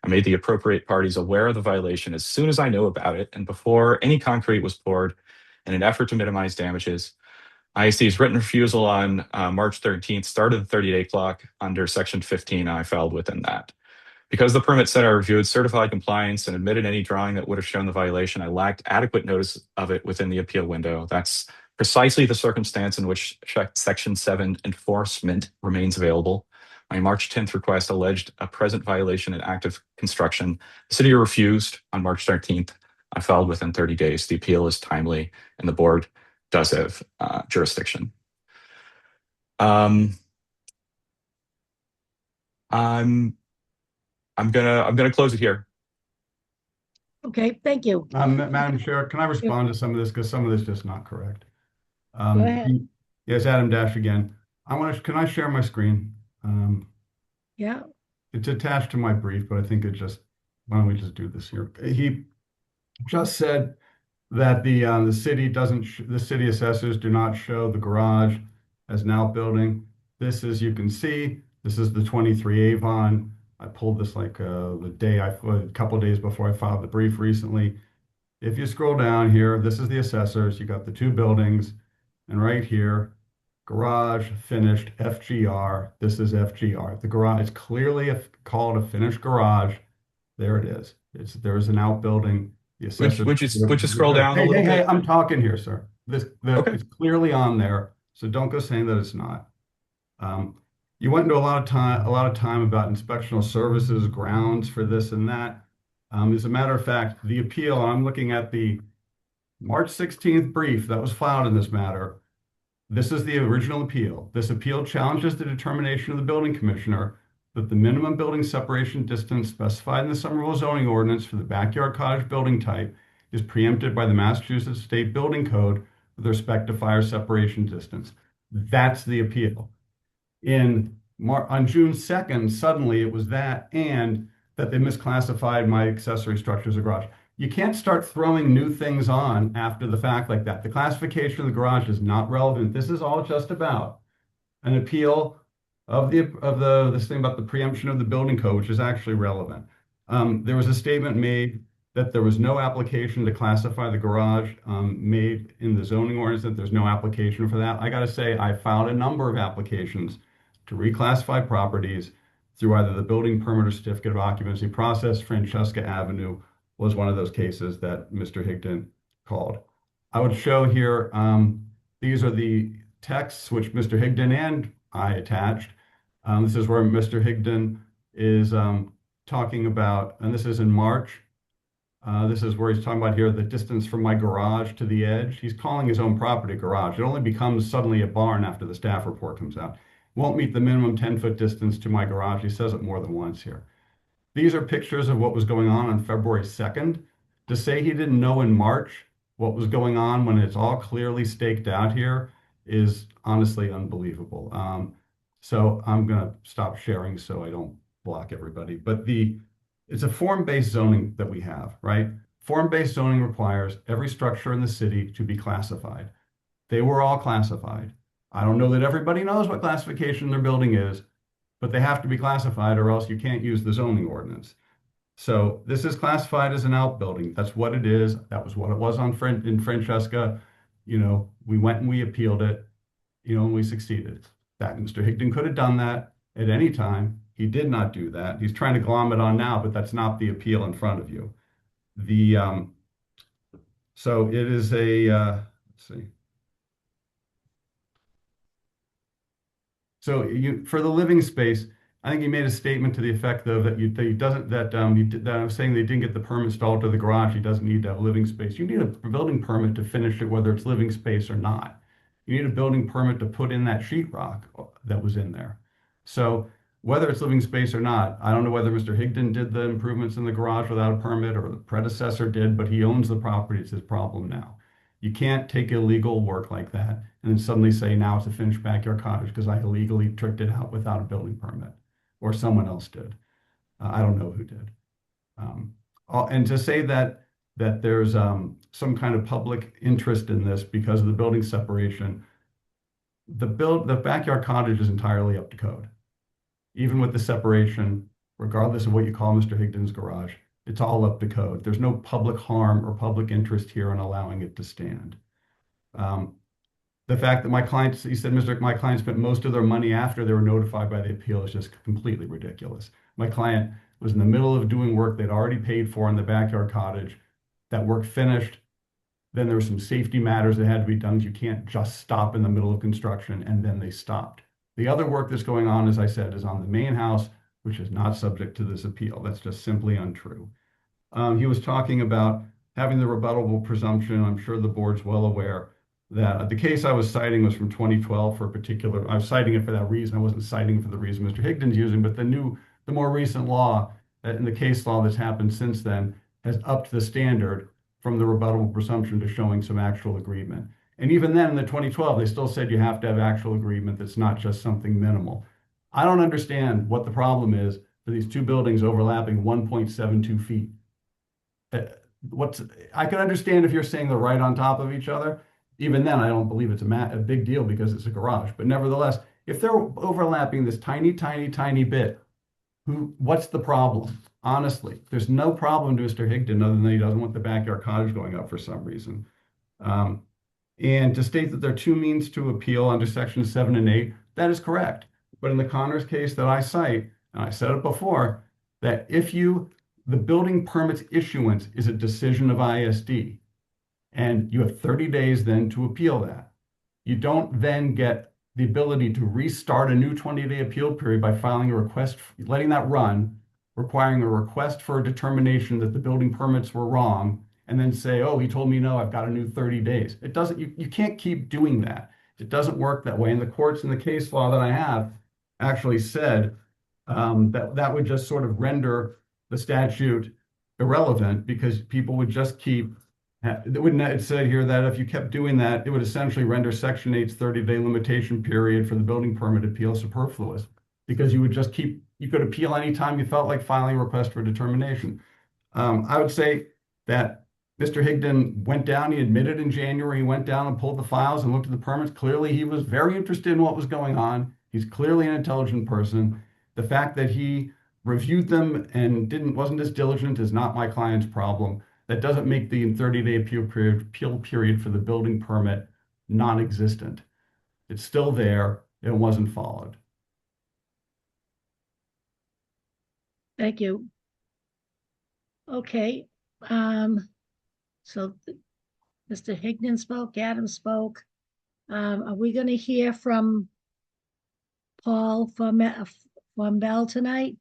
I made the appropriate parties aware of the violation as soon as I knew about it and before any concrete was poured in an effort to minimize damages. ISD's written refusal on March 13th started the 30-day clock under Section 15, and I filed within that. Because the permit said I reviewed certified compliance and admitted any drawing that would have shown the violation, I lacked adequate notice of it within the appeal window. That's precisely the circumstance in which Section 7 enforcement remains available. My March 10th request alleged a present violation in active construction. The city refused on March 13th. I filed within 30 days. The appeal is timely, and the board does have jurisdiction. I'm gonna close it here. Okay, thank you. Madam Chair, can I respond to some of this because some of this is just not correct? Go ahead. Yes, Adam Dash again. Can I share my screen? Yeah, It's attached to my brief, but I think why don't we just do this here? He just said that the city assessors do not show the garage as an outbuilding. This, as you can see, this is the 23 Avon. I pulled this like a couple days before I filed the brief recently. If you scroll down here, this is the assessors. You got the two buildings, and right here, garage finished FGR. This is FGR. The garage is clearly called a finished garage. There it is. There is an outbuilding. The assessor. Would you scroll down a Hey, little hey, hey, bit? I'm talking here, sir. Okay. It's clearly on there, so don't go saying that it's not. You went into a lot of time about inspectional services, grounds for this and that. As a matter of fact, the appeal, I'm looking at the March 16th brief that was filed in this matter. This is the original appeal. This appeal challenges the determination of the building commissioner that the minimum building separation distance specified in the Somerville zoning ordinance for the backyard cottage building type is preempted by the Massachusetts State Building Code with respect to fire separation distance. That's the appeal. On June 2nd, suddenly it was that and that they misclassified my accessory structure as a garage. You can't start throwing new things on after the fact like that. The classification of the garage is not relevant. This is all just about an appeal of this thing about the preemption of the building code, which is actually relevant. There was a statement made that there was no application to classify the garage made in the zoning ordinance, that there's no application for that. I got to say, I filed a number of applications to reclassify properties through either the building permit or certificate of occupancy process. Francesca Avenue was one of those cases that Mr. Higdon called. I would show here, these are the texts which Mr. Higdon and I attached. This is where Mr. Higdon is talking about, and this is in March. This is where he's talking about here the distance from my garage to the edge. He's calling his own property garage. It only becomes suddenly a barn after the staff report comes out. Won't meet the minimum 10-foot distance to my garage. He says it more than once here. These are pictures of what was going on February 2nd. To say he didn't know in March what was going on when it's all clearly staked out here is honestly unbelievable. So I'm going to stop sharing so I don't block everybody. But it's a form-based zoning that we have, right? Form-based zoning requires every structure in the city to be classified. They were all classified. I don't know that everybody knows what classification their building is, but they have to be classified or else you can't use the zoning ordinance. So this is classified as an outbuilding. That's what it is. That was what it was in Francesca. We went and we appealed it, and we succeeded. That Mr. Higdon could have done that at any time. He did not do that. He's trying to glom it on now, but that's not the appeal in front of you. So it is let's see. So for the living space, I think he made a statement to the effect though that I was saying they didn't get the permit installed to the garage. He doesn't need to have living space. You need a building permit to finish it, whether it's living space or not. You need a building permit to put in that sheetrock that was in there. So whether it's living space or not, I don't know whether Mr. Higdon did the improvements in the garage without a permit or the predecessor did, but he owns the property. It's his problem now. You can't take illegal work like that and then suddenly say now it's a finished backyard cottage because I illegally tricked it out without a building permit, or someone else did. I don't know who did. And to say that there's some kind of public interest in this because of the building separation, the backyard cottage is entirely up to code. Even with the separation, regardless of what you call Mr. Higdon's garage, it's all up to code. There's no public harm or public interest here in allowing it to stand. The fact that my client spent most of their money after they were notified by the appeal is just completely ridiculous. My client was in the middle of doing work they'd already paid for in the backyard cottage. That work finished. Then there were some safety matters that had to be done. You can't just stop in the middle of construction, and then they stopped. The other work that's going on, as I said, is on the main house, which is not subject to this appeal. That's just simply untrue. He was talking about having the rebuttable presumption. I'm sure the board's well aware that the case I was citing was from 2012 for a particular, I was citing it for that reason. I wasn't citing it for the reason Mr. Higdon's using, but the more recent law and the case law that's happened since then has upped the standard from the rebuttable presumption to showing some actual agreement. And even then in the 2012, they still said you have to have actual agreement that's not just something minimal. I don't understand what the problem is for these two buildings overlapping 1.72 feet. I can understand if you're saying they're right on top of each other. Even then, I don't believe it's a big deal because it's a garage. But nevertheless, if they're overlapping this tiny, tiny, tiny bit, what's the problem? Honestly, there's no problem to Mr. Higdon other than he doesn't want the backyard cottage going up for some reason. And to state that there are two means to appeal under Section 7 and 8, that is correct. But in the Connors case that I cite, and I said it before, that if you the building permit's issuance is a decision of ISD. And you have 30 days then to appeal that. You don't then get the ability to restart a new 20-day appeal period by filing a request, letting that run, requiring a request for a determination that the building permits were wrong, and then say, oh, he told me no, I've got a new 30 days. It doesn't, you can't keep doing that. It doesn't work that way. And the courts in the case law that I have actually said that would just sort of render the statute irrelevant because people would just keep it said here that if you kept doing that, it would essentially render Section 8's 30-day limitation period for the building permit appeal superfluous because you would just keep, you could appeal anytime you felt like filing a request for determination. I would say that Mr. Higdon went down, he admitted in January, he went down and pulled the files and looked at the permits. Clearly, he was very interested in what was going on. He's clearly an intelligent person. The fact that he reviewed them and wasn't as diligent is not my client's problem. That doesn't make the 30-day appeal period for the building permit non-existent. It's still there. It wasn't followed. Thank you. Okay, so Mr. Higdon spoke, Adam spoke. Are we gonna hear from Paul from Bell tonight?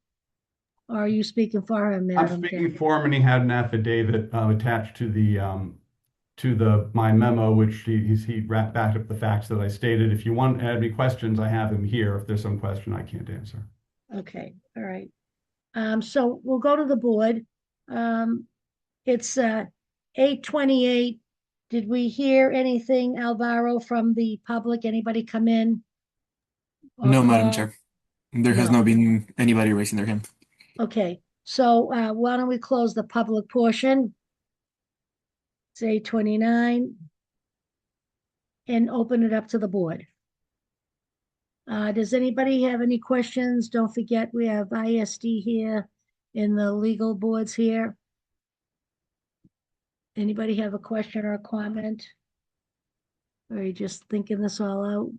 Or are you speaking for him, I'm Madam speaking Chair? for him, and he had an affidavit attached to my memo, which he backed up the facts that I stated. If you want to add any questions, I have him here. If there's some question I can't answer. Okay, all right. So we'll go to the board. It's 8:28. Did we hear anything, Alvaro, from the public? Anybody come in? Or No, Madam call? Chair. There has No. not been anybody raising their hand. Okay, so why don't we close the public portion? It's 8:29. And open it up to the board. Does anybody have any questions? Don't forget, we have ISD here and the legal boards here. Anybody have a question or a comment? Or are you just thinking this all out?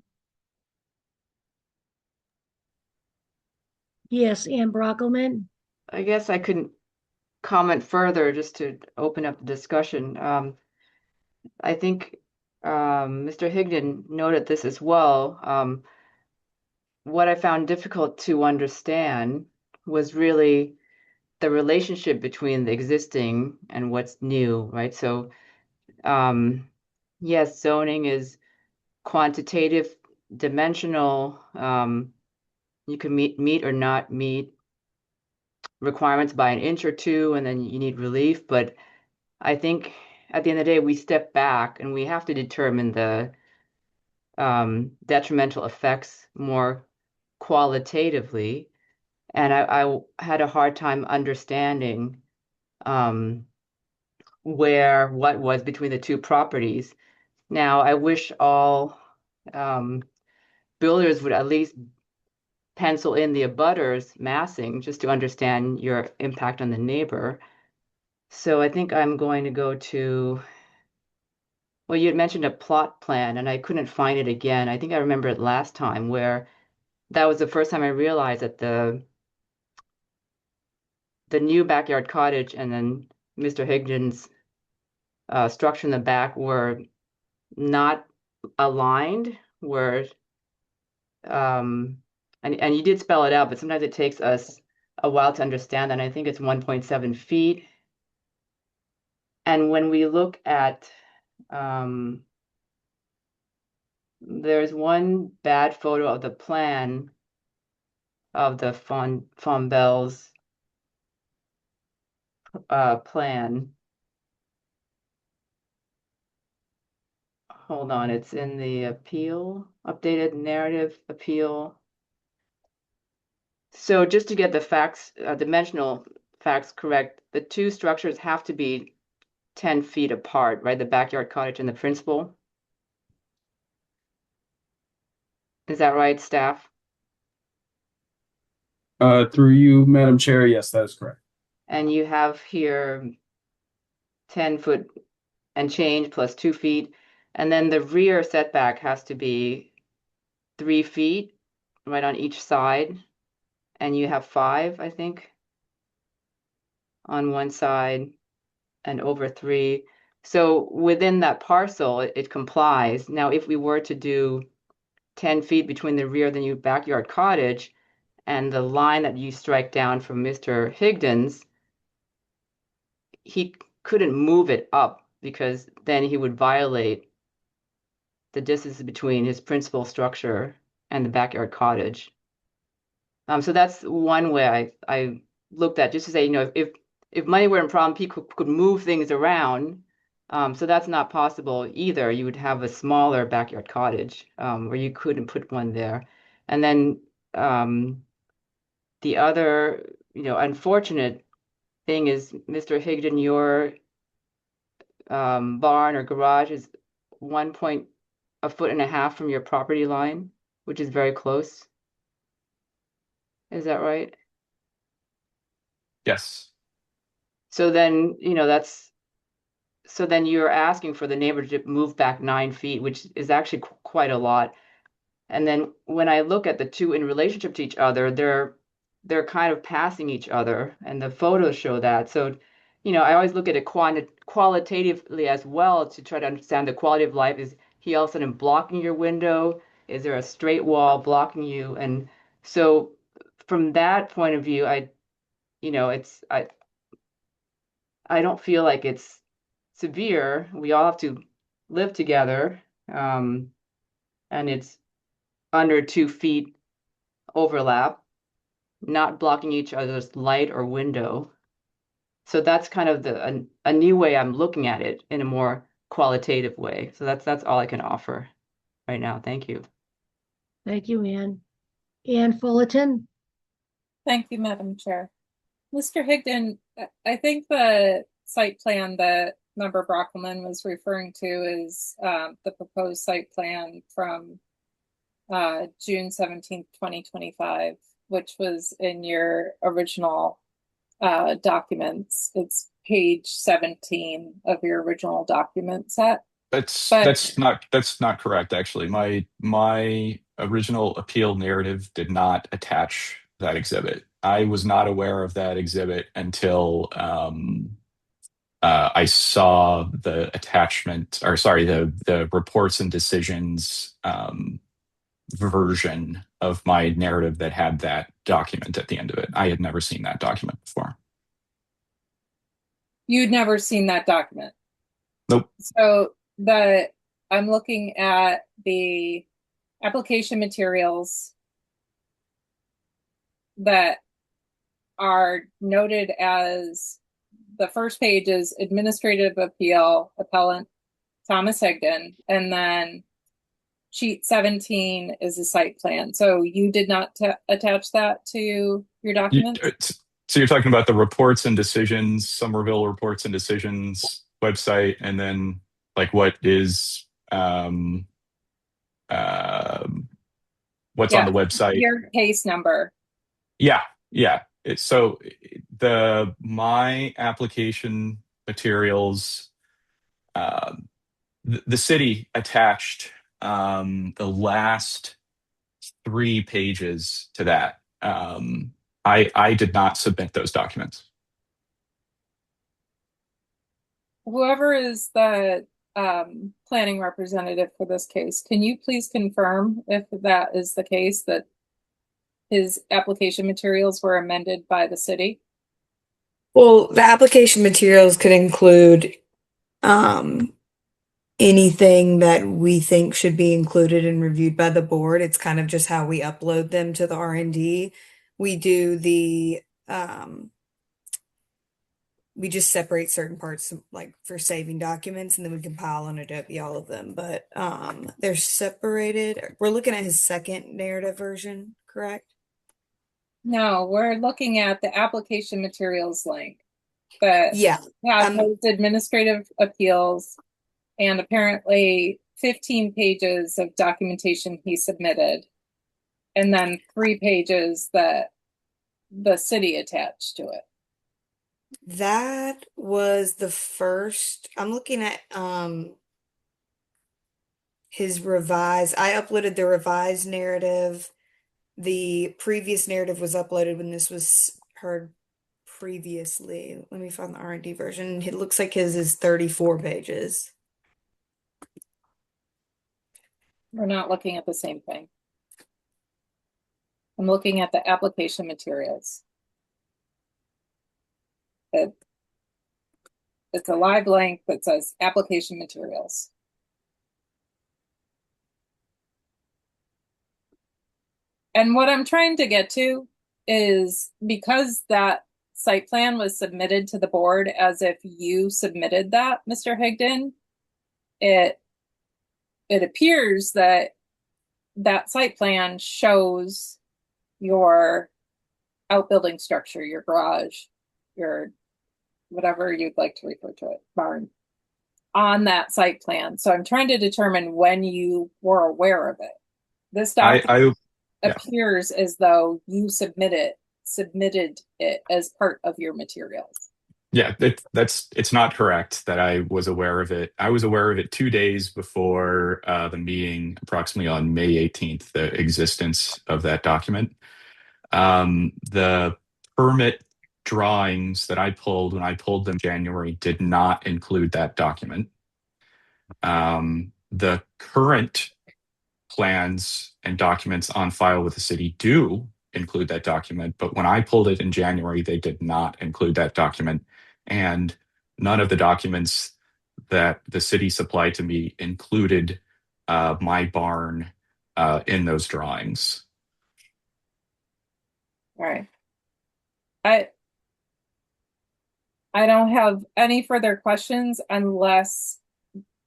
Yes, Ann Brockelman. I guess I couldn't comment further just to open up the discussion. I think Mr. Higdon noted this as well. What I found difficult to understand was really the relationship between the existing and what's new, right? So, yes, zoning is quantitative, dimensional. You can meet or not meet requirements by an inch or two, and then you need relief. But I think at the end of the day, we step back and we have to determine the detrimental effects more qualitatively. And I had a hard time understanding what was between the two properties. Now, I wish all builders would at least pencil in the abutters massing just to understand your impact on the neighbor. So I think I'm going to go to, well, you had mentioned a plot plan and I couldn't find it again. I think I remember it last time where that was the first time I realized that the new backyard cottage and then Mr. Higdon's structure in the back were not aligned, were and you did spell it out, but sometimes it takes us a while to understand that. And I think it's 1.7 feet. And when we look at there's one bad photo of the plan of the Fombelle's plan. Hold on, it's in the appeal, updated narrative appeal. So just to get the facts, dimensional facts correct, the two structures have to be 10 feet apart, right? The backyard cottage and the principal. Is that right, staff? Through you, Madam Chair, yes, that is correct. And you have here 10 foot and change plus 2 feet. And then the rear setback has to be 3 feet, right on each side. And you have 5, I think. on one side and over 3. So within that parcel, it complies. Now, if we were to do 10 feet between the rear of the new backyard cottage and the line that you strike down from Mr. Higdon's, he couldn't move it up because then he would violate the distance between his principal structure and the backyard cottage. So that's one way I looked at, just to say, if money were a problem, people could move things around. So that's not possible either. You would have a smaller backyard cottage where you couldn't put one there. And then the other, unfortunate thing is, Mr. Higdon, your barn or garage is 1.5 foot from your property line, which is very close. Is that right? Yes. So then, so then you're asking for the neighbor to move back 9 feet, which is actually quite a lot. And then when I look at the two in relationship to each other, they're kind of passing each other, and the photos show that. So, I always look at it qualitatively as well to try to understand the quality of life. Is he all of a sudden blocking your window? Is there a straight wall blocking you? And so from that point of view, I don't feel like it's severe. We all have to live together, and it's under 2 feet overlap, not blocking each other's light or window. So that's kind of a new way I'm looking at it, in a more qualitative way. So that's all I can offer right now. Thank you. Thank you, Ann. Ann Fullerton? Thank you, Madam Chair. Mr. Higdon, I think the site plan that Member Brockelman was referring to is the proposed site plan from June 17th, 2025, which was in your original documents. It's page 17 of your original document set. That's not correct, actually. My original appeal narrative did not attach that exhibit. I was not aware of that exhibit until I saw the attachment, or sorry, the reports and decisions version of my narrative that had that document at the end of it. I had never seen that document before. You'd never seen that document? Nope. So I'm looking at the application materials that are noted as, the first page is Administrative Appeal, Appellant Thomas Higdon, and then sheet 17 is the site plan. So you did not attach that to your document? So you're talking about the reports and decisions, Somerville reports and decisions website, and then like what is what's on the website? Your case number. Yeah. So my application materials, the city attached the last 3 pages to that. I did not submit those documents. Whoever is the planning representative for this case, can you please confirm if that is the case, that his application materials were amended by the city? Well, the application materials could include anything that we think should be included and reviewed by the board. It's kind of just how we upload them to the R&D. We do we just separate certain parts, like for saving documents, and then we compile on Adobe all of them. But they're separated. We're looking at his second narrative version, correct? No, we're looking at the application materials link that has those administrative appeals and apparently 15 pages of documentation he submitted, and then 3 pages that the city attached to it. That was the first. I'm looking at his revised. I uploaded the revised narrative. The previous narrative was uploaded when this was heard previously. Let me find the R&D version. It looks like his is 34 pages. We're not looking at the same thing. I'm looking at the application materials. It's a live link that says application materials. And what I'm trying to get to is because that site plan was submitted to the board as if you submitted that, Mr. Higdon, it appears that that site plan shows your outbuilding structure, your garage, your whatever you'd like to refer to it, barn, on that site plan. So I'm trying to determine when you were aware of it. This document appears as though you submitted it as part of your materials. Yeah, it's not correct that I was aware of it. I was aware of it 2 days before the meeting, approximately on May 18th, the existence of that document. The permit drawings that I pulled when I pulled them in January did not include that document. The current plans and documents on file with the city do include that document, but when I pulled it in January, they did not include that document. And none of the documents that the city supplied to me included my barn in those drawings. All right. I don't have any further questions unless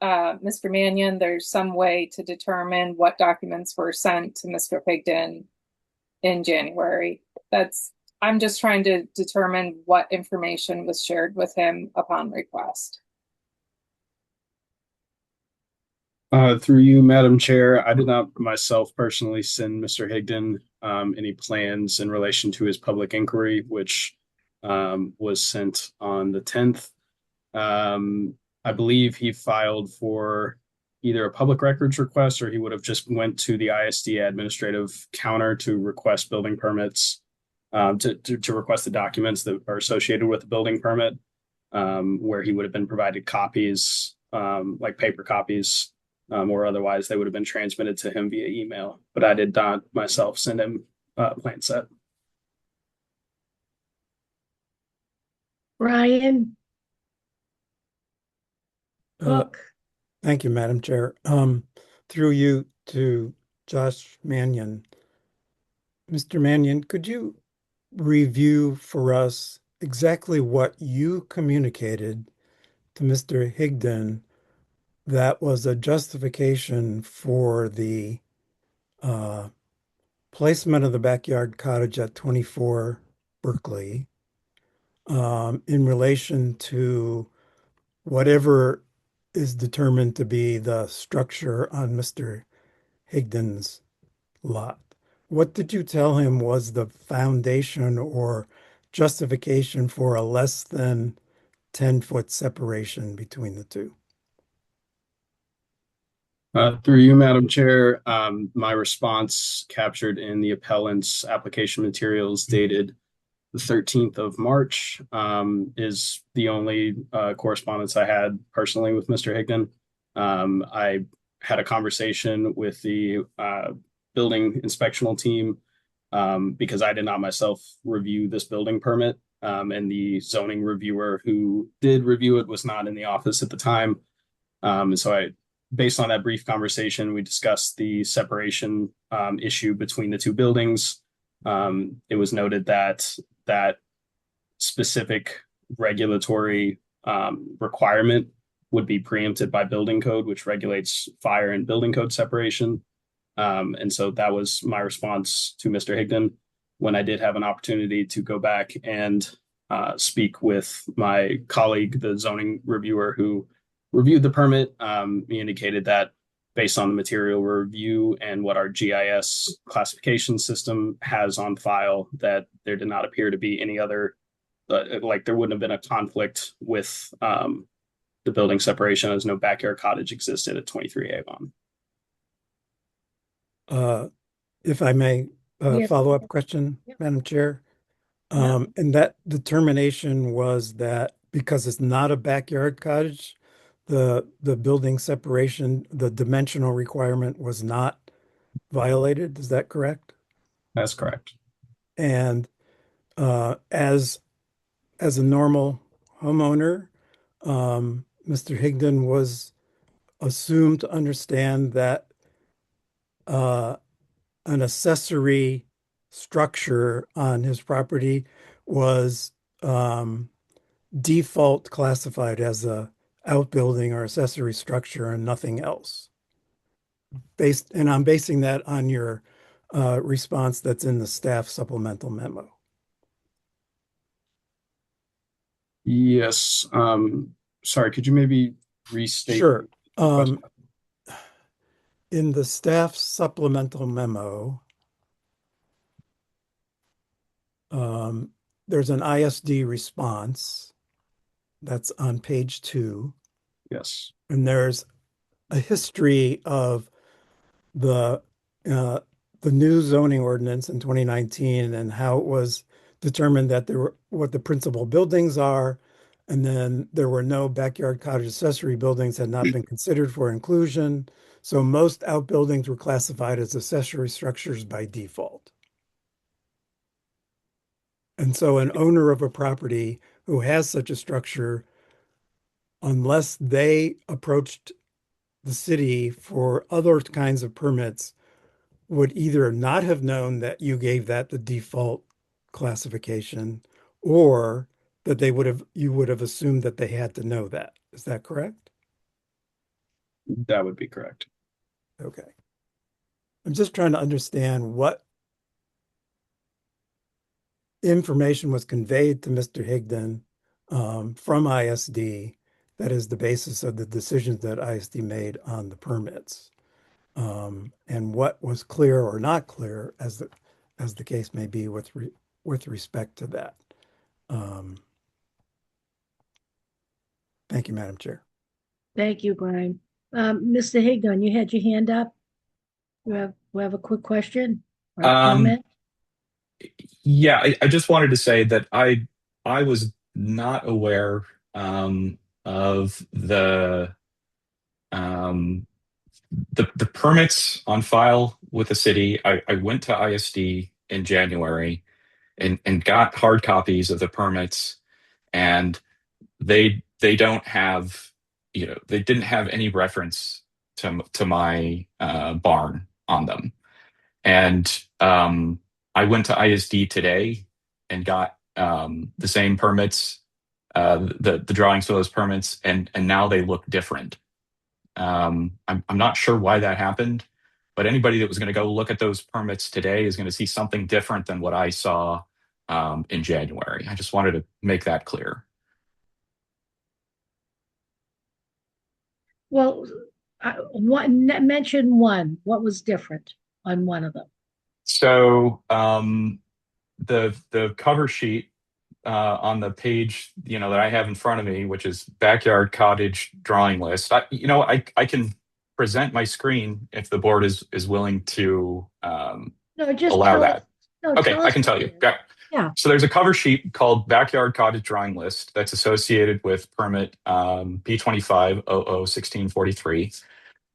Mr. Mannion, there's some way to determine what documents were sent to Mr. Higdon in January. I'm just trying to determine what information was shared with him upon request. Through you, Madam Chair, I did not myself personally send Mr. Higdon any plans in relation to his public inquiry, which was sent on the 10th. I believe he filed for either a public records request or he would have just went to the ISD administrative counter to request building permits, to request the documents that are associated with the building permit, where he would have been provided copies, like paper copies, or otherwise they would have been transmitted to him via email. But I did not myself send him a plan set. Brian? Thank you, Madam Chair. Through you to Josh Mannion. Mr. Mannion, could you review for us exactly what you communicated to Mr. Higdon that was a justification for the placement of the backyard cottage at 24 Berkeley in relation to whatever is determined to be the structure on Mr. Higdon's lot? What did you tell him was the foundation or justification for a less than 10-foot separation between the two? Through you, Madam Chair, my response captured in the appellant's application materials dated the 13th of March is the only correspondence I had personally with Mr. Higdon. I had a conversation with the building inspectional team because I did not myself review this building permit, and the zoning reviewer who did review it was not in the office at the time. And so based on that brief conversation, we discussed the separation issue between the two buildings. It was noted that specific regulatory requirement would be preempted by building code, which regulates fire and building code separation. And so that was my response to Mr. Higdon. When I did have an opportunity to go back and speak with my colleague, the zoning reviewer who reviewed the permit, he indicated that based on the material review and what our GIS classification system has on file, that there did not appear to be any other, like there wouldn't have been a conflict with the building separation, as no backyard cottage existed at 23 Avon. If I may, Yes. follow-up question, Madam Chair. And that determination was that because it's not a backyard cottage, the building separation, the dimensional requirement was not violated. Is that correct? That's correct. And as a normal homeowner, Mr. Higdon was assumed to understand that uh, an accessory structure on his property was default classified as a outbuilding or accessory structure and nothing else. And I'm basing that on your response that's in the staff supplemental memo. Yes. Sorry, could you maybe restate? Sure. In the staff supplemental memo, there's an ISD response that's on page 2. Yes. And there's a history of the uh, the new zoning ordinance in 2019 and how it was determined that there were what the principal buildings are, and then there were no backyard cottage accessory buildings had not been considered for inclusion. So most outbuildings were classified as accessory structures by default. And so an owner of a property who has such a structure, unless they approached the city for other kinds of permits, would either not have known that you gave that the default classification, or that you would have assumed that they had to know that. Is that correct? That would be correct. Okay. I'm just trying to understand what information was conveyed to Mr. Higdon from ISD that is the basis of the decisions that ISD made on the permits. And what was clear or not clear as the case may be with respect to that. Thank you, Madam Chair. Thank you, Brian. Mr. Higdon, you had your hand up. We have a quick question or comment? Yeah, I just wanted to say that I was not aware of the permits on file with the city. I went to ISD in January and got hard copies of the permits, and they don't have, they didn't have any reference to my barn on them. And I went to ISD today and got the same permits, the drawings for those permits, and now they look different. I'm not sure why that happened, but anybody that was going to go look at those permits today is going to see something different than what I saw in January. I just wanted to make that clear. Well, mention one. What was different on one of them? So the cover sheet on the page, that I have in front of me, which is backyard cottage drawing list. I can present my screen if the board is willing to No, just allow tell that. us. No, Okay, tell I us can what tell it you. is. Yeah. Yeah. So there's a cover sheet called Backyard Cottage Drawing List that's associated with permit B25001643.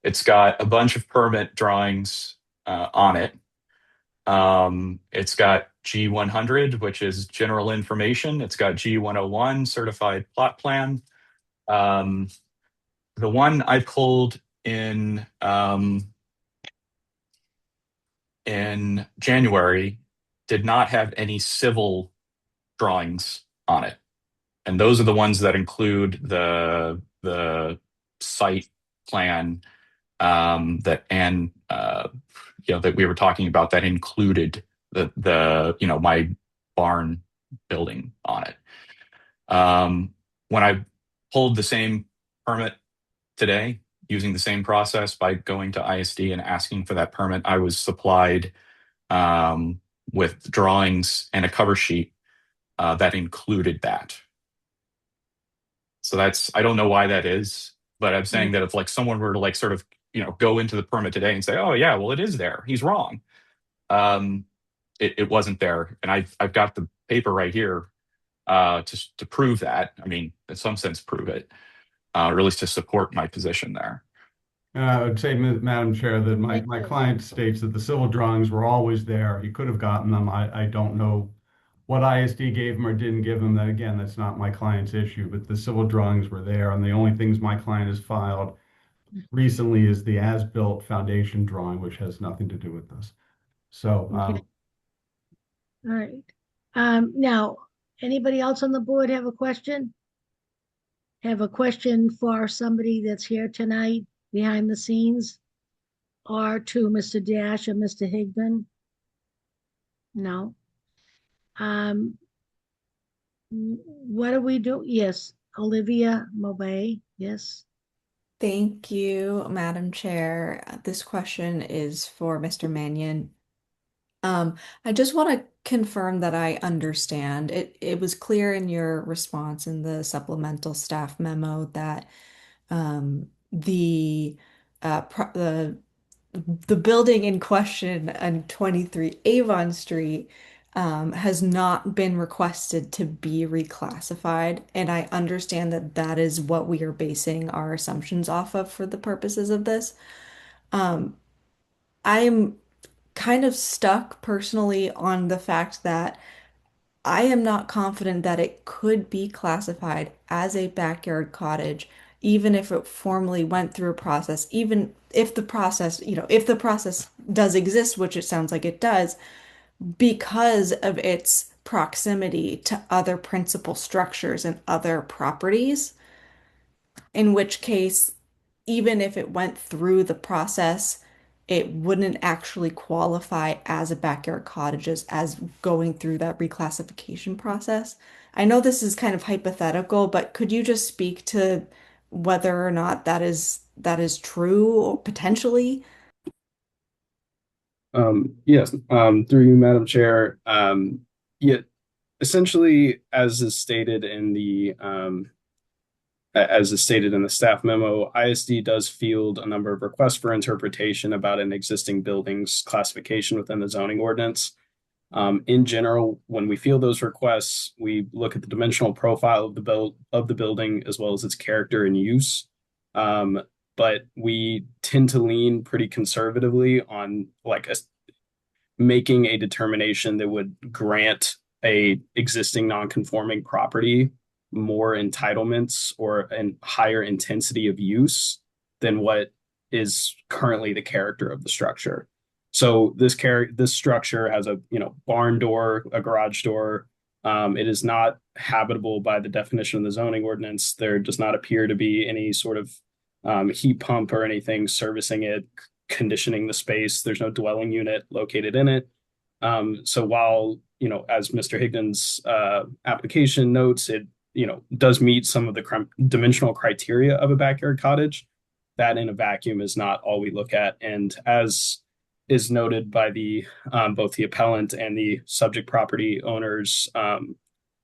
It's got a bunch of permit drawings on it. It's got G100, which is general information. It's got G101, certified plot plan. The one I pulled in January did not have any civil drawings on it. And those are the ones that include the site plan that that we were talking about that included the my barn building on it. When I pulled the same permit today using the same process by going to ISD and asking for that permit, I was supplied with drawings and a cover sheet that included that. So I don't know why that is, but I'm saying that if like someone were to like sort of, go into the permit today and say, oh yeah, well it is there, he's wrong. It wasn't there. And I've got the paper right here to prove that. I mean, in some sense, prove it, or at least to support my position there. I would say, Madam Chair, that my Thank you. client states that the civil drawings were always there. He could have gotten them. I don't know what ISD gave him or didn't give him. That again, that's not my client's issue, but the civil drawings were there. And the only things my client has filed recently is the as-built foundation drawing, which has nothing to do with this. So, Okay. All right. Now, anybody else on the board have a question? Have a question for somebody that's here tonight behind the scenes? Or to Mr. Dash or Mr. Higdon? No. What do we do? Yes, Olivia Mobay, yes. Thank you, Madam Chair. This question is for Mr. Mannion. I just want to confirm that I understand. It was clear in your response in the supplemental staff memo that the the building in question on 23 Avon Street has not been requested to be reclassified, and I understand that that is what we are basing our assumptions off of for the purposes of this. I'm kind of stuck personally on the fact that I am not confident that it could be classified as a backyard cottage, even if it formally went through a process, even if the process, if the process does exist, which it sounds like it does, because of its proximity to other principal structures and other properties, in which case, even if it went through the process, it wouldn't actually qualify as a backyard cottages as going through that reclassification process. I know this is kind of hypothetical, but could you just speak to whether or not that is true or potentially? Yes, through you, Madam Chair. Yeah, essentially, as is stated in the staff memo, ISD does field a number of requests for interpretation about an existing building's classification within the zoning ordinance. In general, when we field those requests, we look at the dimensional profile of the building as well as its character and use. But we tend to lean pretty conservatively on making a determination that would grant a existing non-conforming property more entitlements or a higher intensity of use than what is currently the character of the structure. So this structure has a barn door, a garage door. It is not habitable by the definition of the zoning ordinance. There does not appear to be any sort of heat pump or anything servicing it, conditioning the space. There's no dwelling unit located in it. So while, as Mr. Higdon's application notes, it does meet some of the dimensional criteria of a backyard cottage, that in a vacuum is not all we look at. And as is noted by both the appellant and the subject property owner's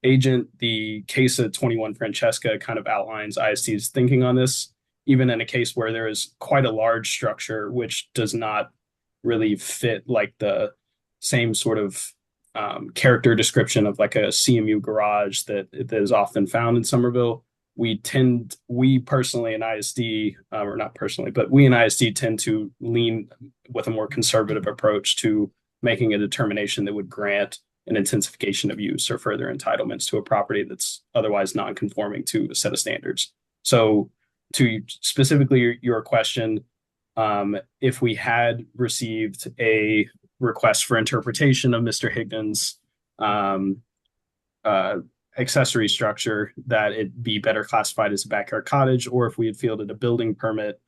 agent, the case of 21 Francesca kind of outlines IST's thinking on this, even in a case where there is quite a large structure, which does not really fit like the same sort of character description of like a CMU garage that is often found in Somerville. We personally in ISD, or not personally, but we in ISD tend to lean with a more conservative approach to making a determination that would grant an intensification of use or further entitlements to a property that's otherwise non-conforming to a set of standards. So to specifically your question, if we had received a request for interpretation of Mr. Higdon's accessory structure, that it be better classified as a backyard cottage, or if we had fielded a building permit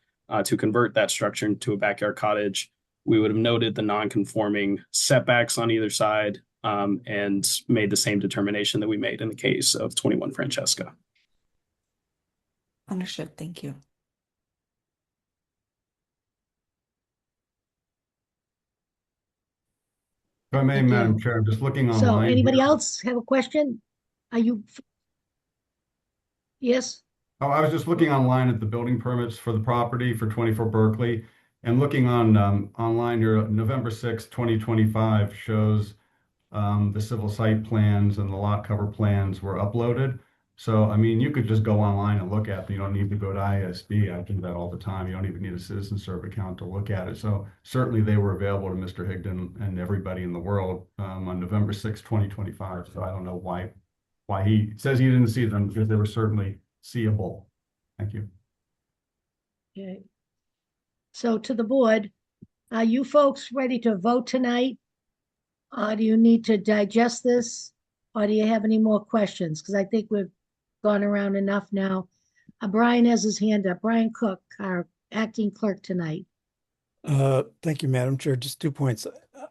to convert that structure into a backyard cottage, we would have noted the non-conforming setbacks on either side and made the same determination that we made in the case of 21 Francesca. Understood. Thank you. If I may, Thank Madam you. Chair, I'm just looking So online anybody here. else have a question? Are you? Yes? Oh, I was just looking online at the building permits for the property for 24 Berkeley, and looking on online here, November 6, 2025 shows the civil site plans and the lot cover plans were uploaded. So, I mean, you could just go online and look at them. You don't need to go to ISD. I do that all the time. You don't even need a citizen serve account to look at it. So certainly they were available to Mr. Higdon and everybody in the world on November 6, 2025. So I don't know why he says he didn't see them, because they were certainly seeable. Thank you. Okay. So to the board, are you folks ready to vote tonight? Do you need to digest this? Or do you have any more questions? Because I think we've gone around enough now. Brian has his hand up. Brian Cook, our acting clerk tonight. Thank you, Madam Chair. Just 2 points.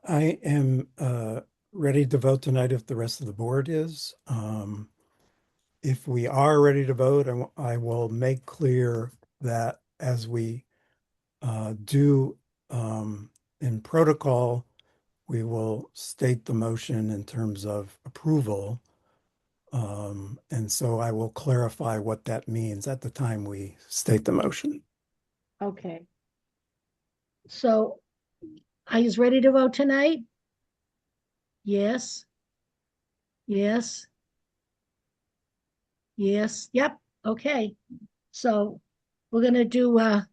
I am ready to vote tonight if the rest of the board is. If we are ready to vote, I will make clear that as we do in protocol, we will state the motion in terms of approval. And so I will clarify what that means at the time we state the motion. Okay. So are you ready to vote tonight? Yes. Yes. Yes. Yep. Okay. So we're gonna do, we're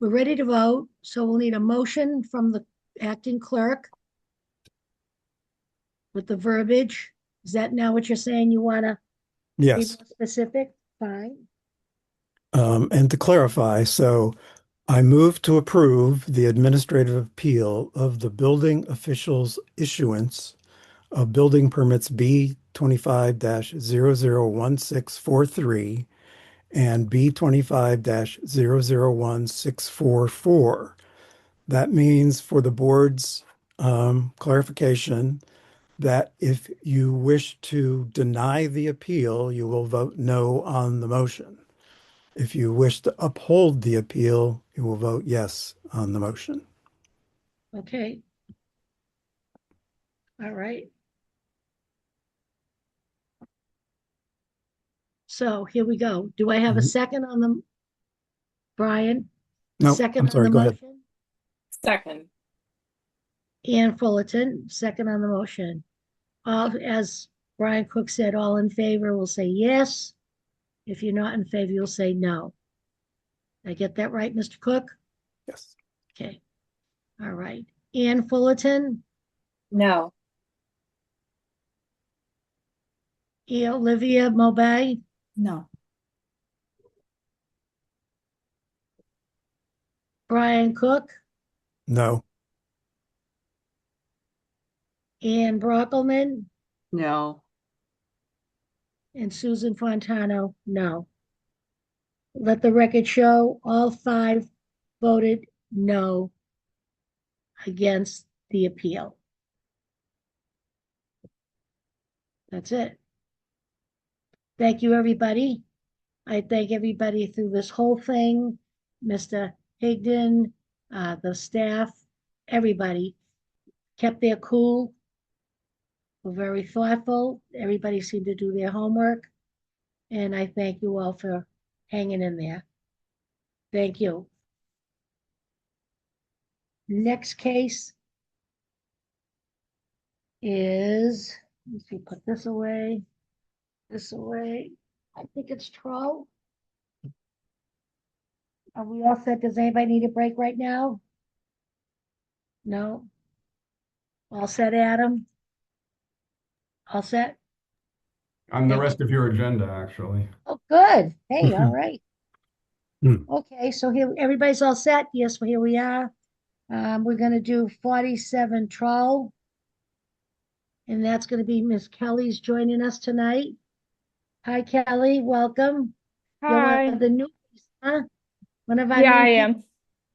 ready to vote. So we'll need a motion from the acting clerk with the verbiage. Is that now what you're saying? You wanna be Yes. more specific? Fine. And to clarify, so I move to approve the administrative appeal of the building official's issuance of building permits B 25-001643 and B 25-001644. That means, for the board's clarification, that if you wish to deny the appeal, you will vote no on the motion. If you wish to uphold the appeal, you will vote yes on the motion. Okay. All right. So here we go. Do I have a second on the, Brian? No, Second I'm on sorry, the go ahead. motion? Second. Ann Fullerton, second on the motion. All, as Brian Cook said, all in favor will say yes. If you're not in favor, you'll say no. Did I get that right, Mr. Cook? Yes. Okay. All right. Ann Fullerton, No. Olivia Mobay, No. Brian Cook, No. Ann Brockelman, No. and Susan Fontano, no. Let the record show all 5 voted no against the appeal. That's it. Thank you, everybody. I thank everybody through this whole thing, Mr. Higdon, the staff, everybody kept their cool, were very thoughtful. Everybody seemed to do their homework. And I thank you all for hanging in there. Thank you. Next case is, let's see, put this away, this away. I think it's Troll. Are we all set? Does anybody need a break right now? No? All set, Adam? All set? On the rest of your agenda, actually. Oh, good. Hey, all right. Hmm. Okay, so here, everybody's all set? Yes, well, here we are. We're gonna do 47 Troll. And that's gonna be Miss Kelly's joining us tonight. Hi, Kelly, welcome. You're one Hi. of the new, huh? One of our Yeah, new I people. am.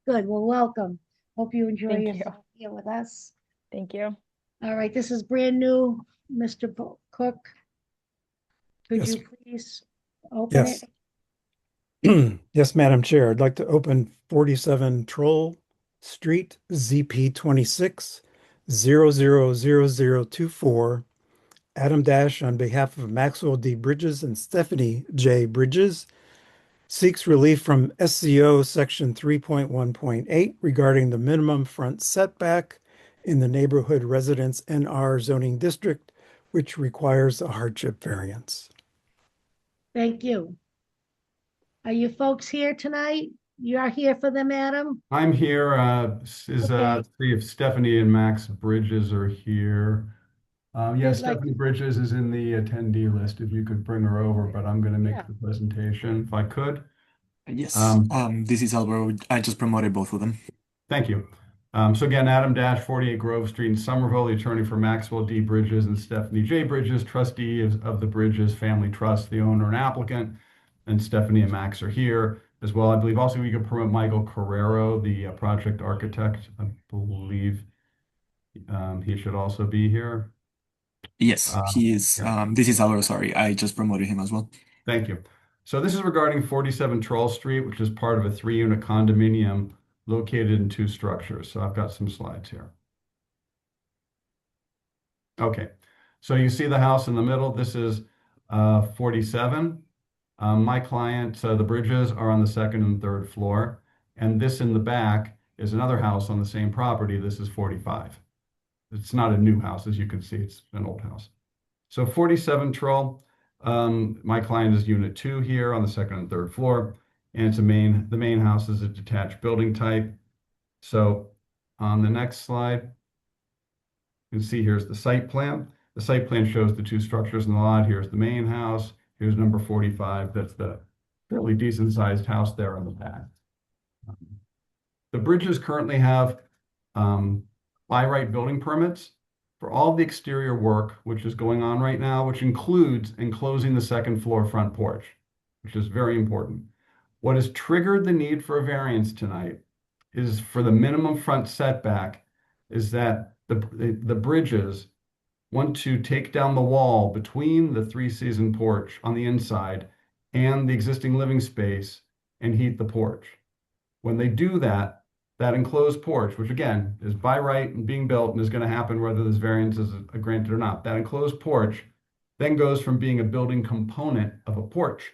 Good, well, welcome. Hope you enjoy Thank you. yourself here with us. Thank you. All right, this is brand new, Mr. Cook. Could Yes. you please open Yes. it? Yes, Madam Chair. I'd like to open 47 Troll Street, ZP 26 000024. Adam Dash, on behalf of Maxwell D. Bridges and Stephanie J. Bridges, seeks relief from SCO Section 3.1.8 regarding the minimum front setback in the neighborhood residence NR zoning district, which requires a hardship variance. Thank you. Are you folks here tonight? You are here for them, Adam? I'm here. Okay. See if Stephanie and Max Bridges are here. Yes, They'd like Stephanie Bridges is in the attendee list. If you could bring her over, but I'm going to make Yeah. the presentation if I could. Yes. Um, This is Alvaro. I just promoted both of them. Thank you. So again, Adam Dash, 48 Grove Street in Somerville, the attorney for Maxwell D. Bridges and Stephanie J. Bridges, trustee of the Bridges Family Trust, the owner and applicant. And Stephanie and Max are here as well. I believe also we could promote Michael Carrero, the project architect. I believe he should also be here. Yes, he is. Yeah. This is Alvaro. Sorry, I just promoted him as well. Thank you. So this is regarding 47 Troll Street, which is part of a 3-unit condominium located in 2 structures. So I've got some slides here. Okay, so you see the house in the middle. This is 47. My client, the Bridges, are on the 2nd and 3rd floor. And this in the back is another house on the same property. This is 45. It's not a new house, as you can see. It's an old house. So 47 Troll, my client is unit 2 here on the 2nd and 3rd floor. And it's the main house is a detached building type. So on the next slide, you can see here's the site plan. The site plan shows the 2 structures in the lot. Here's the main house. Here's number 45. That's the fairly decent sized house there in the back. The Bridges currently have by right building permits for all the exterior work, which is going on right now, which includes enclosing the 2nd floor front porch, which is very important. What has triggered the need for a variance tonight is for the minimum front setback is that the Bridges want to take down the wall between the 3-season porch on the inside and the existing living space and heat the porch. When they do that, that enclosed porch, which again is by right and being built and is going to happen whether this variance is granted or not, that enclosed porch then goes from being a building component of a porch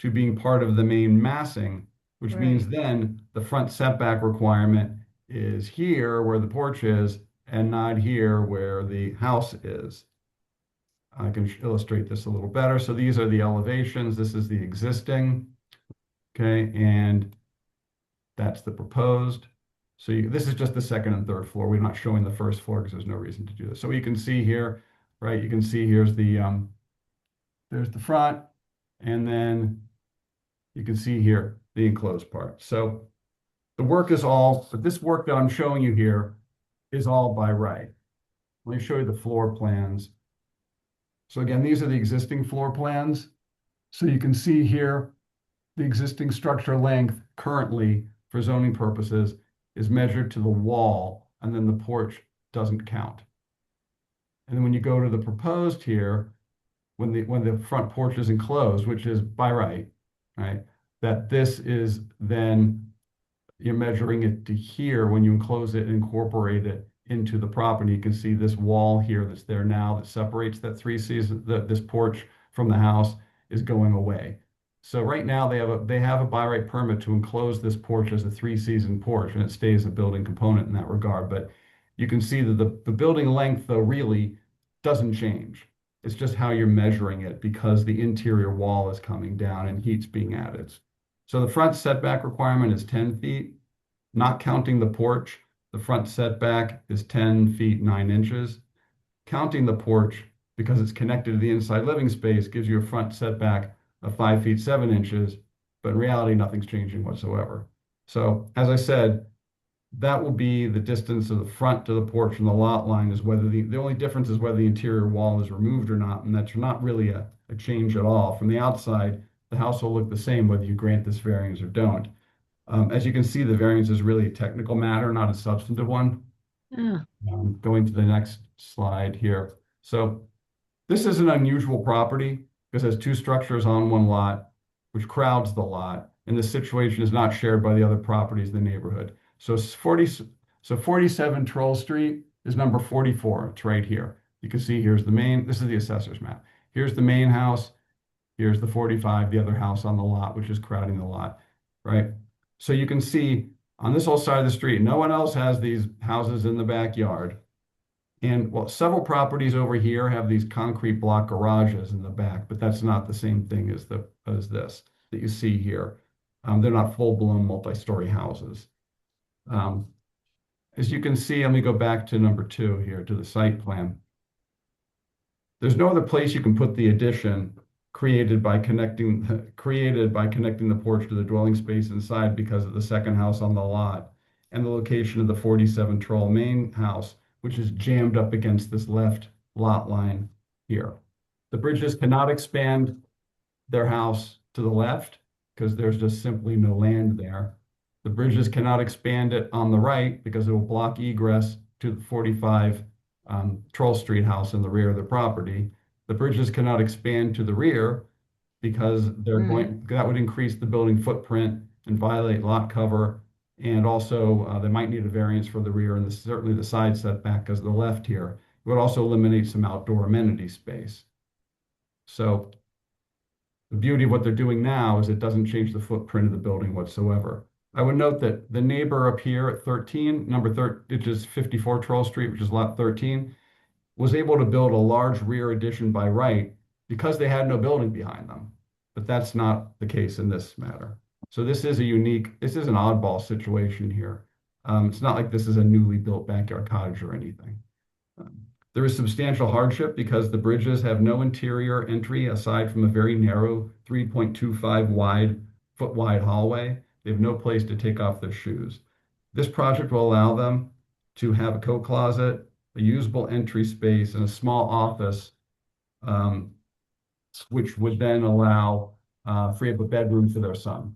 to being part of the main massing, which means then the front setback requirement is here where the porch is and not here where the house is. I can illustrate this a little better. So these are the elevations. This is the existing, okay, and that's the proposed. So this is just the 2nd and 3rd floor. We're not showing the 1st floor because there's no reason to do this. So you can see here, right? You can see here's there's the front, and then you can see here the enclosed part. So the work is all, but this work that I'm showing you here is all by right. Let me show you the floor plans. So again, these are the existing floor plans. So you can see here, the existing structure length currently for zoning purposes is measured to the wall, and then the porch doesn't count. And then when you go to the proposed here, when the front porch is enclosed, which is by right, that this is then you're measuring it to here when you enclose it and incorporate it into the property. You can see this wall here that's there now that separates that 3-season, this porch from the house is going away. So right now they have a by right permit to enclose this porch as a 3-season porch, and it stays a building component in that regard. But you can see that the building length though really doesn't change. It's just how you're measuring it because the interior wall is coming down and heat's being added. So the front setback requirement is 10 feet, not counting the porch. The front setback is 10 feet 9 inches. Counting the porch, because it's connected to the inside living space, gives you a front setback of 5 feet 7 inches, but in reality, nothing's changing whatsoever. So as I said, that will be the distance of the front to the porch from the lot line is whether the only difference is whether the interior wall is removed or not, and that's not really a change at all. From the outside, the house will look the same whether you grant this variance or don't. As you can see, the variance is really a technical matter, not a substantive one. Going to the next slide here. So this is an unusual property because it has 2 structures on one lot, which crowds the lot, and the situation is not shared by the other properties in the neighborhood. So 47 Troll Street is number 44. It's right here. You can see here's the main, this is the assessor's map. Here's the main house. Here's the 45, the other house on the lot, which is crowding the lot, right? So you can see on this whole side of the street, no one else has these houses in the backyard. And well, several properties over here have these concrete block garages in the back, but that's not the same thing as this that you see here. They're not full-blown multi-story houses. As you can see, let me go back to number 2 here to the site plan. There's no other place you can put the addition created by connecting the porch to the dwelling space inside because of the second house on the lot and the location of the 47 Troll main house, which is jammed up against this left lot line here. The Bridges cannot expand their house to the left because there's just simply no land there. The Bridges cannot expand it on the right because it will block egress to the 45 Troll Street house in the rear of the property. The Bridges cannot expand to the rear because that would increase the building footprint and violate lot cover. And also they might need a variance for the rear and certainly the side setback because of the left here. It would also eliminate some outdoor amenity space. So the beauty of what they're doing now is it doesn't change the footprint of the building whatsoever. I would note that the neighbor up here at 13, which is 54 Troll Street, which is lot 13, was able to build a large rear addition by right because they had no building behind them. But that's not the case in this matter. So this is an oddball situation here. It's not like this is a newly built backyard cottage or anything. There is substantial hardship because the Bridges have no interior entry aside from a very narrow 3.25 foot wide hallway. They have no place to take off their shoes. This project will allow them to have a coat closet, a usable entry space, and a small office, which would then allow free up a bedroom for their son.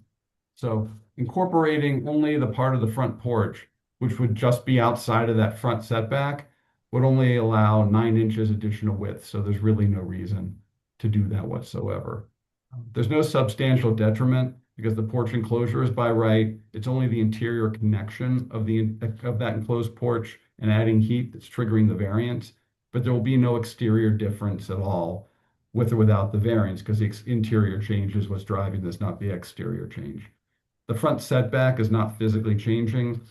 So incorporating only the part of the front porch, which would just be outside of that front setback, would only allow 9 inches additional width. So there's really no reason to do that whatsoever. There's no substantial detriment because the porch enclosure is by right. It's only the interior connection of that enclosed porch and adding heat that's triggering the variance, but there will be no exterior difference at all with or without the variance because the interior change is what's driving this, not the exterior change. The front setback is not physically changing,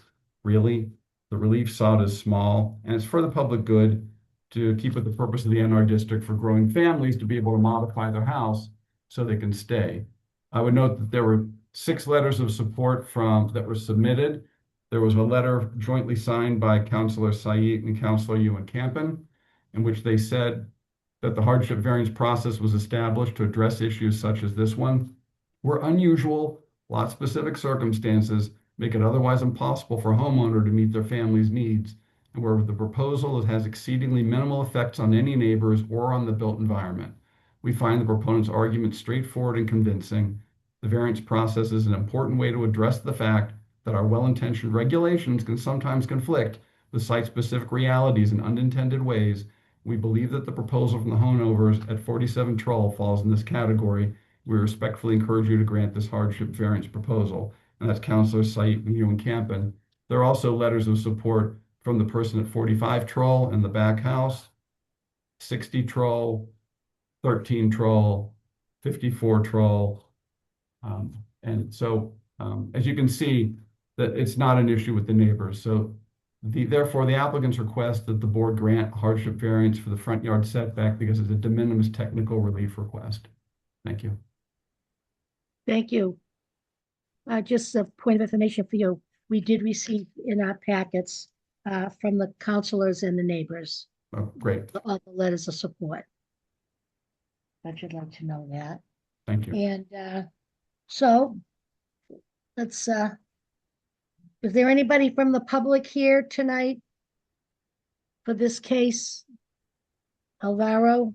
really. The relief sought is small, and it's for the public good to keep with the purpose of the NR district for growing families to be able to modify their house so they can stay. I would note that there were 6 letters of support that were submitted. There was a letter jointly signed by Councilor Said and Councilor Ewan Campen, in which they said that the hardship variance process was established to address issues such as this one, where unusual, lot-specific circumstances make it otherwise impossible for a homeowner to meet their family's needs, and where the proposal has exceedingly minimal effects on any neighbors or on the built environment. We find the proponent's argument straightforward and convincing. The variance process is an important way to address the fact that our well-intentioned regulations can sometimes conflict with site-specific realities in unintended ways. We believe that the proposal from the homeowners at 47 Troll falls in this category. We respectfully encourage you to grant this hardship variance proposal. And that's Councilor Said and Ewan Campen. There are also letters of support from the person at 45 Troll in the back house, 60 Troll, 13 Troll, 54 Troll. And so, as you can see, that it's not an issue with the neighbors. So therefore, the applicant's request that the board grant hardship variance for the front yard setback because it's a de minimis technical relief request. Thank you. Thank you. Just a point of information for you. We did receive in our packets from the counselors and the neighbors. Oh, great. All the letters of support. I should like to know that. Thank you. And so let's, is there anybody from the public here tonight for this case? Alvaro?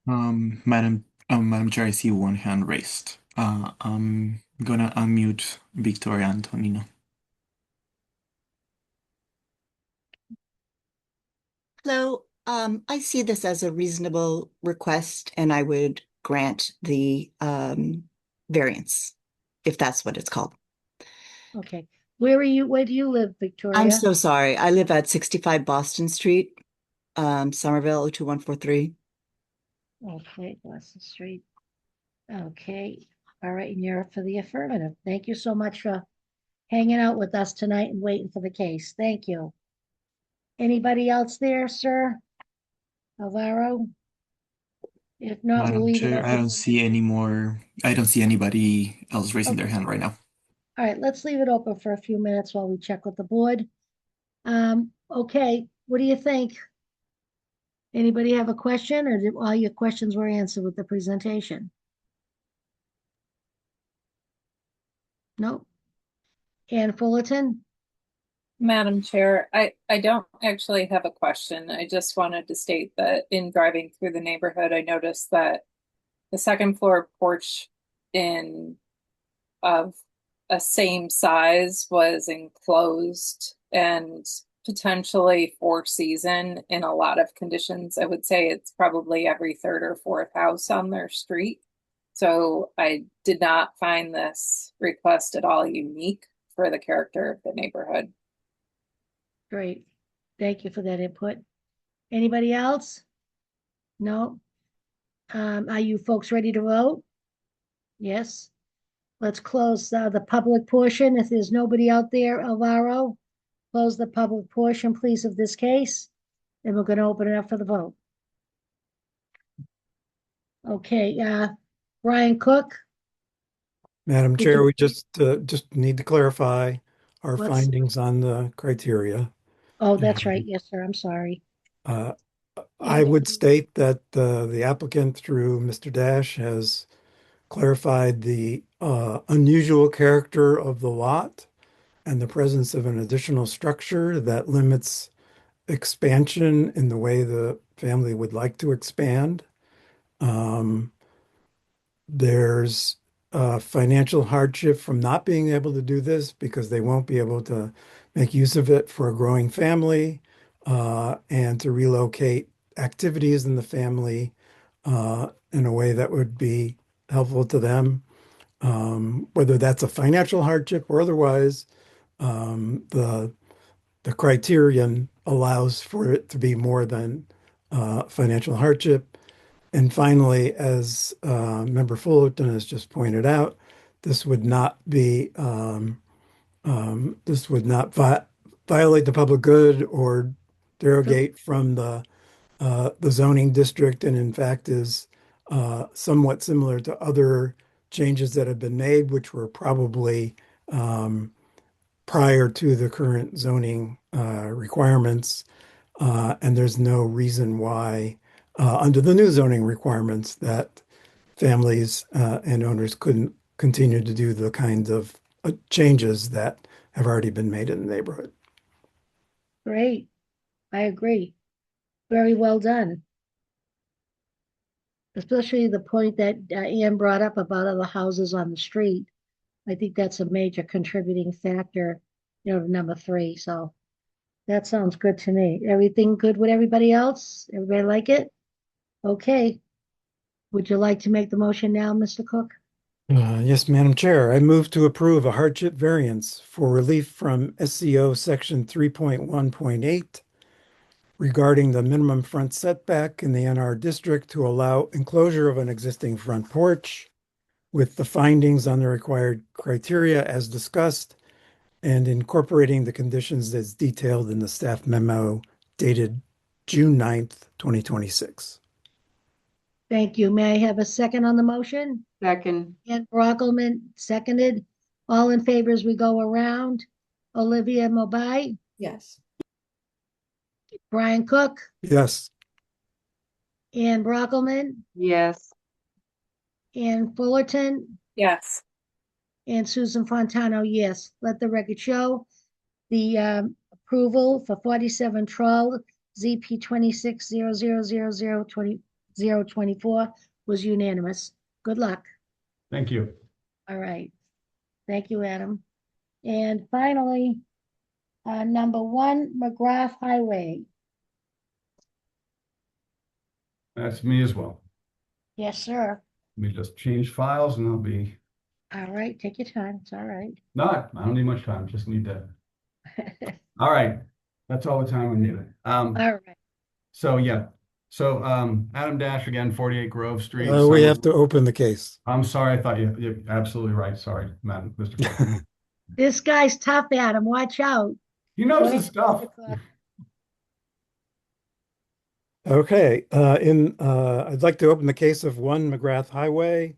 Madam Chair, I see one hand raised. I'm gonna unmute Victoria Antonino. Hello, I see this as a reasonable request and I would grant the variance, if that's what it's called. Okay. Where do you live, Victoria? I'm so sorry. I live at 65 Boston Street, Somerville, 02143. Okay, Boston Street. Okay. All right, and you're for the affirmative. Thank you so much for hanging out with us tonight and waiting for the case. Thank you. Anybody else there, sir? Alvaro? If not, we'll Madam leave it Chair, I open. don't see any more. I don't see anybody else raising their Okay. hand right now. All right, let's leave it open for a few minutes while we check with the board. Okay, what do you think? Anybody have a question, or did all your questions were answered with the presentation? No? Ann Fullerton? Madam Chair, I don't actually have a question. I just wanted to state that in driving through the neighborhood, I noticed that the second floor porch in of a same size was enclosed and potentially four season in a lot of conditions. I would say it's probably every third or fourth house on their street. So I did not find this request at all unique for the character of the neighborhood. Great. Thank you for that input. Anybody else? No? Are you folks ready to vote? Yes. Let's close the public portion. If there's nobody out there, Alvaro, close the public portion, please, of this case. And we're going to open it up for the vote. Okay, Brian Cook, Madam Did Chair, you- we just need to clarify our What's- findings on the criteria. oh, that's right. Yes, sir. I'm sorry. Uh, I would state that the applicant through Mr. Dash has clarified the unusual character of the lot and the presence of an additional structure that limits expansion in the way the family would like to expand. There's financial hardship from not being able to do this because they won't be able to make use of it for a growing family and to relocate activities in the family in a way that would be helpful to them. Whether that's a financial hardship or otherwise, the criterion allows for it to be more than financial hardship. And finally, as Member Fullerton has just pointed out, this would not be this would not violate the public good or derogate from the zoning district, and in fact is somewhat similar to other changes that have been made, which were probably prior to the current zoning requirements. And there's no reason why, under the new zoning requirements, that families and owners couldn't continue to do the kinds of changes that have already been made in the neighborhood. Great. I agree. Very well done. Especially the point that Ann brought up about other houses on the street. I think that's a major contributing factor, to number 3. So that sounds good to me. Everything good with everybody else? Everybody like it? Okay. Would you like to make the motion now, Mr. Cook? Yes, Madam Chair. I move to approve a hardship variance for relief from SCO Section 3.1.8 regarding the minimum front setback in the NR district to allow enclosure of an existing front porch with the findings on the required criteria as discussed and incorporating the conditions as detailed in the staff memo dated June 9th, 2026. Thank you. May I have a second on the motion? Second. Ann Brockelman, seconded. All in favor as we go around. Olivia Mobai, Yes. Brian Cook, Yes. Ann Brockelman, Yes. Ann Fullerton, Yes. and Susan Fontano, yes. Let the record show the approval for 47 Troll ZP 26000020 was unanimous. Good luck. Thank you. All right. Thank you, Adam. And finally, number 1, McGrath Highway. That's me as well. Yes, sir. Let me just change files and I'll be, All right, take your time. It's all right. I don't need much time, just need that. All right, that's all the time we needed. All right. So yeah, so Adam Dash again, 48 Grove Street. We have to open the case. I'm sorry, I thought you're absolutely right. Sorry, Madam, Mr. Clerk. This guy's tough, Adam. Watch out. He knows Go his stuff. ahead, Mr. Cook. Okay, I'd like to open the case of 1 McGrath Highway,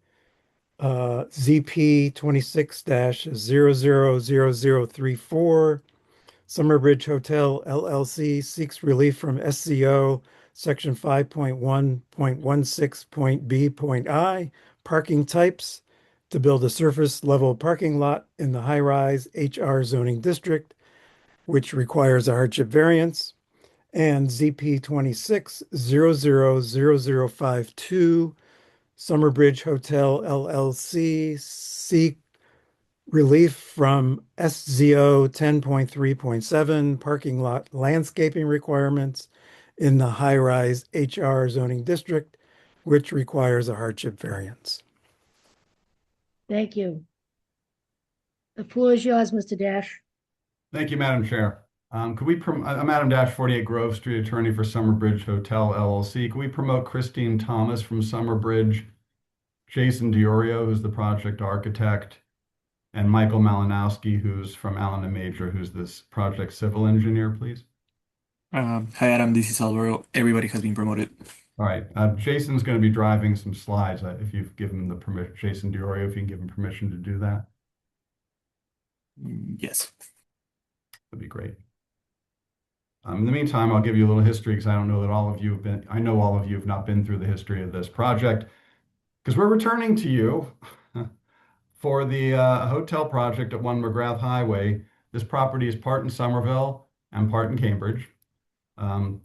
ZP 26-000034. Summerbridge Hotel LLC seeks relief from SCO Section 5.1.16.B.I, parking types, to build a surface level parking lot in the high-rise HR zoning district, which requires a hardship variance. And ZP 26-000052, Summerbridge Hotel LLC seek relief from SZO 10.3.7 parking lot landscaping requirements in the high-rise HR zoning district, which requires a hardship variance. Thank you. The floor is yours, Mr. Dash. Thank you, Madam Chair. Could we, I'm Adam Dash, 48 Grove Street, attorney for Summerbridge Hotel LLC. Could we promote Christine Thomas from Summerbridge, Jason Diorio, who's the project architect, and Michael Malinowski, who's from Allen and Major, who's this project civil engineer, please? Hi, Adam. This is Alvaro. Everybody has been promoted. All right. Jason's going to be driving some slides. If you've given him the permission, Jason Diorio, if you can give him permission to do that, Yes. that'd be great. In the meantime, I'll give you a little history because I don't know that all of you have been, I know all of you have not been through the history of this project because we're returning to you for the hotel project at 1 McGrath Highway. This property is part in Somerville and part in Cambridge. So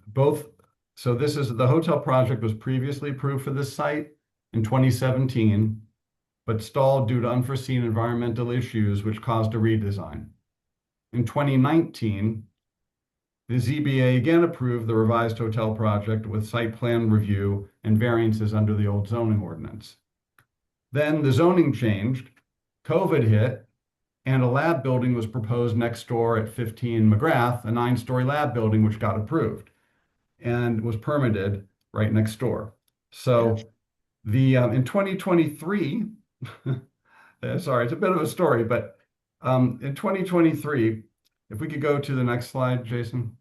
this is the hotel project was previously approved for this site in 2017, but stalled due to unforeseen environmental issues, which caused a redesign. In 2019, the ZBA again approved the revised hotel project with site plan review and variances under the old zoning ordinance. Then the zoning changed, COVID hit, and a lab building was proposed next door at 15 McGrath, a 9-story lab building, which got approved and was permitted right next door. So in 2023, sorry, it's a bit of a story, but in 2023, if we could go to the next slide, Jason.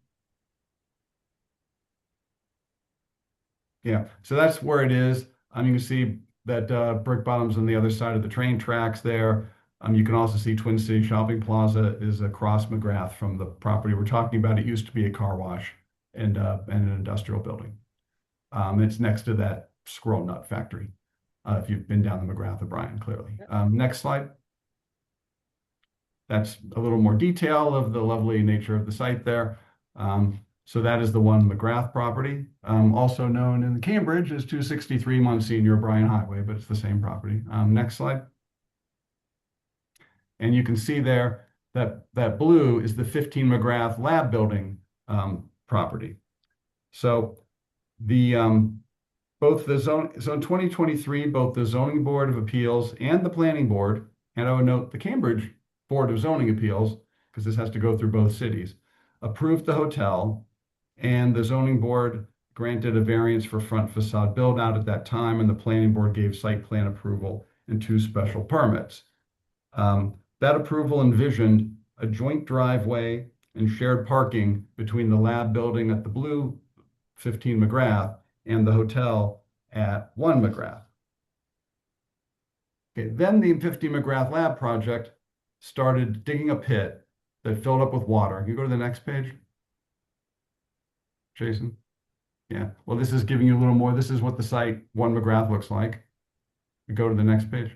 Yeah, so that's where it is. You can see that brick bottoms on the other side of the train tracks there. You can also see Twin City Shopping Plaza is across McGrath from the property we're talking about. It used to be a car wash and an industrial building. It's next to that squirrel nut factory. If you've been down the McGrath O'Brien, clearly. Next slide. That's a little more detail of the lovely nature of the site there. So that is the 1 McGrath property, also known in Cambridge as 263 Monsignor O'Brien Highway, but it's the same property. Next slide. And you can see there that blue is the 15 McGrath lab building property. So in 2023, both the Zoning Board of Appeals and the Planning Board, and I would note the Cambridge Board of Zoning Appeals, because this has to go through both cities, approved the hotel, and the Zoning Board granted a variance for front facade build out at that time, and the Planning Board gave site plan approval and 2 special permits. That approval envisioned a joint driveway and shared parking between the lab building at the blue 15 McGrath and the hotel at 1 McGrath. Okay, then the 50 McGrath lab project started digging a pit that filled up with water. Can you go to the next page, Jason? Yeah, well, this is giving you a little more. This is what the site 1 McGrath looks like. You go to the next page.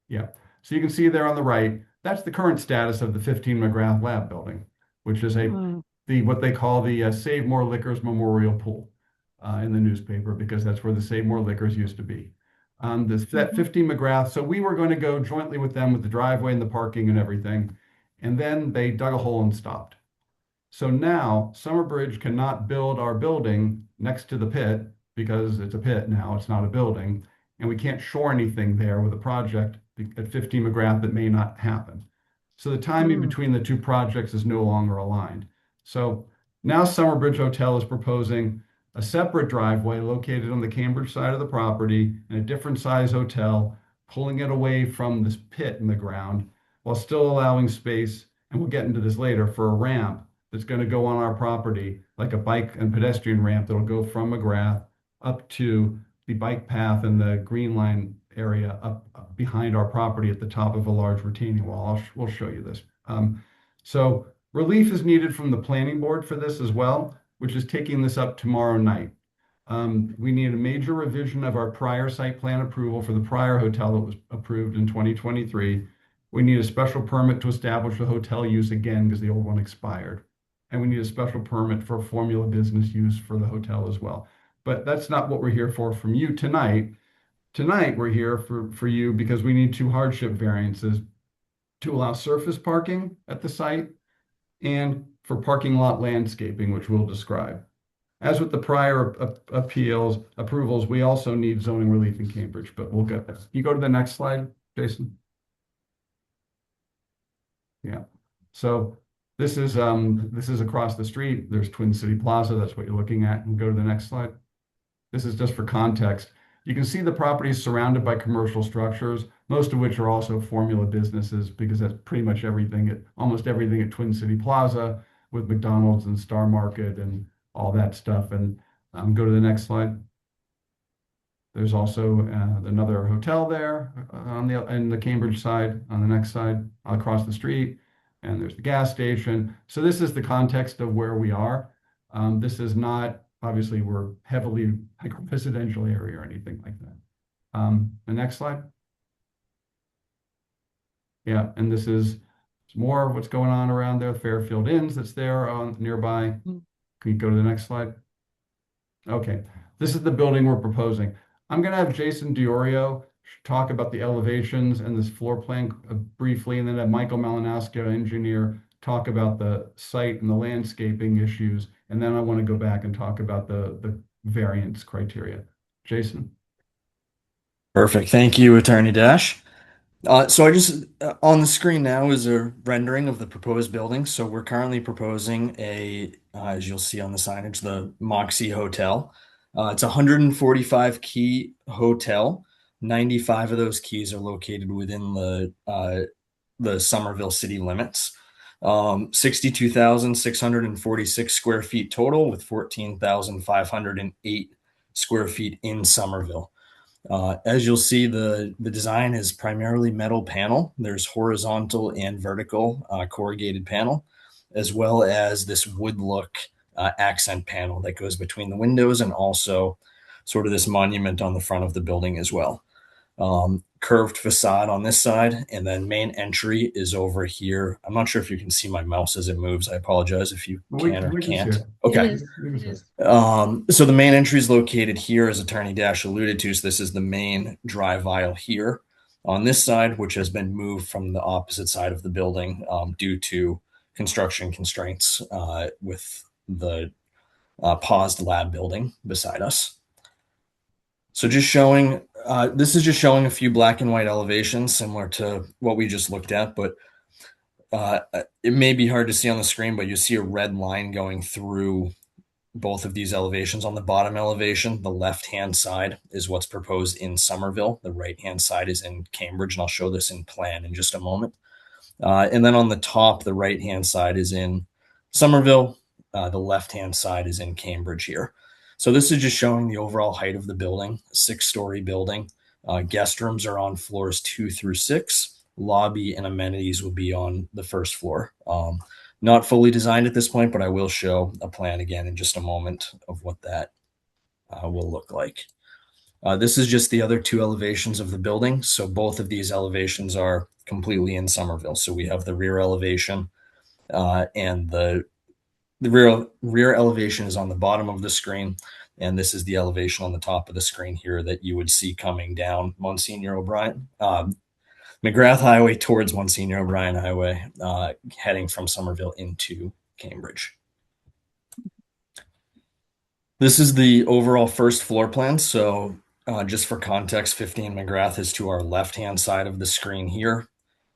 Yeah, so you can see there on the right, that's the current status of the 15 McGrath lab building, which is what they call the Save More Liquors Memorial Pool in the newspaper, because that's where the Save More Liquors used to be. That 15 McGrath, so we were going to go jointly with them with the driveway and the parking and everything, and then they dug a hole and stopped. So now Summerbridge cannot build our building next to the pit because it's a pit now, it's not a building, and we can't shore anything there with a project at 15 McGrath that may not happen. So the timing between the 2 projects is no longer aligned. So now Summerbridge Hotel is proposing a separate driveway located on the Cambridge side of the property in a different size hotel, pulling it away from this pit in the ground while still allowing space, and we'll get into this later, for a ramp that's going to go on our property, like a bike and pedestrian ramp that'll go from McGrath up to the bike path and the green line area up behind our property at the top of a large retaining wall. We'll show you this. So relief is needed from the planning board for this as well, which is taking this up tomorrow night. We need a major revision of our prior site plan approval for the prior hotel that was approved in 2023. We need a special permit to establish the hotel use again because the old one expired. And we need a special permit for formula business use for the hotel as well. But that's not what we're here for from you tonight. Tonight, we're here for you because we need 2 hardship variances to allow surface parking at the site and for parking lot landscaping, which we'll describe. As with the prior approvals, we also need zoning relief in Cambridge, but we'll get there. You go to the next slide, Jason. Yeah. So this is across the street. There's Twin City Plaza. That's what you're looking at. And go to the next slide. This is just for context. You can see the property is surrounded by commercial structures, most of which are also formula businesses, because that's pretty much almost everything at Twin City Plaza with McDonald's and Star Market and all that stuff. And go to the next slide. There's also another hotel there on the Cambridge side, on the next side, across the street. And there's the gas station. So this is the context of where we are. This is not, obviously, we're heavily like a residential area or anything like that. The next slide. Yeah, and this is more of what's going on around there. Fairfield Inns that's there nearby. Can you go to the next slide? Okay, this is the building we're proposing. I'm going to have Jason Diorio talk about the elevations and this floor plan briefly, and then have Michael Malinowski, our engineer, talk about the site and the landscaping issues. And then I want to go back and talk about the variance criteria. Jason. Perfect. Thank you, Attorney Dash. So I just on the screen now is a rendering of the proposed building. So we're currently proposing as you'll see on the signage, the Moxie Hotel. It's a 145 key hotel. 95 of those keys are located within the Somerville city limits. 62,646 square feet total, with 14,508 square feet in Somerville. As you'll see, the design is primarily metal panel. There's horizontal and vertical corrugated panel, as well as this wood look accent panel that goes between the windows, and also sort of this monument on the front of the building as well. Curved facade on this side, and then main entry is over here. I'm not sure if you can see my mouse as it moves. I apologize if you can or can't. Okay. So the main entry is located here, as Attorney Dash alluded to. So this is the main drive aisle here on this side, which has been moved from the opposite side of the building due to construction constraints with the paused lab building beside us. So just showing, this is just showing a few black and white elevations similar to what we just looked at, but it may be hard to see on the screen, but you see a red line going through both of these elevations. On the bottom elevation, the left-hand side is what's proposed in Somerville. The right-hand side is in Cambridge, and I'll show this in plan in just a moment. And then on the top, the right-hand side is in Somerville. The left-hand side is in Cambridge here. So this is just showing the overall height of the building, 6-story building. Guest rooms are on floors 2 through 6. Lobby and amenities will be on the first floor. Not fully designed at this point, but I will show a plan again in just a moment of what that will look like. This is just the other 2 elevations of the building. So both of these elevations are completely in Somerville. So we have the rear elevation and the rear elevation is on the bottom of the screen, and this is the elevation on the top of the screen here that you would see coming down Monsignor O'Brien, McGrath Highway towards Monsignor O'Brien Highway, heading from Somerville into Cambridge. This is the overall first floor plan. So just for context, 15 McGrath is to our left-hand side of the screen here,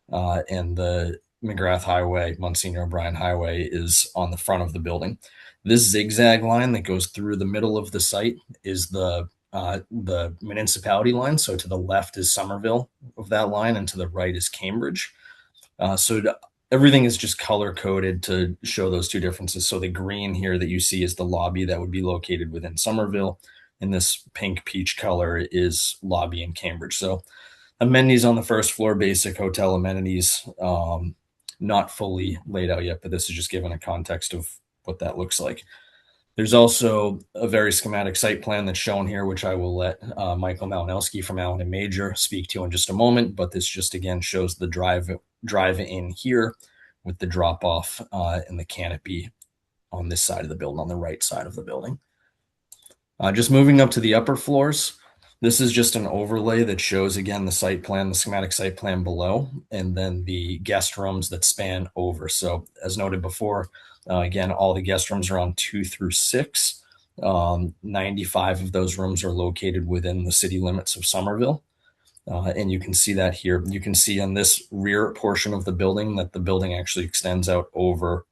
and the McGrath Highway, Monsignor O'Brien Highway, is on the front of the building. This zigzag line that goes through the middle of the site is the municipality line. So to the left is Somerville of that line, and to the right is Cambridge. So everything is just color coded to show those two differences. So the green here that you see is the lobby that would be located within Somerville, and this pink peach color is lobby in Cambridge. So amenities on the first floor, basic hotel amenities, not fully laid out yet, but this is just given a context of what that looks like. There's also a very schematic site plan that's shown here, which I will let Michael Malinowski from Allen and Major speak to in just a moment. But this just again shows the drive in here with the drop off and the canopy on this side of the building, on the right side of the building. Just moving up to the upper floors. This is just an overlay that shows again the site plan, the schematic site plan below, and then the guest rooms that span over. So as noted before, again, all the guest rooms are on 2 through 6. 95 of those rooms are located within the city limits of Somerville. And you can see that here. You can see on this rear portion of the building that the building actually extends out over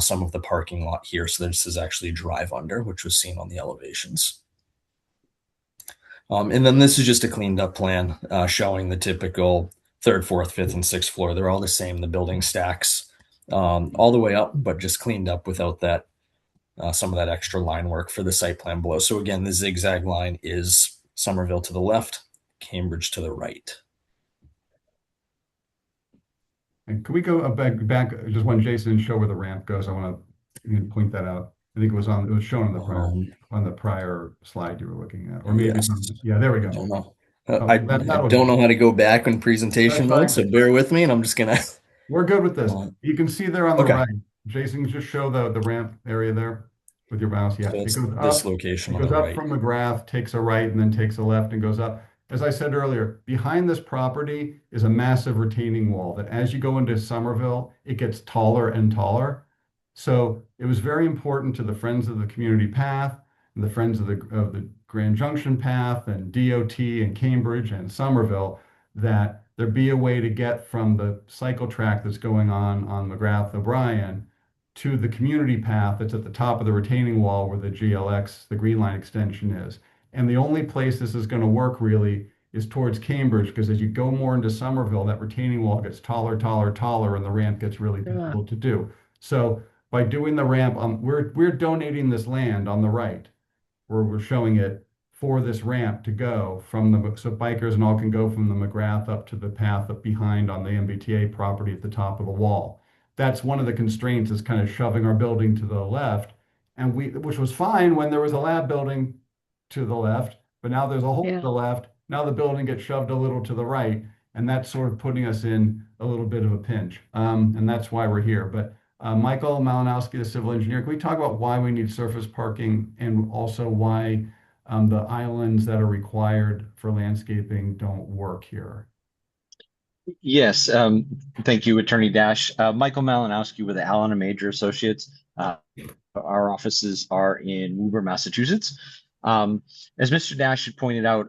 some of the parking lot here. So this is actually drive under, which was seen on the elevations. And then this is just a cleaned up plan showing the typical 3rd, 4th, 5th, and 6th floor. They're all the same. The building stacks all the way up, but just cleaned up without that some of that extra line work for the site plan below. So again, the zigzag line is Somerville to the left, Cambridge to the right. And can we go back just when Jason show where the ramp goes? I want to point that out. I think it was shown on the prior slide you were looking at, or maybe yes. Yeah, there we go. I don't know. I don't know how to go back in presentation mode, so bear with me, and I'm just gonna. We're good with this. You can see there on the okay. right. Jason, just show the ramp area there with your mouse. Yeah, So it goes up. This location It on goes the up right. from McGrath, takes a right, and then takes a left and goes up. As I said earlier, behind this property is a massive retaining wall that as you go into Somerville, it gets taller and taller. So it was very important to the Friends of the Community Path and the Friends of the Grand Junction Path and DOT and Cambridge and Somerville that there be a way to get from the cycle track that's going on McGrath O'Brien to the community path that's at the top of the retaining wall where the GLX, the Green Line extension is. And the only place this is going to work really is towards Cambridge, because as you go more into Somerville, that retaining wall gets taller, taller, taller, and the ramp gets really difficult to do. So by doing the ramp, we're donating this land on the right, where we're showing it for this ramp to go from so bikers and all can go from the McGrath up to the path up behind on the MBTA property at the top of the wall. That's one of the constraints, is kind of shoving our building to the left, and which was fine when there was a lab building to the left, but now there's a hole to the left. Now the building gets shoved a little to the right, and that's sort of putting us in a little bit of a pinch. And that's why we're here. But Michael Malinowski, the civil engineer, can we talk about why we need surface parking and also why the islands that are required for landscaping don't work here? Yes, thank you, Attorney Dash. Michael Malinowski with Allen and Major Associates. Our offices are in Woburn, Massachusetts. As Mr. Dash had pointed out,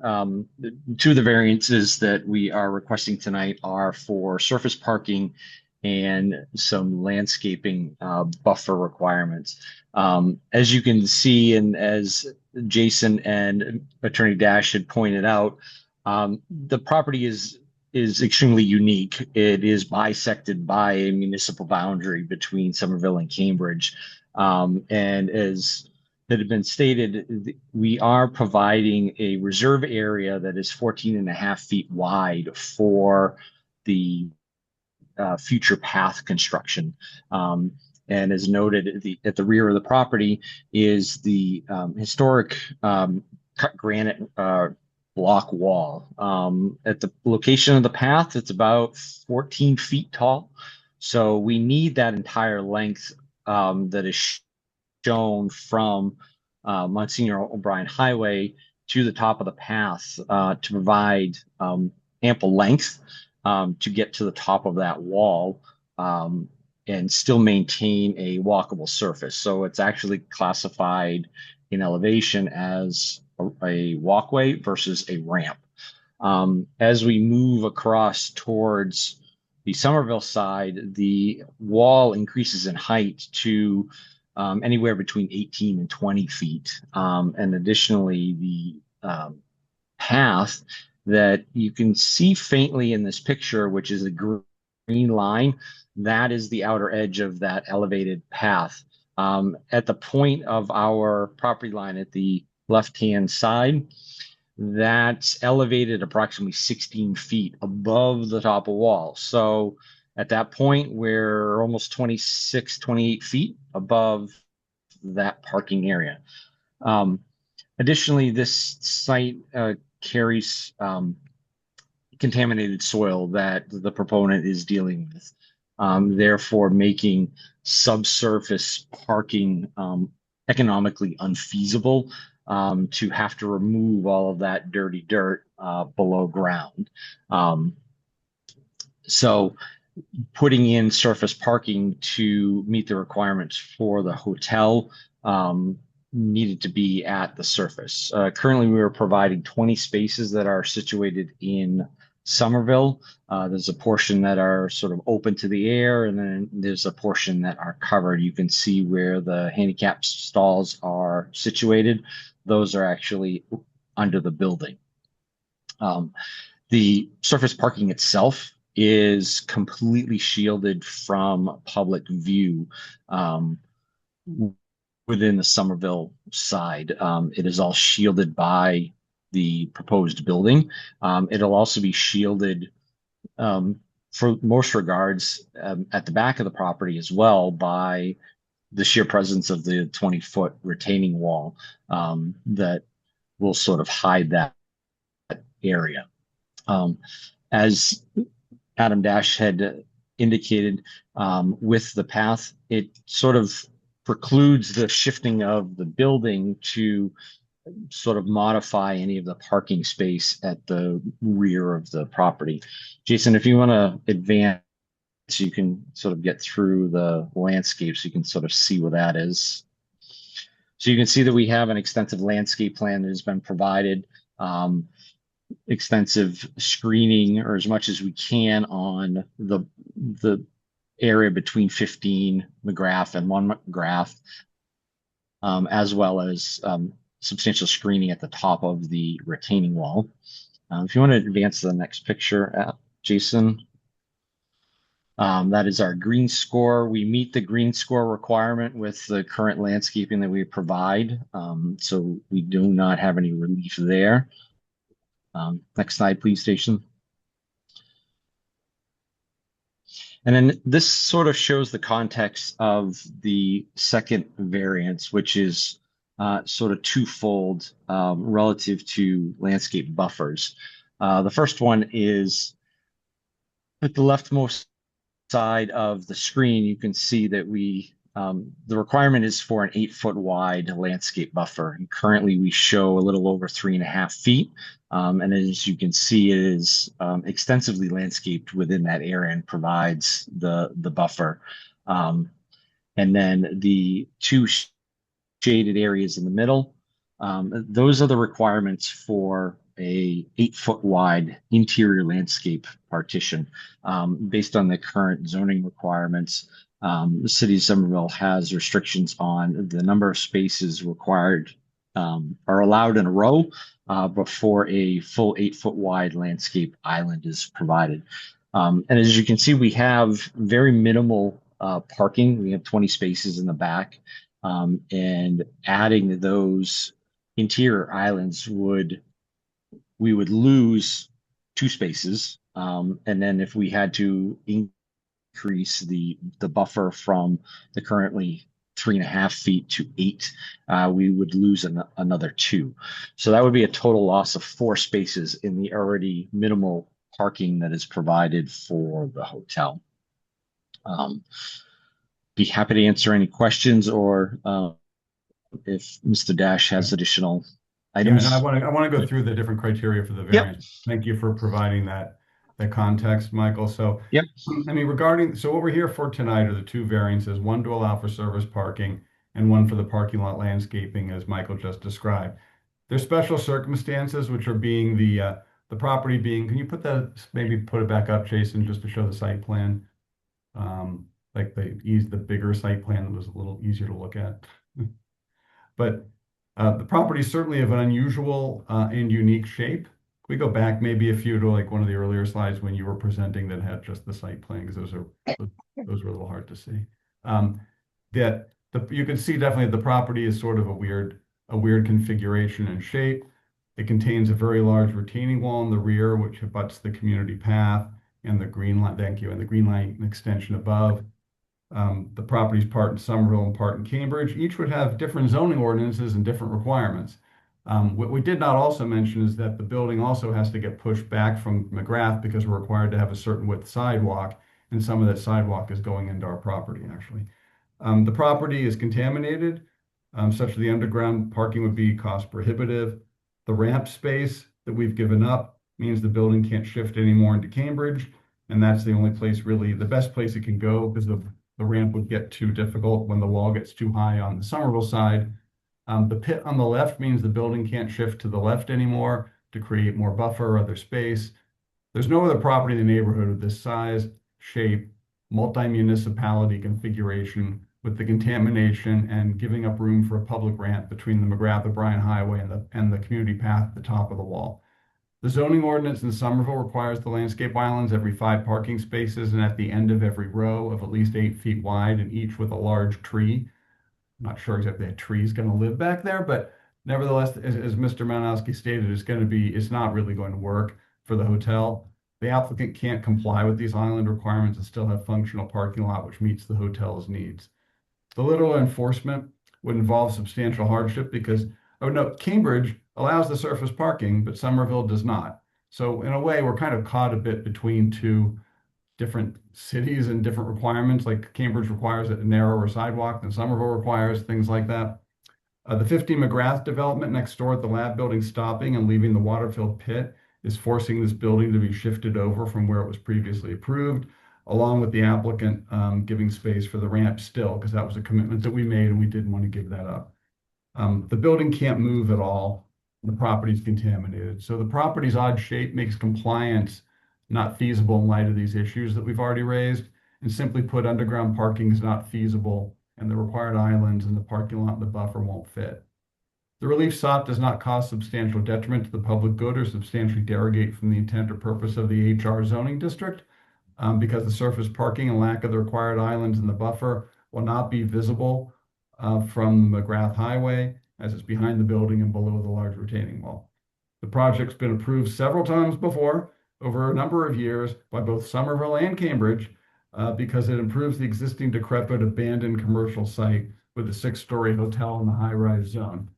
two of the variances that we are requesting tonight are for surface parking and some landscaping buffer requirements. As you can see, and as Jason and Attorney Dash had pointed out, the property is extremely unique. It is bisected by a municipal boundary between Somerville and Cambridge. And as that had been stated, we are providing a reserve area that is 14.5 feet wide for the future path construction. And as noted, at the rear of the property is the historic cut granite block wall. At the location of the path, it's about 14 feet tall. So we need that entire length that is shown from Monsignor O'Brien Highway to the top of the path to provide ample length to get to the top of that wall and still maintain a walkable surface. So it's actually classified in elevation as a walkway versus a ramp. As we move across towards the Somerville side, the wall increases in height to anywhere between 18 and 20 feet. And additionally, the path that you can see faintly in this picture, which is a green line, that is the outer edge of that elevated path. At the point of our property line at the left-hand side, that's elevated approximately 16 feet above the top of wall. So at that point, we're almost 26, 28 feet above that parking area. Additionally, this site carries contaminated soil that the proponent is dealing with, therefore making subsurface parking economically unfeasible, to have to remove all of that dirty dirt below ground. So putting in surface parking to meet the requirements for the hotel needed to be at the surface. Currently, we are providing 20 spaces that are situated in Somerville. There's a portion that are sort of open to the air, and then there's a portion that are covered. You can see where the handicap stalls are situated. Those are actually under the building. The surface parking itself is completely shielded from public view within the Somerville side. It is all shielded by the proposed building. It'll also be shielded for most regards at the back of the property as well by the sheer presence of the 20-foot retaining wall that will sort of hide that area. As Adam Dash had indicated, with the path, it sort of precludes the shifting of the building to sort of modify any of the parking space at the rear of the property. Jason, if you want to advance, you can sort of get through the landscape so you can sort of see where that is. So you can see that we have an extensive landscape plan that has been provided, extensive screening, or as much as we can, on the area between 15 McGrath and 1 McGrath, as well as substantial screening at the top of the retaining wall. If you want to advance to the next picture, Jason. That is our green score. We meet the green score requirement with the current landscaping that we provide, so we do not have any relief there. Next slide, please, Jason. And then this sort of shows the context of the second variance, which is sort of twofold relative to landscape buffers. The first one is at the leftmost side of the screen. You can see that the requirement is for an 8-foot wide landscape buffer. And currently we show a little over 3.5 feet. And as you can see, it is extensively landscaped within that area and provides the buffer. And then the two shaded areas in the middle, those are the requirements for a 8-foot wide interior landscape partition. Based on the current zoning requirements, the city of Somerville has restrictions on the number of spaces required are allowed in a row before a full 8-foot wide landscape island is provided. And as you can see, we have very minimal parking. We have 20 spaces in the back, and adding those interior islands we would lose 2 spaces. And then if we had to increase the buffer from the currently 3.5 feet to 8, we would lose another 2. So that would be a total loss of 4 spaces in the already minimal parking that is provided for the hotel. Be happy to answer any questions, or if Mr. Dash has additional items. Yeah, and I want to go through the different criteria for the variance. Thank you for providing that context, Michael. So, I mean, so what we're here for tonight are the 2 variances, one to allow for service parking and one for the parking lot landscaping, as Michael just described. There's special circumstances, which are being the property being, can you maybe put it back up, Jason, just to show the site plan? Like the bigger site plan was a little easier to look at. But the property is certainly of an unusual and unique shape, we go back maybe a few to like one of the earlier slides when you were presenting that had just the site plan, because those were a little hard to see. That you can see definitely the property is sort of a weird configuration and shape. It contains a very large retaining wall in the rear, which abuts the community path and the green line. Thank you, and the green line extension above. The property's part in Somerville and part in Cambridge. Each would have different zoning ordinances and different requirements. What we did not also mention is that the building also has to get pushed back from McGrath because we're required to have a certain width sidewalk, and some of that sidewalk is going into our property, actually. The property is contaminated, such that the underground parking would be cost prohibitive. The ramp space that we've given up means the building can't shift anymore into Cambridge, and that's the only place really, the best place it can go, because the ramp would get too difficult when the wall gets too high on the Somerville side. The pit on the left means the building can't shift to the left anymore to create more buffer or other space. There's no other property in the neighborhood of this size, shape, multi-municipality configuration with the contamination and giving up room for a public ramp between the McGrath-O'Brien Highway and the community path at the top of the wall. The zoning ordinance in Somerville requires the landscape islands every 5 parking spaces and at the end of every row of at least 8 feet wide and each with a large tree. I'm not sure exactly a tree is going to live back there, but nevertheless, as Mr. Malinowski stated, it's not really going to work for the hotel. The applicant can't comply with these island requirements and still have functional parking lot which meets the hotel's needs. The literal enforcement would involve substantial hardship because, oh no, Cambridge allows the surface parking, but Somerville does not. So in a way, we're kind of caught a bit between two different cities and different requirements. Like Cambridge requires a narrower sidewalk than Somerville requires, things like that. The 50 McGrath development next door at the lab building stopping and leaving the water-filled pit is forcing this building to be shifted over from where it was previously approved, along with the applicant giving space for the ramp still, because that was a commitment that we made and we didn't want to give that up. The building can't move at all. The property's contaminated. So the property's odd shape makes compliance not feasible in light of these issues that we've already raised. And simply put, underground parking is not feasible, and the required islands and the parking lot and the buffer won't fit. The relief sought does not cause substantial detriment to the public good or substantially derogate from the intent or purpose of the HR zoning district, because the surface parking and lack of the required islands in the buffer will not be visible from the McGrath Highway, as it's behind the building and below the large retaining wall. The project's been approved several times before, over a number of years, by both Somerville and Cambridge, because it improves the existing decrepit abandoned commercial site with a 6-story hotel in the high-rise zone.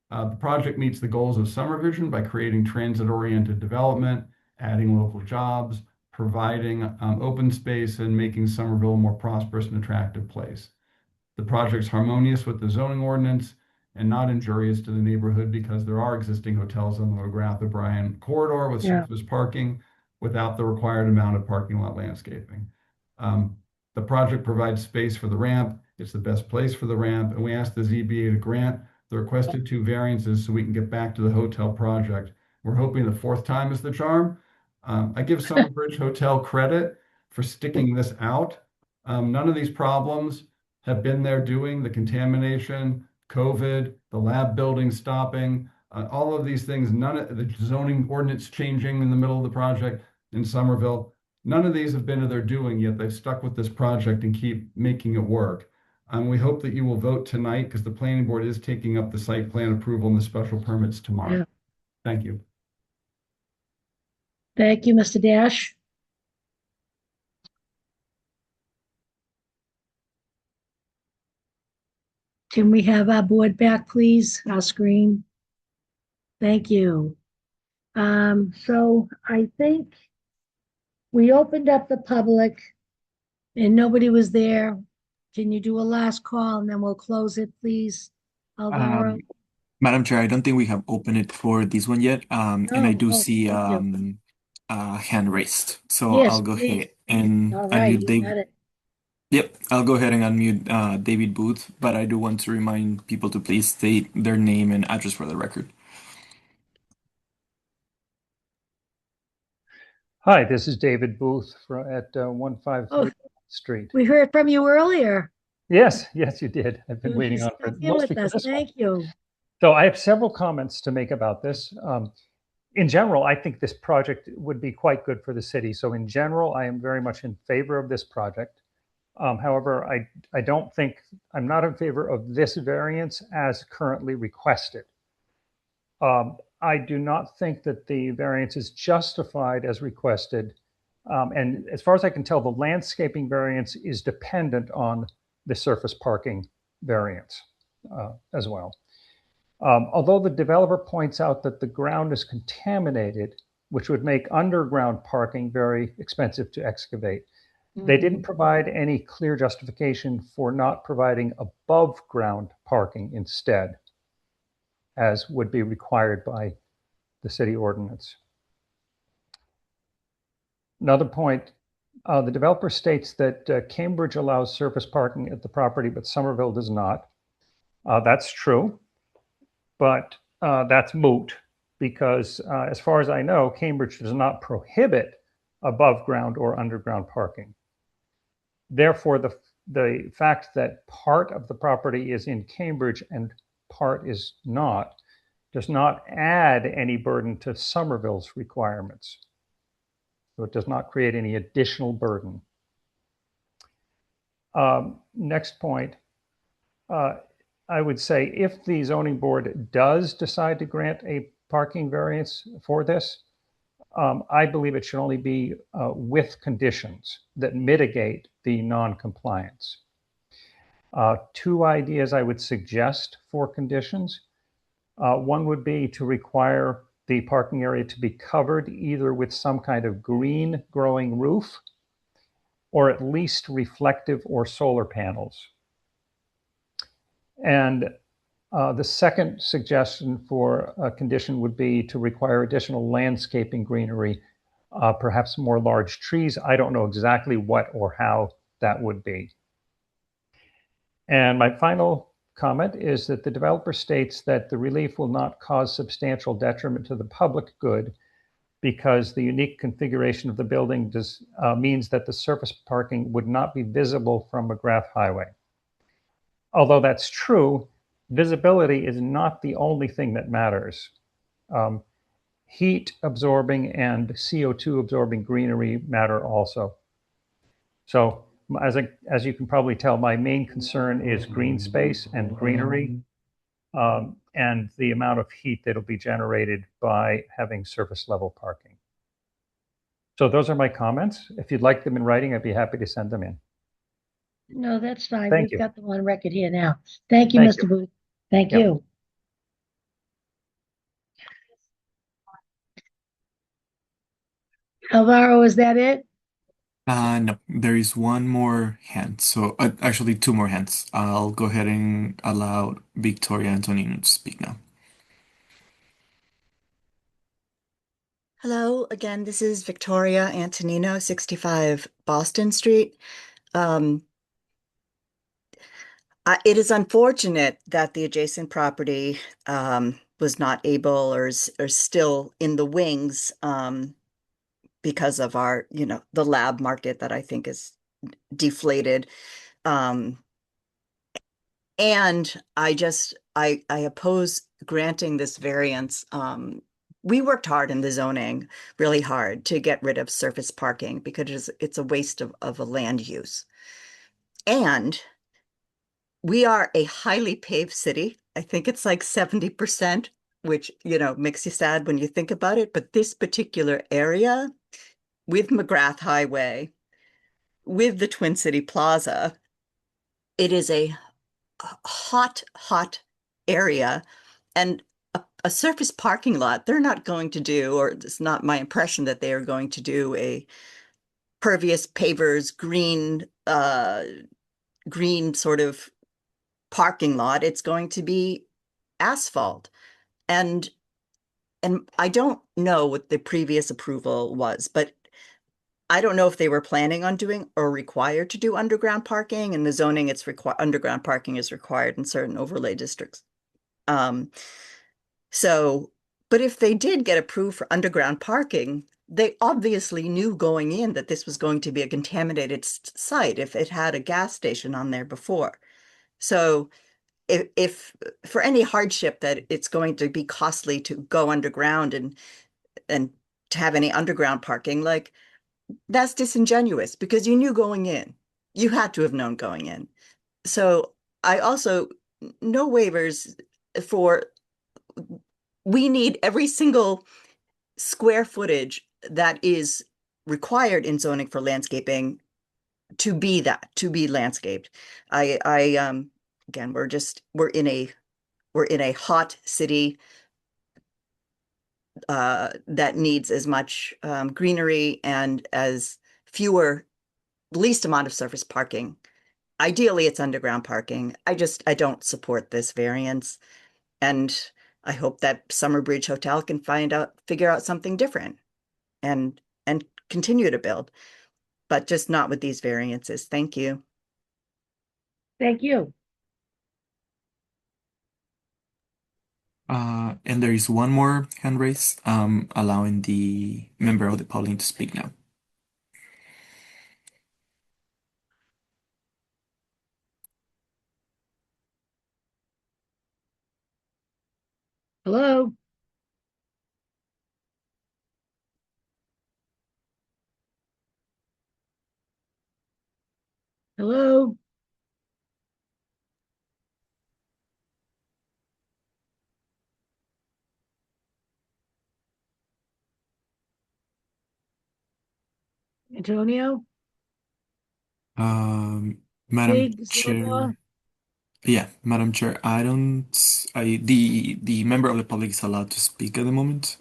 The project meets the goals of Summer Vision by creating transit-oriented development, adding local jobs, providing open space, and making Somerville a more prosperous and attractive place. The project's harmonious with the zoning ordinance and not injurious to the neighborhood because there are existing hotels on the McGrath-O'Brien corridor with surface parking without the required amount of parking lot landscaping. The project provides space for the ramp. It's the best place for the ramp, and we asked the ZBA to grant the requested 2 variances so we can get back to the hotel project. We're hoping the 4th time is the charm. I give Summerbridge Hotel credit for sticking this out. None of these problems have been there doing the contamination, COVID, the lab building stopping, all of these things, none of the zoning ordinance changing in the middle of the project in Somerville, none of these have been to their doing, yet they've stuck with this project and keep making it work. We hope that you will vote tonight because the planning board is taking up the site plan approval and the special permits tomorrow. Yeah. Thank you. Thank you, Mr. Dash. Can we have our board back, please? Our screen. Thank you. So I think we opened up the public and nobody was there. Can you do a last call and then we'll close it, please, Alvaro? Madam Chair, I don't think we have opened it for this one yet. And I do see thank you. a hand raised. So Yes, I'll go please. ahead and All right, unmute you David. got it. Yep, I'll go ahead and unmute David Booth, but I do want to remind people to please state their name and address for the record. Hi, this is David Booth at 153 Street. We heard from you earlier. Yes, you did. I've been waiting on Stuck for in mostly with for us. this one. Thank you. So I have several comments to make about this. in general, I think this project would be quite good for the city. So in general, I am very much in favor of this project. However, I don't think, I'm not in favor of this variance as currently requested. I do not think that the variance is justified as requested. And as far as I can tell, the landscaping variance is dependent on the surface parking variance as well. Although the developer points out that the ground is contaminated, which would make underground parking very expensive to excavate, they didn't provide any clear justification for not providing above ground parking instead, as would be required by the city ordinance. Another point, the developer states that Cambridge allows surface parking at the property, but Somerville does not. That's true, but that's moot because as far as I know, Cambridge does not prohibit above ground or underground parking. Therefore, the fact that part of the property is in Cambridge and part is not does not add any burden to Somerville's requirements. So it does not create any additional burden. Next point, I would say if the zoning board does decide to grant a parking variance for this, I believe it should only be with conditions that mitigate the non-compliance. Two ideas I would suggest for conditions. One would be to require the parking area to be covered either with some kind of green growing roof or at least reflective or solar panels. And the second suggestion for a condition would be to require additional landscaping greenery, perhaps more large trees. I don't know exactly what or how that would be. And my final comment is that the developer states that the relief will not cause substantial detriment to the public good because the unique configuration of the building means that the surface parking would not be visible from McGrath Highway. Although that's true, visibility is not the only thing that matters. Heat absorbing and CO2 absorbing greenery matter also. So as you can probably tell, my main concern is green space and greenery and the amount of heat that'll be generated by having surface level parking. So those are my comments. If you'd like them in writing, I'd be happy to send them in. No, that's fine. Thank We've you. got them on record here now. Thank you, Thank Mr. you. Booth. Thank Yep. you. Alvaro, is that it? No, there is one more hand. So actually two more hands. I'll go ahead and allow Victoria Antonino to speak now. Hello, again, this is Victoria Antonino, 65 Boston Street. It is unfortunate that the adjacent property was not able or is still in the wings because of our, the lab market that I think is deflated. And I oppose granting this variance. We worked hard in the zoning, really hard, to get rid of surface parking because it's a waste of a land use. And we are a highly paved city. I think it's like 70%, which, makes you sad when you think about it. But this particular area with McGrath Highway, with the Twin City Plaza, it is a hot area. And a surface parking lot, they're not going to do, or it's not my impression that they are going to do a pervious pavers, green sort of parking lot. It's going to be asphalt. And I don't know what the previous approval was, but I don't know if they were planning on doing or required to do underground parking. In the zoning, it's underground parking is required in certain overlay districts. But if they did get approved for underground parking, they obviously knew going in that this was going to be a contaminated site if it had a gas station on there before. So if for any hardship that it's going to be costly to go underground and and to have any underground parking, like that's disingenuous because you knew going in. You had to have known going in. So I also, no waivers for, we need every single square footage that is required in zoning for landscaping to be that, to be landscaped. Again, we're in a hot city that needs as much greenery and as fewer, least amount of surface parking. Ideally, it's underground parking. I don't support this variance. And I hope that Summer Bridge Hotel can figure out something different and continue to build, but just not with these variances. Thank you. Thank you. And there is one more hand raise, allowing the member of the public to speak now. Hello? Hello? Antonio? Madam Big Chair. Zillibar? Yeah, Madam Chair, the member of the public is allowed to speak at the moment.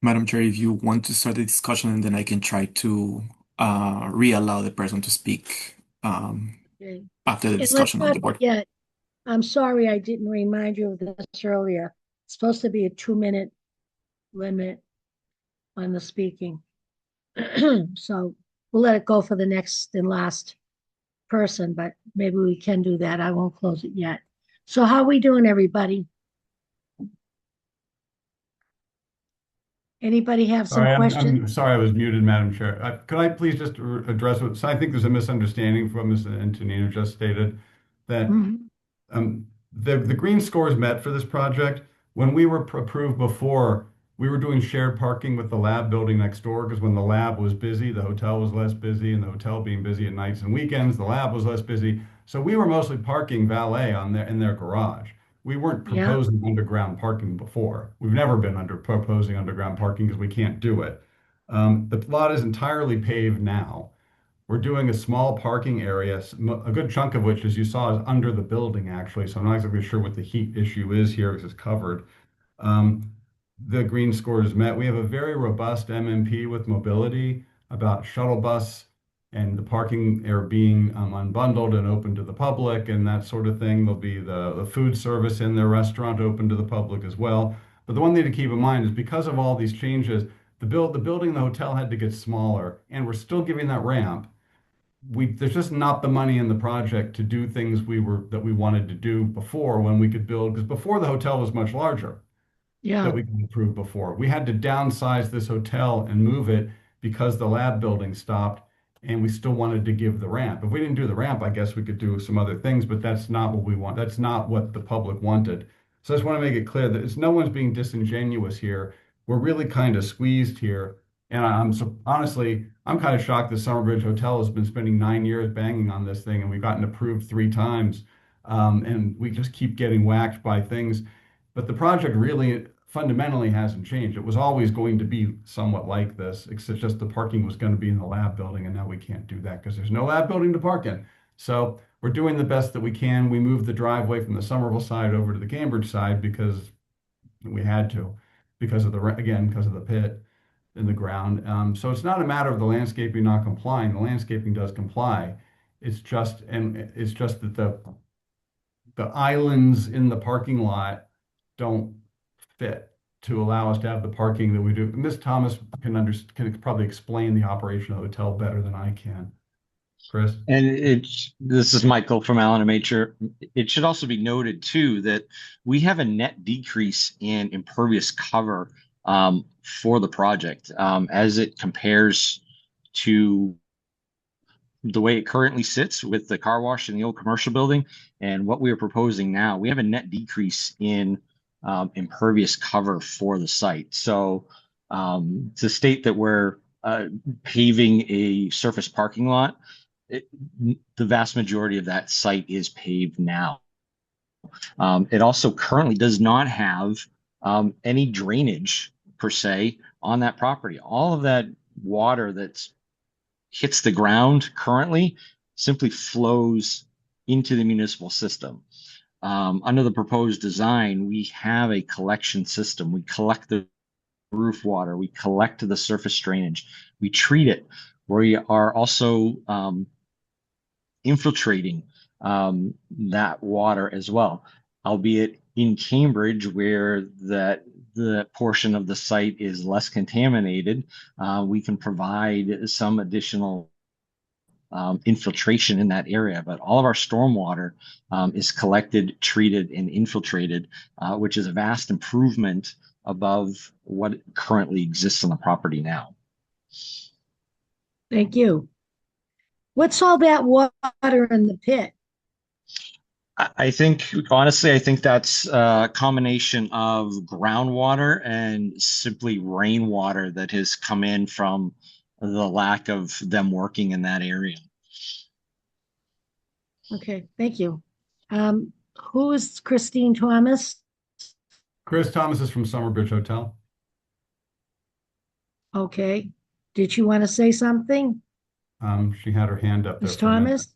Madam Chair, if you want to start the discussion, and then I can try to re-allow the person to speak Okay. after the And let's discussion on not the board. forget, I'm sorry I didn't remind you of this earlier. It's supposed to be a 2-minute limit on the speaking. So we'll let it go for the next and last person, but maybe we can do that. I won't close it yet. So how are we doing, everybody? Anybody have some Sorry, I'm questions? sorry I was muted, Madam Chair. Could I please just address what, so I think there's a misunderstanding from Ms. Antonino just stated that Mhm. the green scores met for this project. When we were approved before, we were doing shared parking with the lab building next door because when the lab was busy, the hotel was less busy, and the hotel being busy at nights and weekends, the lab was less busy. So we were mostly parking valet in their garage. We weren't Yeah, proposing underground parking before. We've never been proposing underground parking because we can't do it. The lot is entirely paved now. We're doing a small parking area, a good chunk of which, as you saw, is under the building, actually. So I'm not exactly sure what the heat issue is here because it's covered. Um, the green score is met. We have a very robust MMP with mobility about shuttle bus and the parking area being unbundled and open to the public and that sort of thing. There'll be the food service in their restaurant open to the public as well. But the one thing to keep in mind is because of all these changes, the building, the hotel had to get smaller, and we're still giving that ramp. There's just not the money in the project to do things that we wanted to do before when we could build, because before the hotel was much larger yeah, that we could approve before. We had to downsize this hotel and move it because the lab building stopped and we still wanted to give the ramp. If we didn't do the ramp, I guess we could do some other things, but that's not what we want. That's not what the public wanted. So I just want to make it clear that no one's being disingenuous here. We're really kind of squeezed here. And honestly, I'm kind of shocked the Summerbridge Hotel has been spending 9 years banging on this thing and we've gotten approved 3 times. And we just keep getting whacked by things. But the project really fundamentally hasn't changed. It was always going to be somewhat like this, except just the parking was going to be in the lab building, and now we can't do that because there's no lab building to park in. So we're doing the best that we can. We moved the driveway from the Somerville side over to the Cambridge side because we had to, because of the pit in the ground. So it's not a matter of the landscaping not complying. The landscaping does comply. It's just that the islands in the parking lot don't fit to allow us to have the parking that we do. Ms. Thomas can probably explain the operation of the hotel better than I can. Chris? And this is Michael from Allen Major. It should also be noted too that we have a net decrease in impervious cover for the project as it compares to the way it currently sits with the car wash in the old commercial building and what we are proposing now. We have a net decrease in impervious cover for the site. So to state that we're paving a surface parking lot, the vast majority of that site is paved now. It also currently does not have any drainage per se on that property. All of that water that's hits the ground currently simply flows into the municipal system. Under the proposed design, we have a collection system. We collect the roof water, we collect the surface drainage, we treat it. We are also infiltrating that water as well, albeit in Cambridge, where the portion of the site is less contaminated, we can provide some additional infiltration in that area. But all of our stormwater is collected, treated, and infiltrated, which is a vast improvement above what currently exists on the property now. Thank you. What's all that water in the pit? I think, honestly, I think that's a combination of groundwater and simply rainwater that has come in from the lack of them working in that area. Okay, thank you. Who is Christine Thomas? Chris Thomas is from Summerbridge Hotel. Okay. Did you want to say something? She had her hand up there. Ms. Thomas?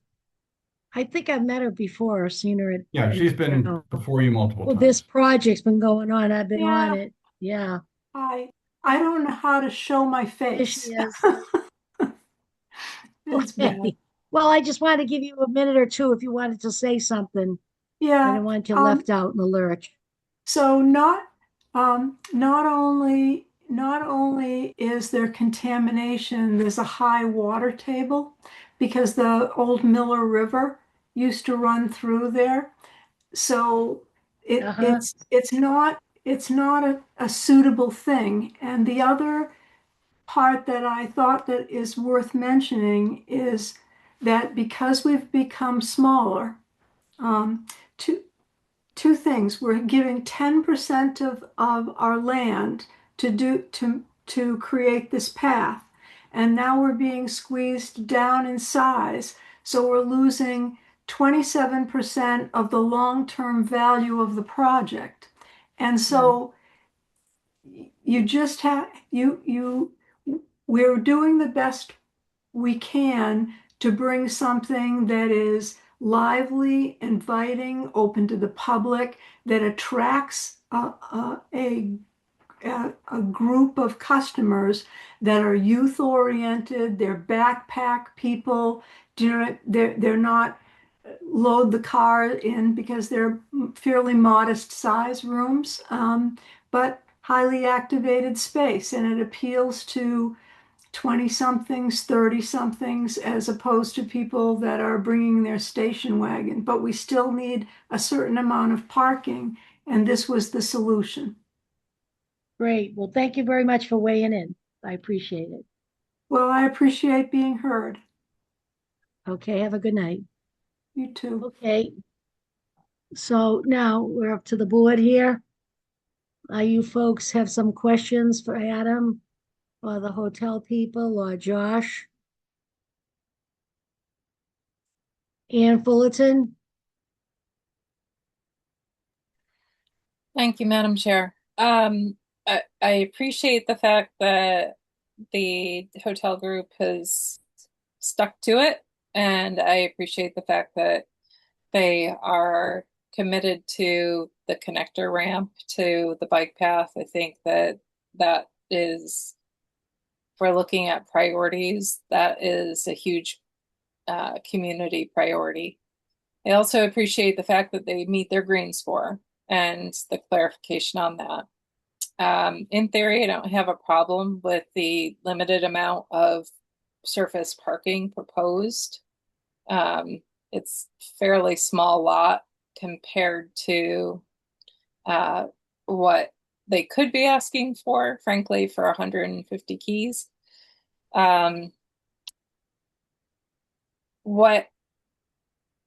I think I've met her before or seen her at. Yeah, she's been before you multiple times. This project's been going on. I've been on it. Yeah. I don't know how to show my There face. she is. It's Okay. bad. Well, I just wanted to give you a minute or two if you wanted to say something. Yeah. I don't want you left out in the lurch. So not only is there contamination, there's a high water table because the old Miller River used to run through there. So it's not a suitable thing. And the other part that I thought that is worth mentioning is that because we've become smaller, two things. We're giving 10% of our land to create this path. And now we're being squeezed down in size. So we're losing 27% of the long-term value of the project. And so you just have we're doing the best we can to bring something that is lively, inviting, open to the public, that attracts a group of customers that are youth oriented, they're backpack people, they're not load the car in because they're fairly modest size rooms, but highly activated space, and it appeals to 20-somethings, 30-somethings, as opposed to people that are bringing their station wagon. But we still need a certain amount of parking, and this was the solution. Great. Well, thank you very much for weighing in. I appreciate it. Well, I appreciate being heard. Okay, have a good night. You too. Okay. So now we're up to the board here. You folks have some questions for Adam or the hotel people or Josh? Ann Fullerton? Thank you, Madam Chair. I appreciate the fact that the hotel group has stuck to it, and I appreciate the fact that they are committed to the connector ramp to the bike path. I think that is, if we're looking at priorities, that is a huge community priority. I also appreciate the fact that they meet their green score and the clarification on that. In theory, I don't have a problem with the limited amount of surface parking proposed. It's fairly small lot compared to what they could be asking for, frankly, for 150 keys. What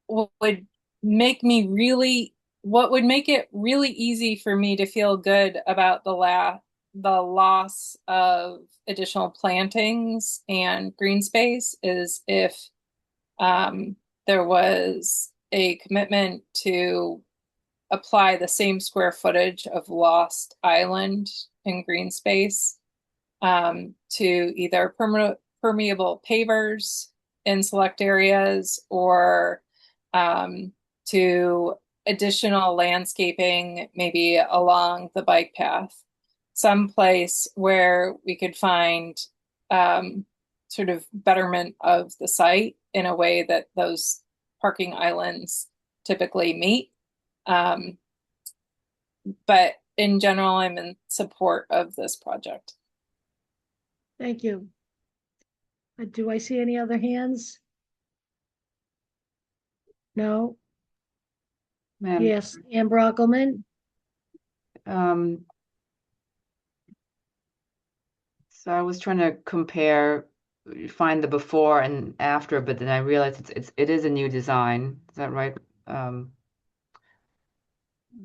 would make me really, what would make it really easy for me to feel good about the loss of additional plantings and green space is if there was a commitment to apply the same square footage of lost island and green space to either permeable pavers in select areas or to additional landscaping, maybe along the bike path, someplace where we could find sort of betterment of the site in a way that those parking islands typically meet. But in general, I'm in support of this project. Thank you. Do I see any other hands? No? Ma'am. Yes, Ann Brockelman? So I was trying to find the before and after, but then I realized it is a new design. Is that right,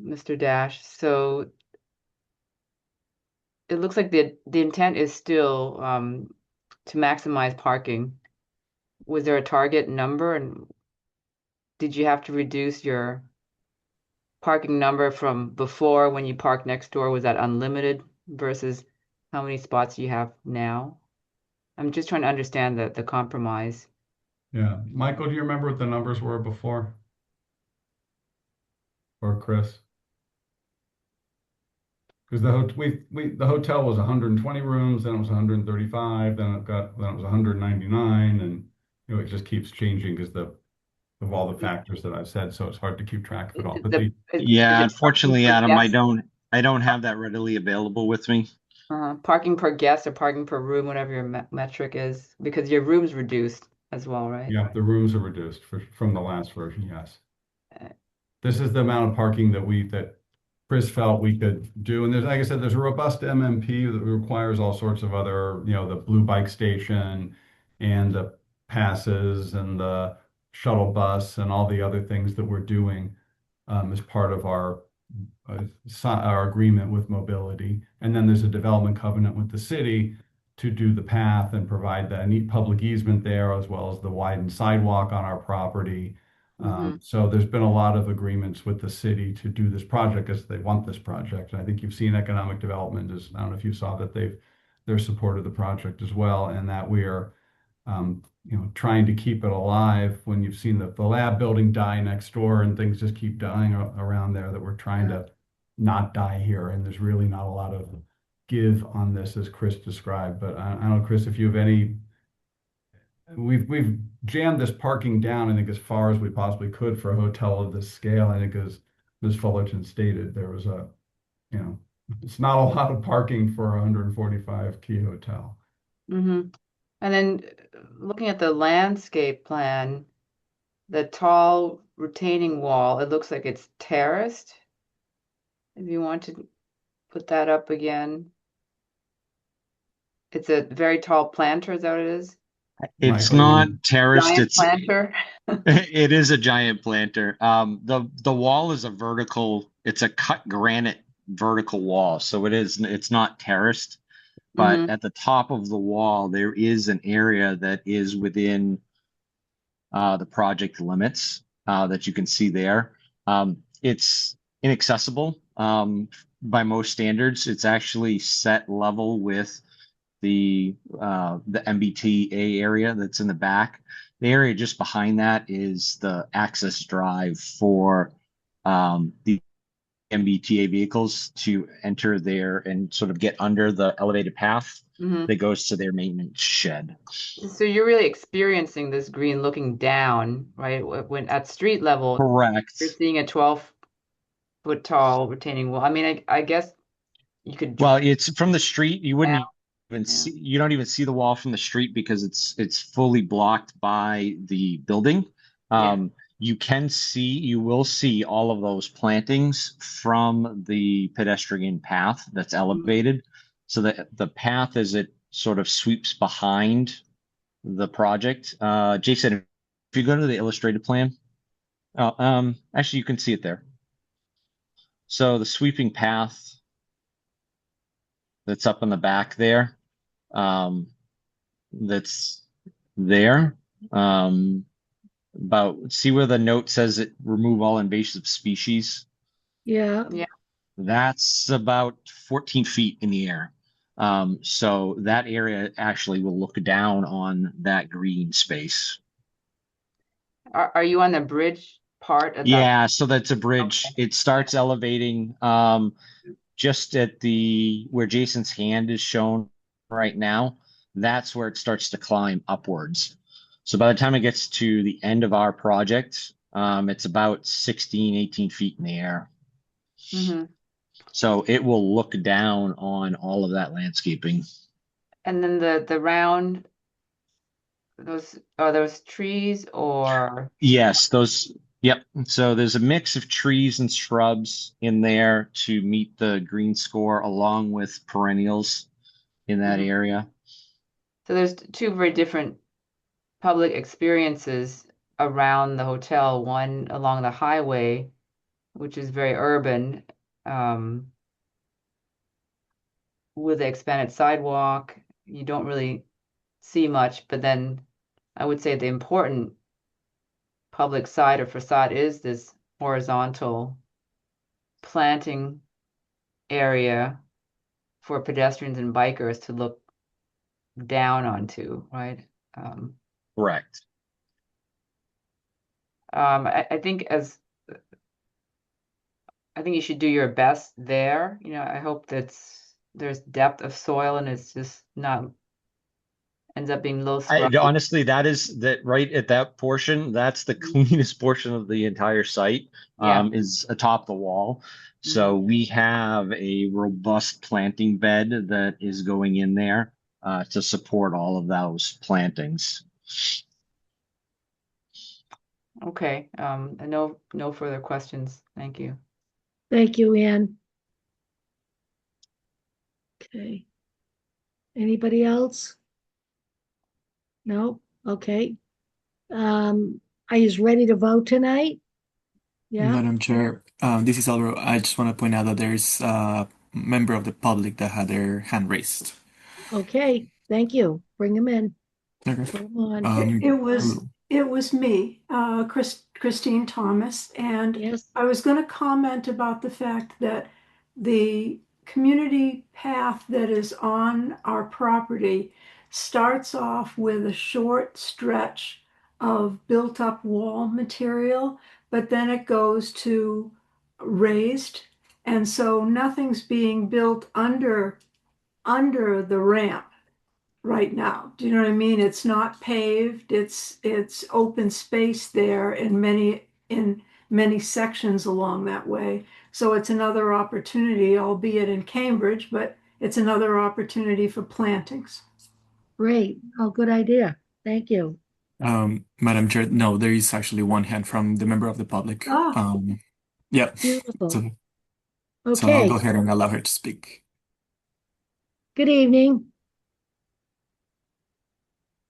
Mr. Dash? So it looks like the intent is still to maximize parking. Was there a target number, and did you have to reduce your parking number from before when you parked next door? Was that unlimited versus how many spots you have now? I'm just trying to understand the compromise. Yeah. Michael, do you remember what the numbers were before? Or Chris? Because the hotel was 120 rooms, then it was 135, then it was 199, and it just keeps changing because of all the factors that I've said, so it's hard to keep track of it all. But Yeah, unfortunately, Adam, guest? I don't have that readily available with me. Parking per guest or parking per room, whatever your metric is, because your room's reduced as well, right? yeah, the rooms are reduced from the last version, yes. This is the amount of parking that Chris felt we could do. And there's, like I said, there's a robust MMP that requires all sorts of other, the blue bike station and the passes and the shuttle bus and all the other things that we're doing as part of our agreement with mobility. And then there's a development covenant with the city to do the path and provide the neat public easement there, as well as the widened sidewalk on our property. So there's been a lot of agreements with the city to do this project because they want this project. And I think you've seen economic development I don't know if you saw that they're supported the project as well, and that we are trying to keep it alive when you've seen the lab building die next door and things just keep dying around there, that we're trying to not die here. And there's really not a lot of give on this as Chris described. But I don't know, Chris, if you have we've jammed this parking down, I think, as far as we possibly could for a hotel of this scale. I think, as Ms. Fullerton stated, there was it's not a lot of parking for a 145 key hotel. And then looking at the landscape plan, the tall retaining wall, it looks like it's terraced. If you want to put that up again. It's a very tall planter, is that what it is? It's not terraced. Giant planter. It is a giant planter. The wall is it's a cut granite vertical wall. So it's not terraced, but at the top of the wall, there is an area that is within the project limits that you can see there. It's inaccessible by most standards. It's actually set level with the MBTA area that's in the back. The area just behind that is the access drive for the MBTA vehicles to enter there and sort of get under the elevated path that goes to their maintenance shed. So you're really experiencing this green looking down, right? When at street level, correct, you're seeing a 12-foot tall retaining wall. I mean, I guess you could. Well, it's from the street. You wouldn't even see. You don't even see the wall from the street because it's fully blocked by the building. You will see all of those plantings from the pedestrian path that's elevated. So that the path as it sort of sweeps behind the project. Jason, if you go to the illustrated plan, actually you can see it there. So the sweeping path that's up in the back there, that's there. See where the note says it remove all invasive species? Yeah. Yeah. That's about 14 feet in the air. So that area actually will look down on that green space. Are you on the bridge part of that? Yeah, so that's a bridge. It starts elevating just at where Jason's hand is shown right now. That's where it starts to climb upwards. So by the time it gets to the end of our project, it's about 16, 18 feet in the air. Mm-hmm. So it will look down on all of that landscaping. And then the round, are those trees or? Yes, yep. So there's a mix of trees and shrubs in there to meet the green score along with perennials in that area. So there's two very different public experiences around the hotel, one along the highway, which is very urban, with the expanded sidewalk. You don't really see much, but then I would say the important public side or facade is this horizontal planting area for pedestrians and bikers to look down onto, right? Correct. I think you should do your best there. I hope there's depth of soil and it's just not ends up being low scrubby. Honestly, that right at that portion, that's the cleanest portion of the entire site, Yeah. is atop the wall. So we have a robust planting bed that is going in there to support all of those plantings. Okay. No further questions. Thank you. Thank you, Ann. Okay. Anybody else? No? Okay. Are you ready to vote tonight? Yeah. Madam Chair, this is Alvaro. I just want to point out that there's a member of the public that had their hand raised. Okay. Thank you. Bring them in. Okay. Put 'em on. It was me, Christine Thomas, and Yes. I was going to comment about the fact that the community path that is on our property starts off with a short stretch of built-up wall material, but then it goes to raised, and so nothing's being built under the ramp right now. Do you know what I mean? It's not paved. It's open space there in many sections along that way. So it's another opportunity, albeit in Cambridge, but it's another opportunity for plantings. Great. Oh, good idea. Thank you. Madam Chair, no, there is actually one hand from the member of the public. Ah. Yeah. Beautiful. So I'll Okay. go ahead and allow her to speak. Good evening.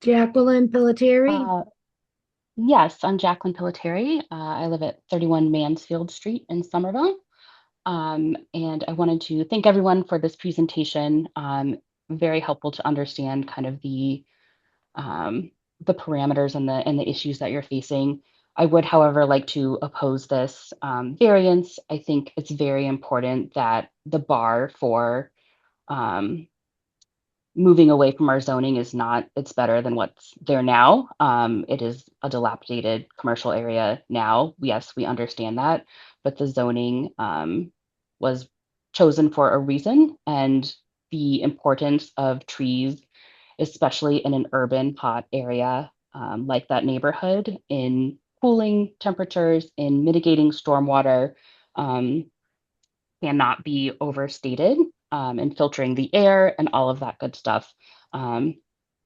Jacqueline Pelletieri. Yes, I'm Jacqueline Pelletieri. I live at 31 Mansfield Street in Somerville. And I wanted to thank everyone for this presentation. Very helpful to understand kind of the parameters and the issues that you're facing. I would, however, like to oppose this variance. I think it's very important that the bar for moving away from our zoning is not, it's better than what's there now. It is a dilapidated commercial area now. Yes, we understand that, but the zoning was chosen for a reason, and the importance of trees, especially in an urban hot area like that neighborhood, in cooling temperatures, in mitigating stormwater, cannot be overstated, and filtering the air and all of that good stuff. So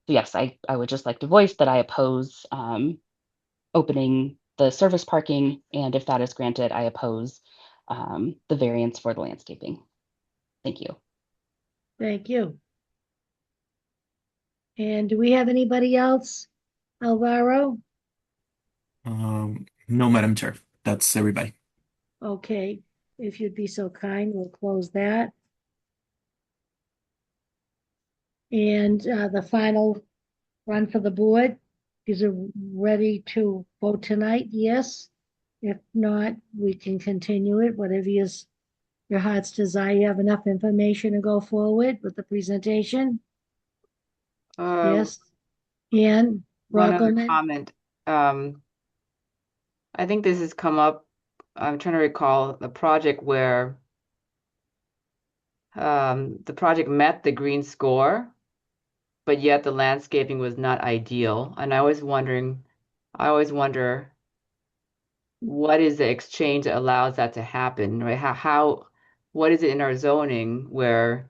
yes, I would just like to voice that I oppose opening the surface parking, and if that is granted, I oppose the variance for the landscaping. Thank you. Thank you. And do we have anybody else? Alvaro? No, Madam Chair. That's everybody. Okay, if you'd be so kind, we'll close that. And the final run for the board, is it ready to vote tonight? Yes. If not, we can continue it, whatever your heart's desire. You have enough information to go forward with the presentation? Yes. And One other Brockelman? comment. I think this has come up. I'm trying to recall the project where the project met the green score, but yet the landscaping was not ideal. And I always wonder what is the exchange that allows that to happen, right? What is it in our zoning where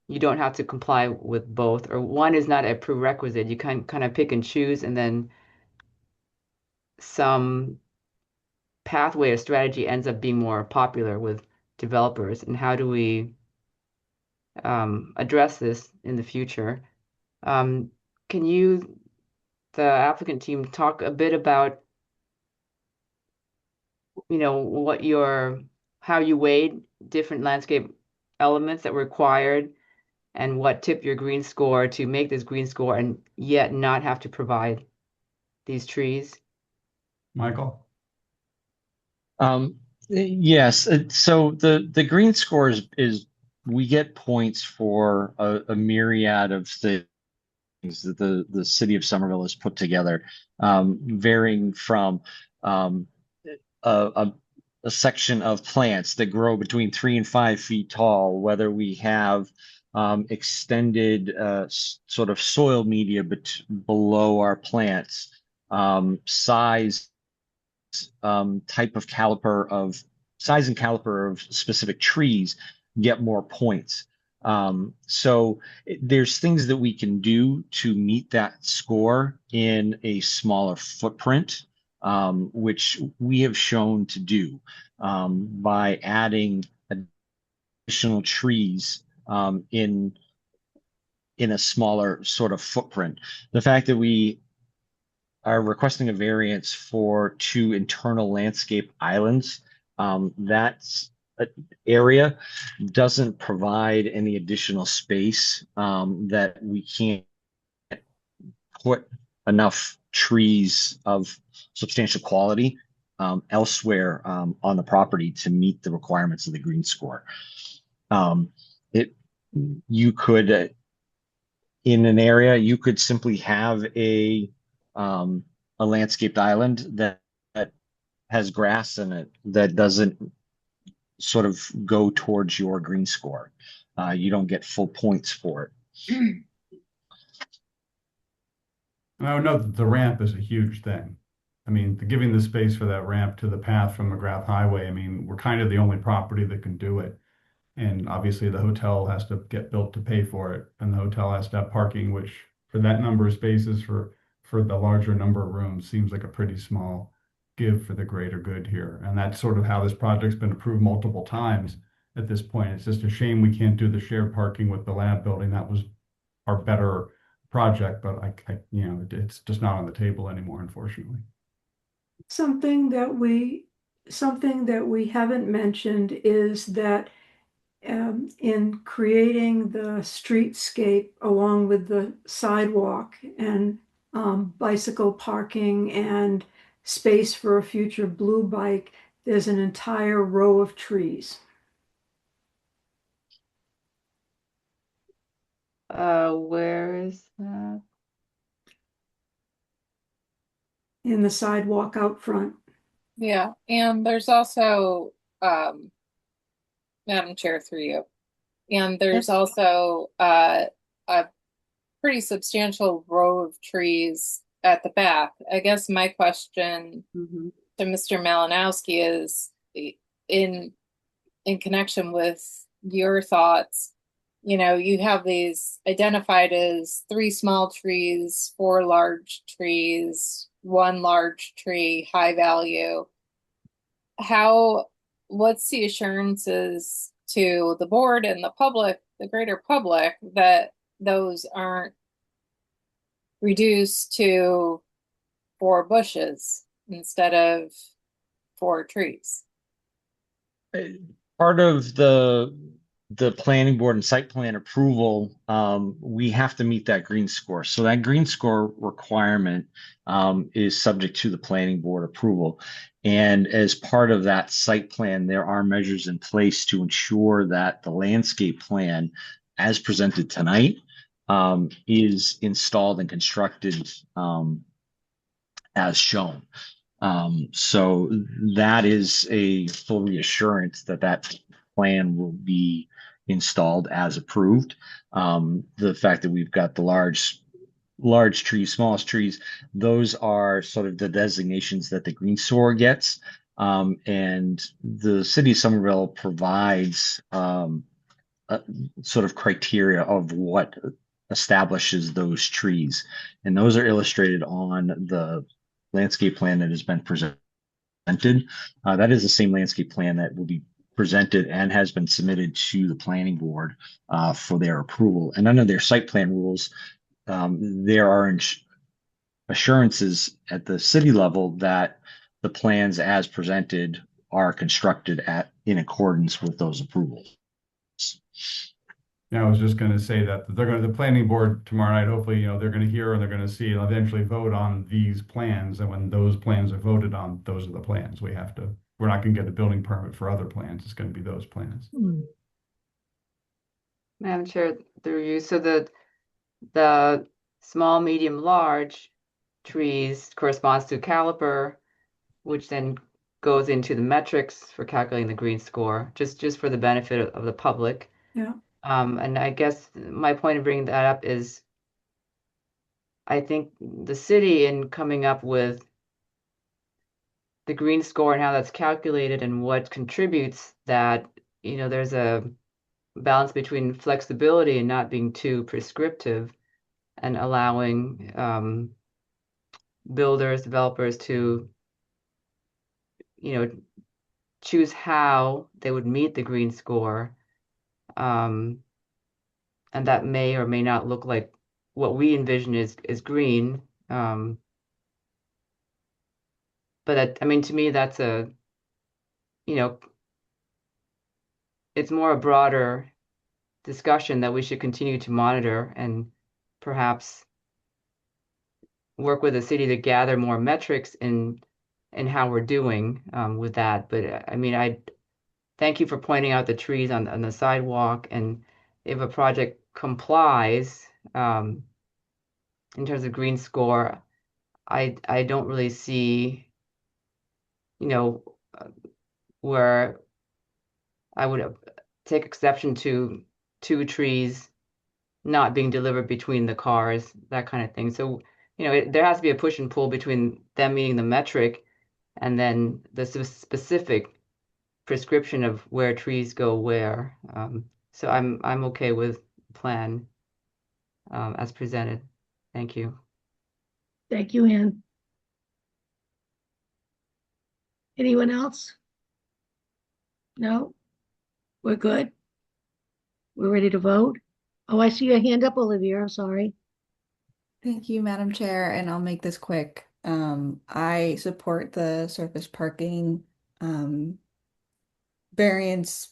you don't have to comply with both, or one is not a prerequisite. You can kind of pick and choose, and then some pathway or strategy ends up being more popular with developers. And how do we address this in the future? Can you, the applicant team, talk a bit about, how you weighed different landscape elements that were required and what tipped your green score to make this green score and yet not have to provide these trees? Michael? Yes. So the green score is we get points for a myriad of things that the city of Somerville has put together, varying from a, a section of plants that grow between 3 and 5 feet tall, whether we have extended sort of soil media below our plants, size, type of caliper of size and caliper of specific trees get more points. So there's things that we can do to meet that score in a smaller footprint, which we have shown to do by adding additional trees in a smaller sort of footprint. The fact that we are requesting a variance for 2 internal landscape islands, that's area doesn't provide any additional space that we can't put enough trees of substantial quality elsewhere on the property to meet the requirements of the green score. You could in an area you could simply have a landscaped island that has grass in it that doesn't sort of go towards your green score. You don't get full points for it. I would note that the ramp is a huge thing. I mean, giving the space for that ramp to the path from McGrath Highway, I mean, we're kind of the only property that can do it. And obviously the hotel has to get built to pay for it. And the hotel has to have parking, which for that number of spaces for the larger number of rooms seems like a pretty small give for the greater good here. And that's sort of how this project's been approved multiple times at this point. It's just a shame we can't do the shared parking with the lab building. That was our better project, but it's just not on the table anymore, unfortunately. Something that we haven't mentioned is that in creating the streetscape along with the sidewalk and bicycle parking and space for a future blue bike, there's an entire row of trees. Where is that? In the sidewalk out front. Yeah, and there's also, Madam Chair, through you, and there's also a pretty substantial row of trees at the back. I guess my question to Mr. Malinowski is in connection with your thoughts. You have these identified as 3 small trees, 4 large trees, one large tree, high value, how, what's the assurances to the board and the public, the greater public, that those aren't reduced to 4 bushes instead of 4 trees? Part of the planning board and site plan approval, we have to meet that green score. So that green score requirement is subject to the planning board approval. And as part of that site plan, there are measures in place to ensure that the landscape plan, as presented tonight, is installed and constructed as shown. So that is a full reassurance that that plan will be installed as approved. The fact that we've got the large trees, smallest trees, those are sort of the designations that the green store gets. And the city of Somerville provides a sort of criteria of what establishes those trees. And those are illustrated on the landscape plan that has been presented. That is the same landscape plan that will be presented and has been submitted to the planning board for their approval. And under their site plan rules, there are assurances at the city level that the plans as presented are constructed in accordance with those approvals. Yeah, I was just going to say that the planning board tomorrow night, hopefully, they're going to hear and they're going to see and eventually vote on these plans. And when those plans are voted on, those are the plans. We're not going to get a building permit for other plans. It's going to be those plans. Madam Chair, through you, so the small, medium, large trees corresponds to caliper, which then goes into the metrics for calculating the green score, just for the benefit of the public. Yeah. And I guess my point of bringing that up is I think the city, in coming up with the green score and how that's calculated and what contributes that, there's a balance between flexibility and not being too prescriptive and allowing builders, developers to, choose how they would meet the green score. And that may or may not look like what we envision is green. But I mean, to me, that's it's more a broader discussion that we should continue to monitor and perhaps work with the city to gather more metrics in how we're doing with that. But I mean, I thank you for pointing out the trees on the sidewalk, and if a project complies in terms of green score, I don't really see, where I would take exception to 2 trees not being delivered between the cars, that kind of thing. So, there has to be a push and pull between them meeting the metric and then the specific prescription of where trees go where. So I'm okay with the plan as presented. Thank you. Thank you, Ann. Anyone else? No? We're good? We're ready to vote? Oh, I see your hand up, Olivia. I'm sorry. Thank you, Madam Chair, and I'll make this quick. I support the surface parking variance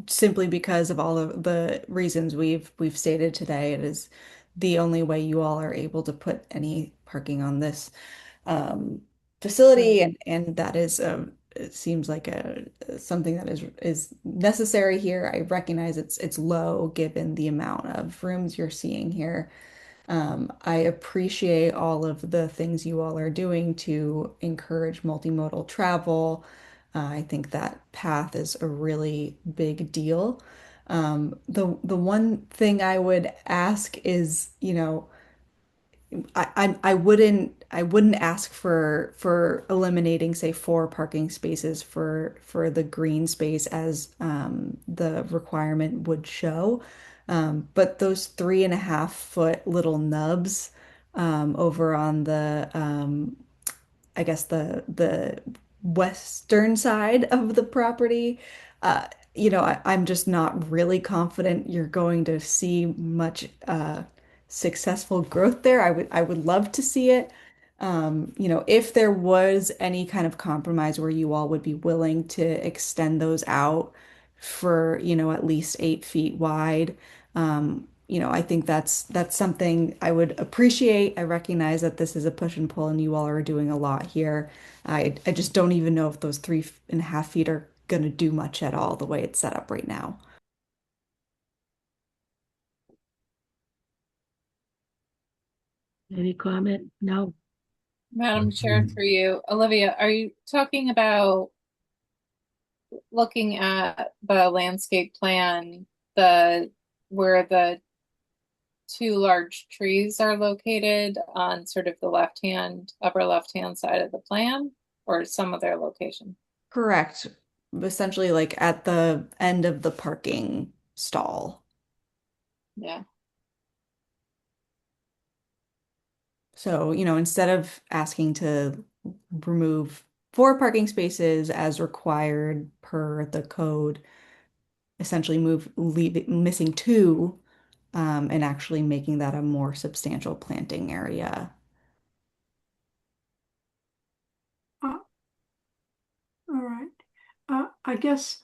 simply because of all of the reasons we've stated today. It is the only way you all are able to put any parking on this facility, and that is it seems like something that is necessary here. I recognize it's low given the amount of rooms you're seeing here. I appreciate all of the things you all are doing to encourage multimodal travel. I think that path is a really big deal. The one thing I would ask is, I wouldn't ask for eliminating, say, 4 parking spaces for the green space as the requirement would show. But those 3.5 foot little nubs over on the I guess the western side of the property. I'm just not really confident you're going to see much successful growth there. I would love to see it. If there was any kind of compromise where you all would be willing to extend those out for, at least 8 feet wide. I think that's something I would appreciate. I recognize that this is a push and pull and you all are doing a lot here. I just don't even know if those 3.5 feet are gonna do much at all the way it's set up right now. Any comment? No. Madam Chair, for you, Olivia, are you talking about looking at the landscape plan, where the two large trees are located on sort of the upper left-hand side of the plan, or some other location? Correct. Essentially like at the end of the parking stall. Yeah. So, instead of asking to remove 4 parking spaces as required per the code, essentially missing two, and actually making that a more substantial planting area. Uh, all right. I guess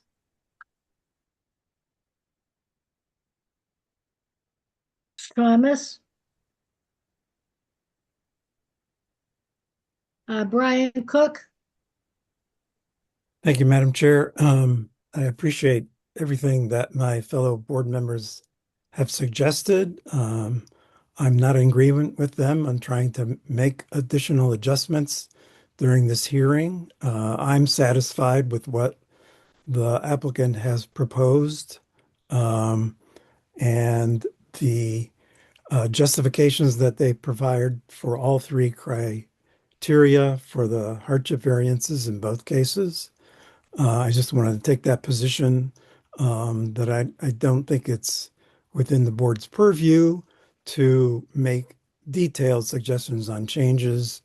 Thomas? Brian Cook? Thank you, Madam Chair. I appreciate everything that my fellow board members have suggested. I'm not in agreement with them on trying to make additional adjustments during this hearing. I'm satisfied with what the applicant has proposed. And the justifications that they provide for all three criteria for the hardship variances in both cases. I just wanted to take that position, that I don't think it's within the board's purview to make detailed suggestions on changes.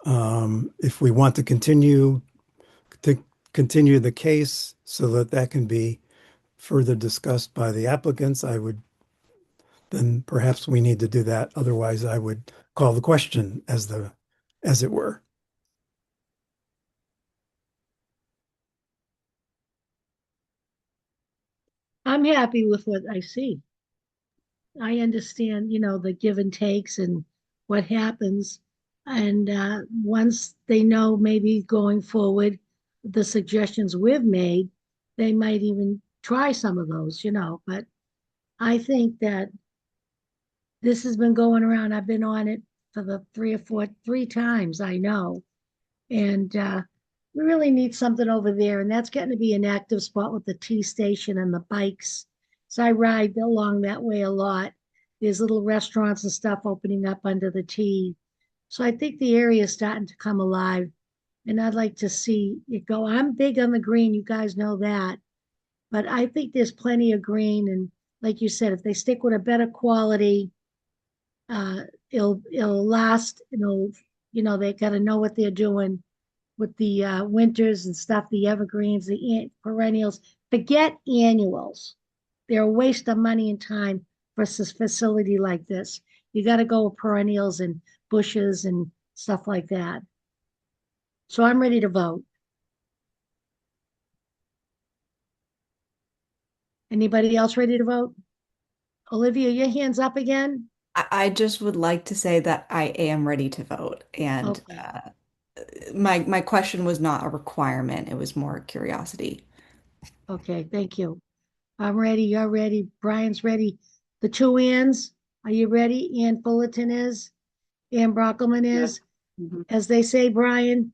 If we want to continue the case so that that can be further discussed by the applicants, then perhaps we need to do that. Otherwise, I would call the question as it were. I'm happy with what I see. I understand, the give and takes and what happens. And once they know maybe going forward, the suggestions we've made, they might even try some of those, But I think that this has been going around. I've been on it for the three times, I know. And we really need something over there. And that's getting to be an active spot with the T station and the bikes. So I ride along that way a lot. There's little restaurants and stuff opening up under the T. So I think the area is starting to come alive. And I'd like to see it go. I'm big on the green. You guys know that. But I think there's plenty of green. And like you said, if they stick with a better quality, uh, it'll last. They got to know what they're doing with the winters and stuff, the evergreens, the perennials. Forget annuals. They're a waste of money and time for a facility like this. You got to go with perennials and bushes and stuff like that. So I'm ready to vote. Anybody else ready to vote? Olivia, your hand's up again? I just would like to say that I am ready to vote. And Okay. my question was not a requirement, it was more curiosity. Okay, thank you. I'm ready. You're ready. Brian's ready. The two Anns, are you ready? Ann Fullerton is. Ann Brockelman is. As they say, Brian,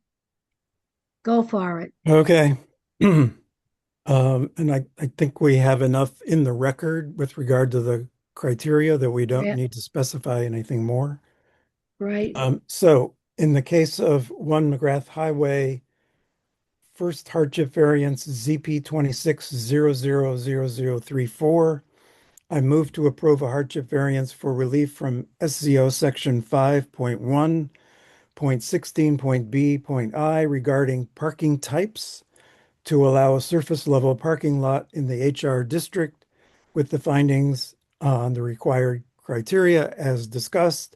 go for it. Okay. And I think we have enough in the record with regard to the criteria that we don't Yeah. need to specify anything more. Right. So in the case of 1 McGrath Highway, first hardship variance ZP 26000034. I move to approve a hardship variance for relief from SZO section 5.1 .16.b.I regarding parking types to allow a surface level parking lot in the HR district with the findings on the required criteria as discussed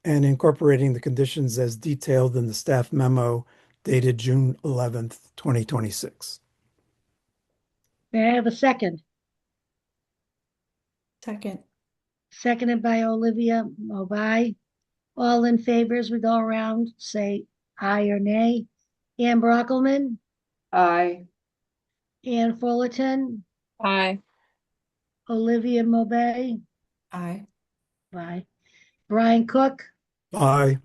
and incorporating the conditions as detailed in the staff memo dated June 11th, 2026. May I have a second? Second. Seconded by Olivia Mobai. All in favor as we go around, say aye or nay. Ann Brockelman, Aye. Ann Fullerton, Aye. Olivia Mobai, Aye. aye. Brian Cook, Aye.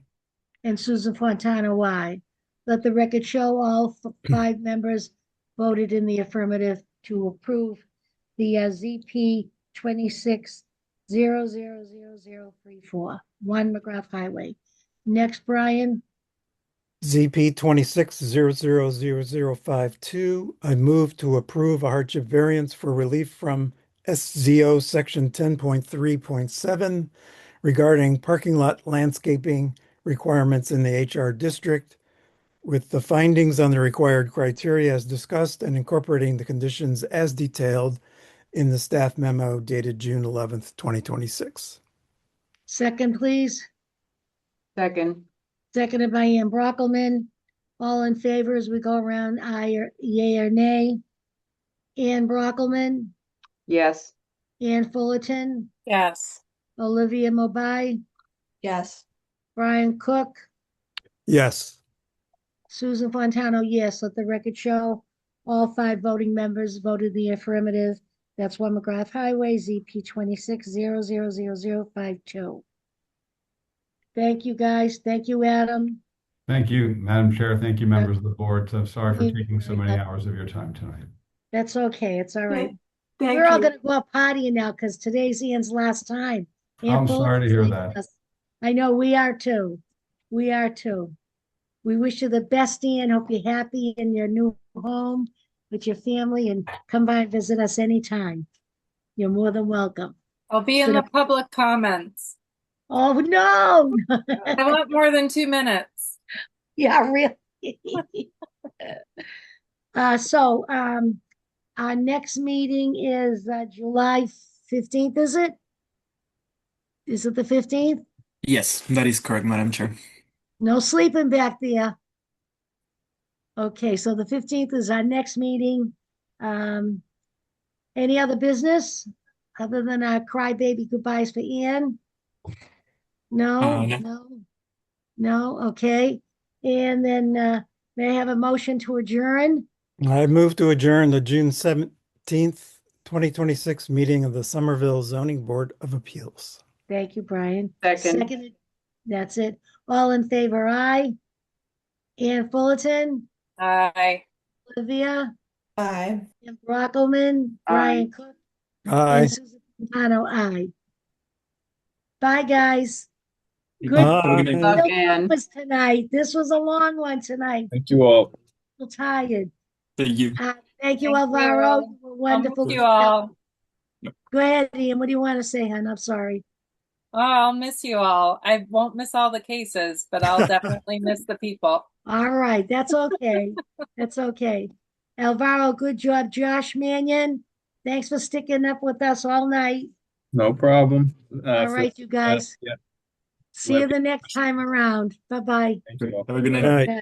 and Susan Fontana, aye. Let the record show all five members voted in the affirmative to approve the ZP 26000034, 1 McGrath Highway. Next, Brian. ZP 26000052. I move to approve a hardship variance for relief from SZO Section 10.3.7 regarding parking lot landscaping requirements in the HR district with the findings on the required criteria as discussed and incorporating the conditions as detailed in the staff memo dated June 11th, 2026. Second, please. Second. Seconded by Ann Brockelman. All in favor as we go around, aye or yay or nay. Ann Brockelman, Yes. Ann Fullerton, Yes. Olivia Mobai, Yes. Brian Cook, Yes. Susan Fontano, yes. Let the record show all five voting members voted the affirmative. That's 1 McGrath Highway, ZP 26000052. Thank you, guys. Thank you, Adam. Thank you, Madam Chair. Thank you, members of the board. I'm sorry for Thank you taking so very many much. hours of your time tonight. That's okay. It's all right. Thank We're all you. gonna go out partying now because today's Ian's last time. Ann I'm sorry to Fullerton's hear leaving that. us. I know, we are too. We are too. We wish you the best, Ian. Hope you're happy in your new home with your family and come by and visit us anytime. You're more than welcome. I'll be It's in been the public comments. Oh, no. I want more than 2 minutes. Yeah, really. So our next meeting is July 15th, is it? Is it the 15th? Yes, that is correct, Madam Chair. No sleeping back there. Okay, so the 15th is our next meeting. Any other business other than our crybaby goodbyes for Ian? No, No. no, okay. And then may I have a motion to adjourn? I move to adjourn the June 17th, 2026 meeting of the Somerville Zoning Board of Appeals. Thank you, Brian. Second. Seconded. That's it. All in favor, aye. Ann Fullerton, Aye. Olivia, Aye. Ann Brockelman, Brian Cook, Aye. and Susan Fontano, aye. Bye, guys. Good Bye. was tonight. This was a long one tonight. Thank you all. I'm tired. Thank you. Thank you, Thank Alvaro. you. You were I'll wonderful. miss you all. Go ahead, Ian. What do you want to say, hon? I'm sorry. Oh, I'll miss you all. I won't miss all the cases, but I'll definitely miss the people. All right. That's okay. That's okay. Alvaro, good job. Josh Mannion, thanks for sticking up with us all night. No problem. All right, you guys. Yeah. See you the next time around. Bye-bye. Thank you all. Have a good night. Good night. Okay.